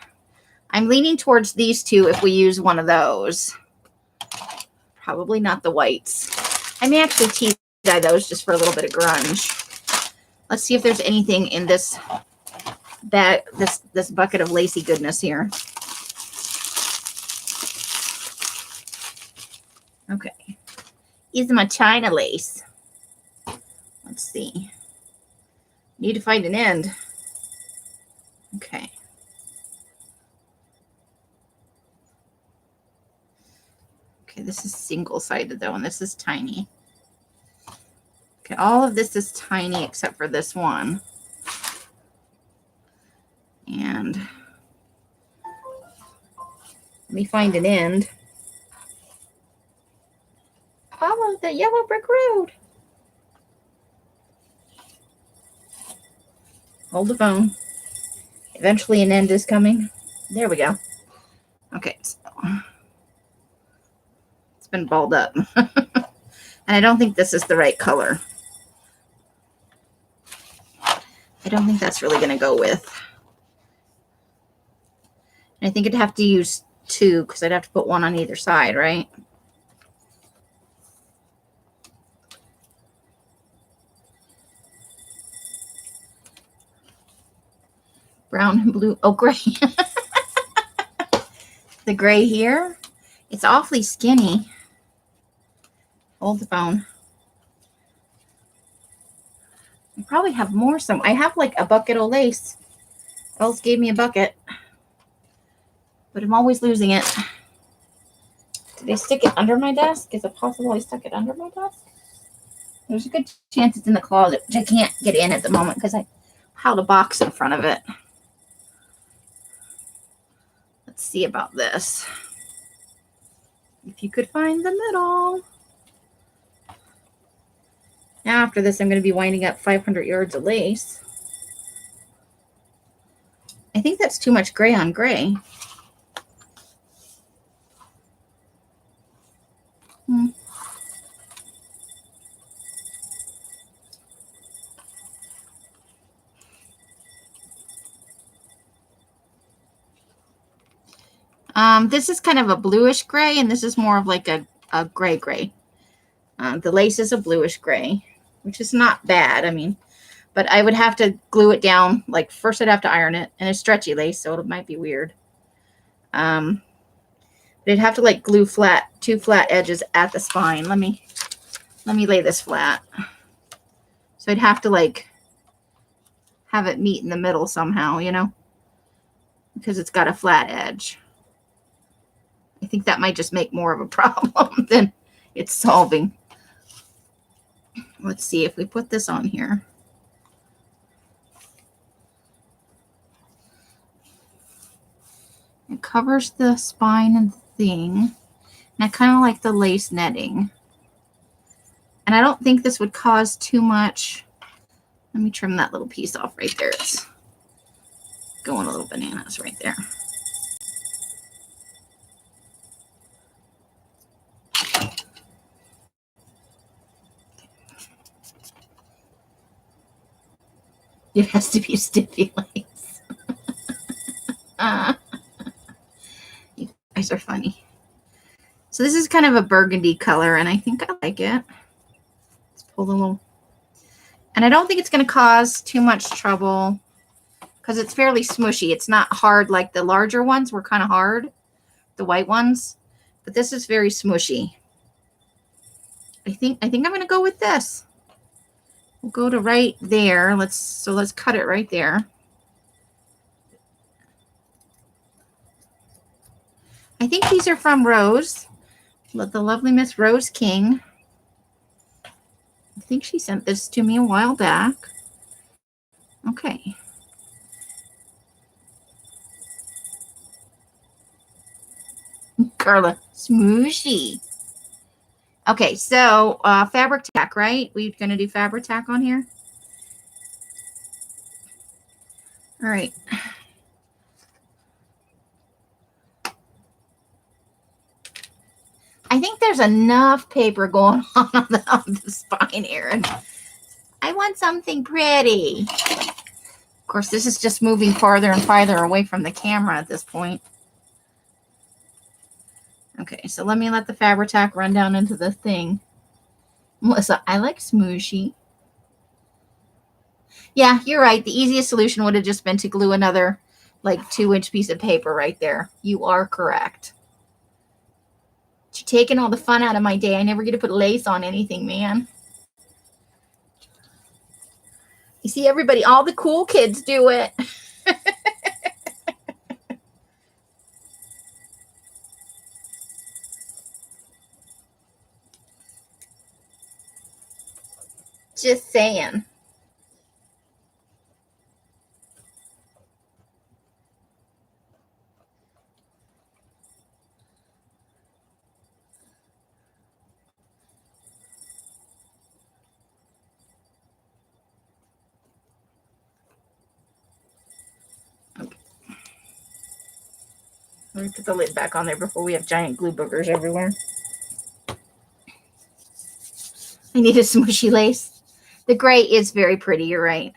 I'm leaning towards these two if we use one of those. Probably not the whites. I may actually tea dye those just for a little bit of grunge. Let's see if there's anything in this bag, this bucket of lacy goodness here. Okay. Is my China lace. Let's see. Need to find an end. Okay. Okay, this is single-sided though, and this is tiny. Okay, all of this is tiny except for this one. And let me find an end. Follow the yellow brick road. Hold the phone. Eventually an end is coming. There we go. Okay, so it's been balled up. And I don't think this is the right color. I don't think that's really going to go with. And I think I'd have to use two because I'd have to put one on either side, right? Brown and blue. Oh, gray. The gray here. It's awfully skinny. Hold the phone. I probably have more. I have like a bucket of lace. Ellis gave me a bucket, but I'm always losing it. Did I stick it under my desk? Is it possible I stuck it under my desk? There's a good chance it's in the closet, which I can't get in at the moment because I piled a box in front of it. Let's see about this. If you could find the middle. Now after this, I'm going to be winding up 500 yards of lace. I think that's too much gray on gray. This is kind of a bluish gray, and this is more of like a gray. The lace is a bluish gray, which is not bad. I mean, but I would have to glue it down. Like first I'd have to iron it, and it's stretchy lace, so it might be weird. But I'd have to like glue two flat edges at the spine. Let me lay this flat. So I'd have to like have it meet in the middle somehow, you know, because it's got a flat edge. I think that might just make more of a problem than it's solving. Let's see if we put this on here. It covers the spine and the thing. And I kind of like the lace netting. And I don't think this would cause too much. Let me trim that little piece off right there. It's going a little bananas right there. It has to be stiffy lace. You guys are funny. So this is kind of a burgundy color, and I think I like it. Let's pull the little. And I don't think it's going to cause too much trouble because it's fairly smushy. It's not hard like the larger ones were kind of hard, the white ones. But this is very smushy. I think I'm going to go with this. We'll go to right there. Let's cut it right there. I think these are from Rose. The lovely Miss Rose King. I think she sent this to me a while back. Okay. Carla, smooshy. Okay, so fabric tack, right? We're going to do fabric tack on here. All right. I think there's enough paper going on the spine here. And I want something pretty. Of course, this is just moving farther and farther away from the camera at this point. Okay, so let me let the fabric tack run down into the thing. Melissa, I like smooshy. Yeah, you're right. The easiest solution would have just been to glue another like 2-inch piece of paper right there. You are correct. You're taking all the fun out of my day. I never get to put lace on anything, man. You see everybody, all the cool kids do it. Just saying. Okay. Let me put the lid back on there before we have giant glue boogers everywhere. I need a smooshy lace. The gray is very pretty, you're right.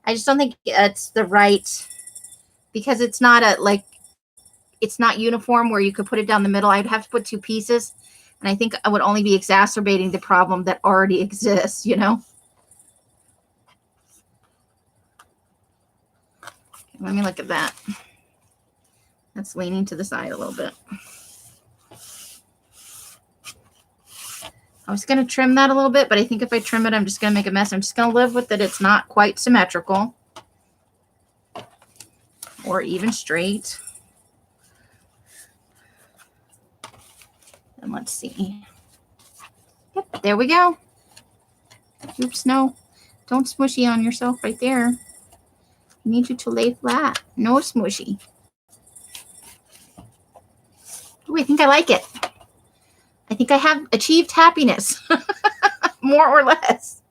I just don't think it's the right, because it's not it's not uniform where you could put it down the middle. I'd have to put 2 pieces. And I think I would only be exacerbating the problem that already exists, you know? Let me look at that. That's leaning to the side a little bit. I was going to trim that a little bit, but I think if I trim it, I'm just going to make a mess. I'm just going to live with it. It's not quite symmetrical or even straight. And let's see. Yep, there we go. Oops, no. Don't smushy on yourself right there. I need you to lay flat. No smushy. Oh, I think I like it. I think I have achieved happiness. More or less.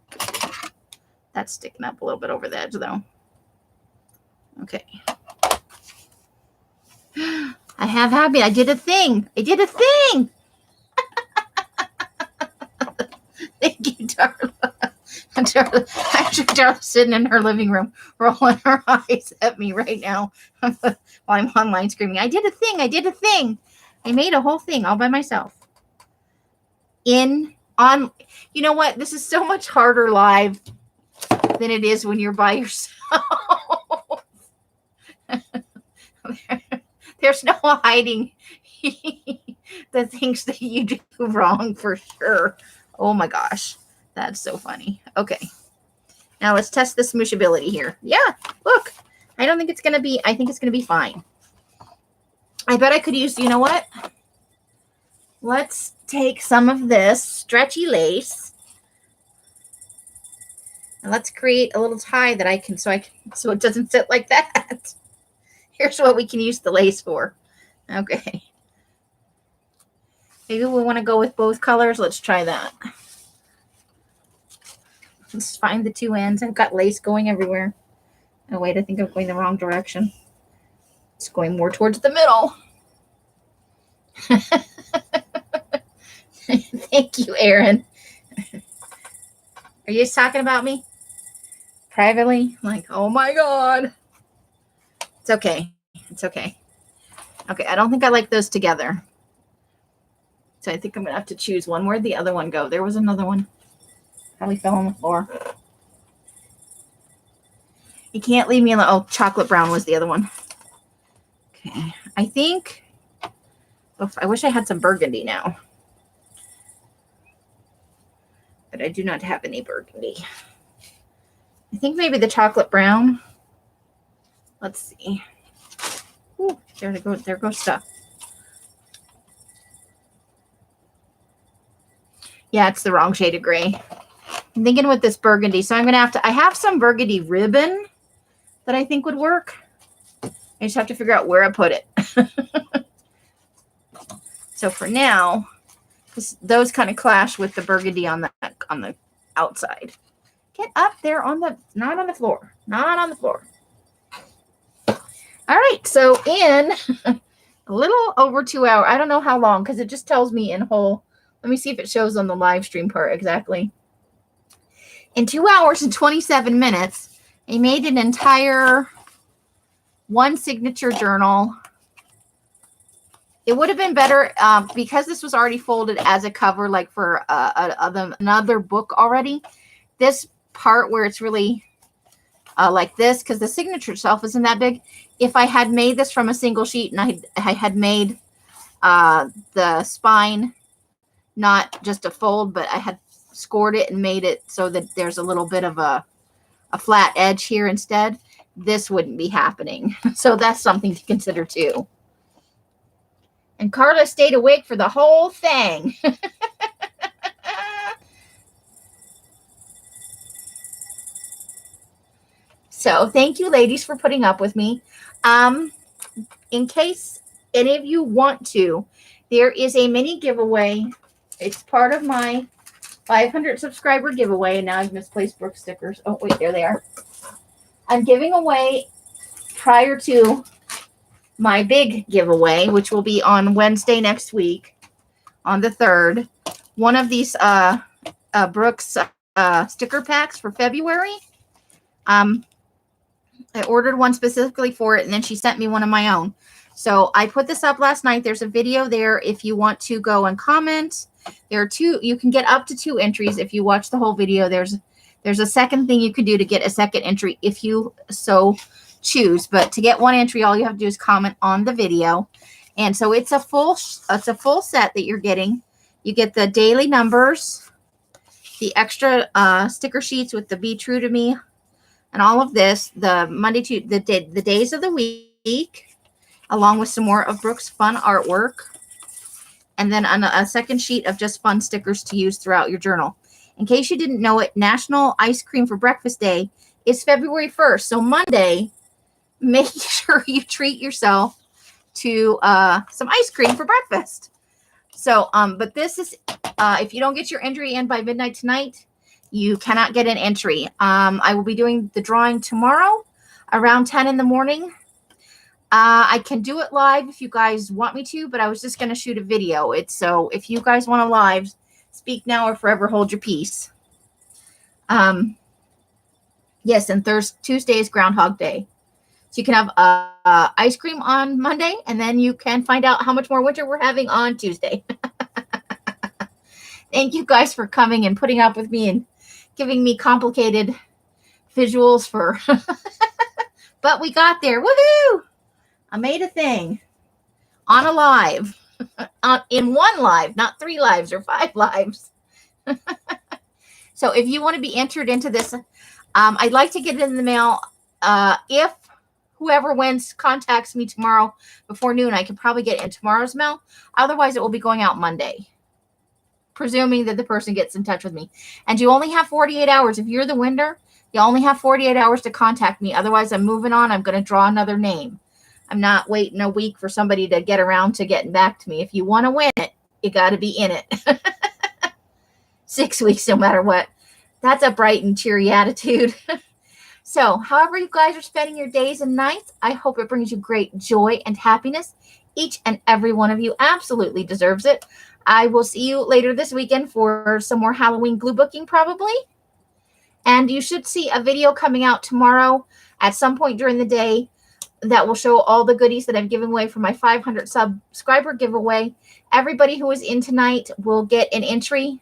That's sticking up a little bit over the edge, though. Okay. I have happiness. I did a thing. I did a thing. Thank you, Darla. Darla's sitting in her living room, rolling her eyes at me right now while I'm online screaming, I did a thing. I did a thing. I made a whole thing all by myself. You know what? This is so much harder live than it is when you're by yourself. There's no hiding the things that you do wrong for sure. Oh my gosh. That's so funny. Okay. Now let's test the smooshability here. Yeah, look. I don't think it's going to be, I think it's going to be fine. I bet I could use, you know what? Let's take some of this stretchy lace and let's create a little tie that I can, so it doesn't sit like that. Here's what we can use the lace for. Okay. Maybe we want to go with both colors. Let's try that. Let's find the two ends. I've got lace going everywhere. Oh, wait, I think I'm going the wrong direction. It's going more towards the middle. Thank you, Erin. Are you just talking about me? Privately? Like, oh my God. It's okay. It's okay. Okay, I don't think I like those together. So I think I'm going to have to choose one. Where'd the other one go? There was another one. Probably fell on the floor. You can't leave me alone. Oh, chocolate brown was the other one. Okay. I think, I wish I had some burgundy now. But I do not have any burgundy. I think maybe the chocolate brown. Let's see. Ooh, there goes stuff. Yeah, it's the wrong shade of gray. I'm thinking with this burgundy. So I'm going to have to, I have some burgundy ribbon that I think would work. I just have to figure out where I put it. So for now, those kind of clash with the burgundy on the outside. Get up there not on the floor. Not on the floor. All right. So in a little over 2 hours, I don't know how long, because it just tells me in whole. Let me see if it shows on the live stream part exactly. In 2 hours and 27 minutes, I made an entire one signature journal. It would have been better because this was already folded as a cover, like for another book already. This part where it's really like this, because the signature itself isn't that big. If I had made this from a single sheet and I had made the spine not just a fold, but I had scored it and made it so that there's a little bit of a flat edge here instead, this wouldn't be happening. So that's something to consider too. And Carla stayed awake for the whole thing. So thank you, ladies, for putting up with me. In case any of you want to, there is a mini giveaway. It's part of my 500 subscriber giveaway. And now I've misplaced Brooke stickers. Oh, wait, there they are. I'm giving away prior to my big giveaway, which will be on Wednesday next week, on the 3rd. One of these Brooks sticker packs for February. I ordered one specifically for it, and then she sent me one of my own. So I put this up last night. There's a video there if you want to go and comment. There are two. You can get up to 2 entries if you watch the whole video. There's a second thing you could do to get a second entry if you so choose. But to get one entry, all you have to do is comment on the video. And so it's a full set that you're getting. You get the daily numbers, the extra sticker sheets with the Be True to Me, and all of this, the Monday to the days of the week, along with some more of Brooke's fun artwork, and then a second sheet of just fun stickers to use throughout your journal. In case you didn't know it, National Ice Cream for Breakfast Day is February 1st. So Monday, make sure you treat yourself to some ice cream for breakfast. So, but this is, if you don't get your entry in by midnight tonight, you cannot get an entry. I will be doing the drawing tomorrow around 10 in the morning. I can do it live if you guys want me to, but I was just going to shoot a video. So if you guys want to live, speak now or forever hold your peace. Yes, and Tuesday is Groundhog Day. So you can have ice cream on Monday, and then you can find out how much more winter we're having on Tuesday. Thank you guys for coming and putting up with me and giving me complicated visuals for, but we got there. Woohoo! I made a thing on a live, in one live, not 3 lives or 5 lives. So if you want to be entered into this, I'd like to get it in the mail. If whoever wins contacts me tomorrow before noon, I can probably get it in tomorrow's mail. Otherwise, it will be going out Monday, presuming that the person gets in touch with me. And you only have 48 hours. If you're the winner, you only have 48 hours to contact me. Otherwise, I'm moving on. I'm going to draw another name. I'm not waiting a week for somebody to get around to getting back to me. If you want to win it, you got to be in it. 6 weeks, no matter what. That's a bright and cheery attitude. So, however you guys are spending your days and nights, I hope it brings you great joy and happiness. Each and every one of you absolutely deserves it. I will see you later this weekend for some more Halloween glue booking, probably. And you should see a video coming out tomorrow at some point during the day that will show all the goodies that I'm giving away for my 500 subscriber giveaway. Everybody who is in tonight will get an entry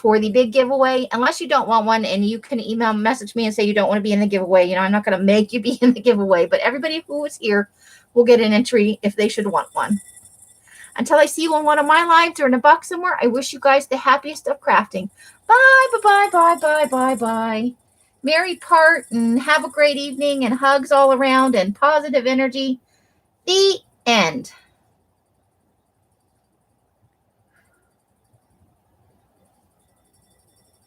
for the big giveaway, unless you don't want one, and you can message me and say you don't want to be in the giveaway. You know, I'm not going to make you be in the giveaway, but everybody who is here will get an entry if they should want one. Until I see you on one of my lives or in a box somewhere, I wish you guys the happiest of crafting. Bye, bye, bye, bye, bye, bye. Merry part, and have a great evening, and hugs all around, and positive energy. The end.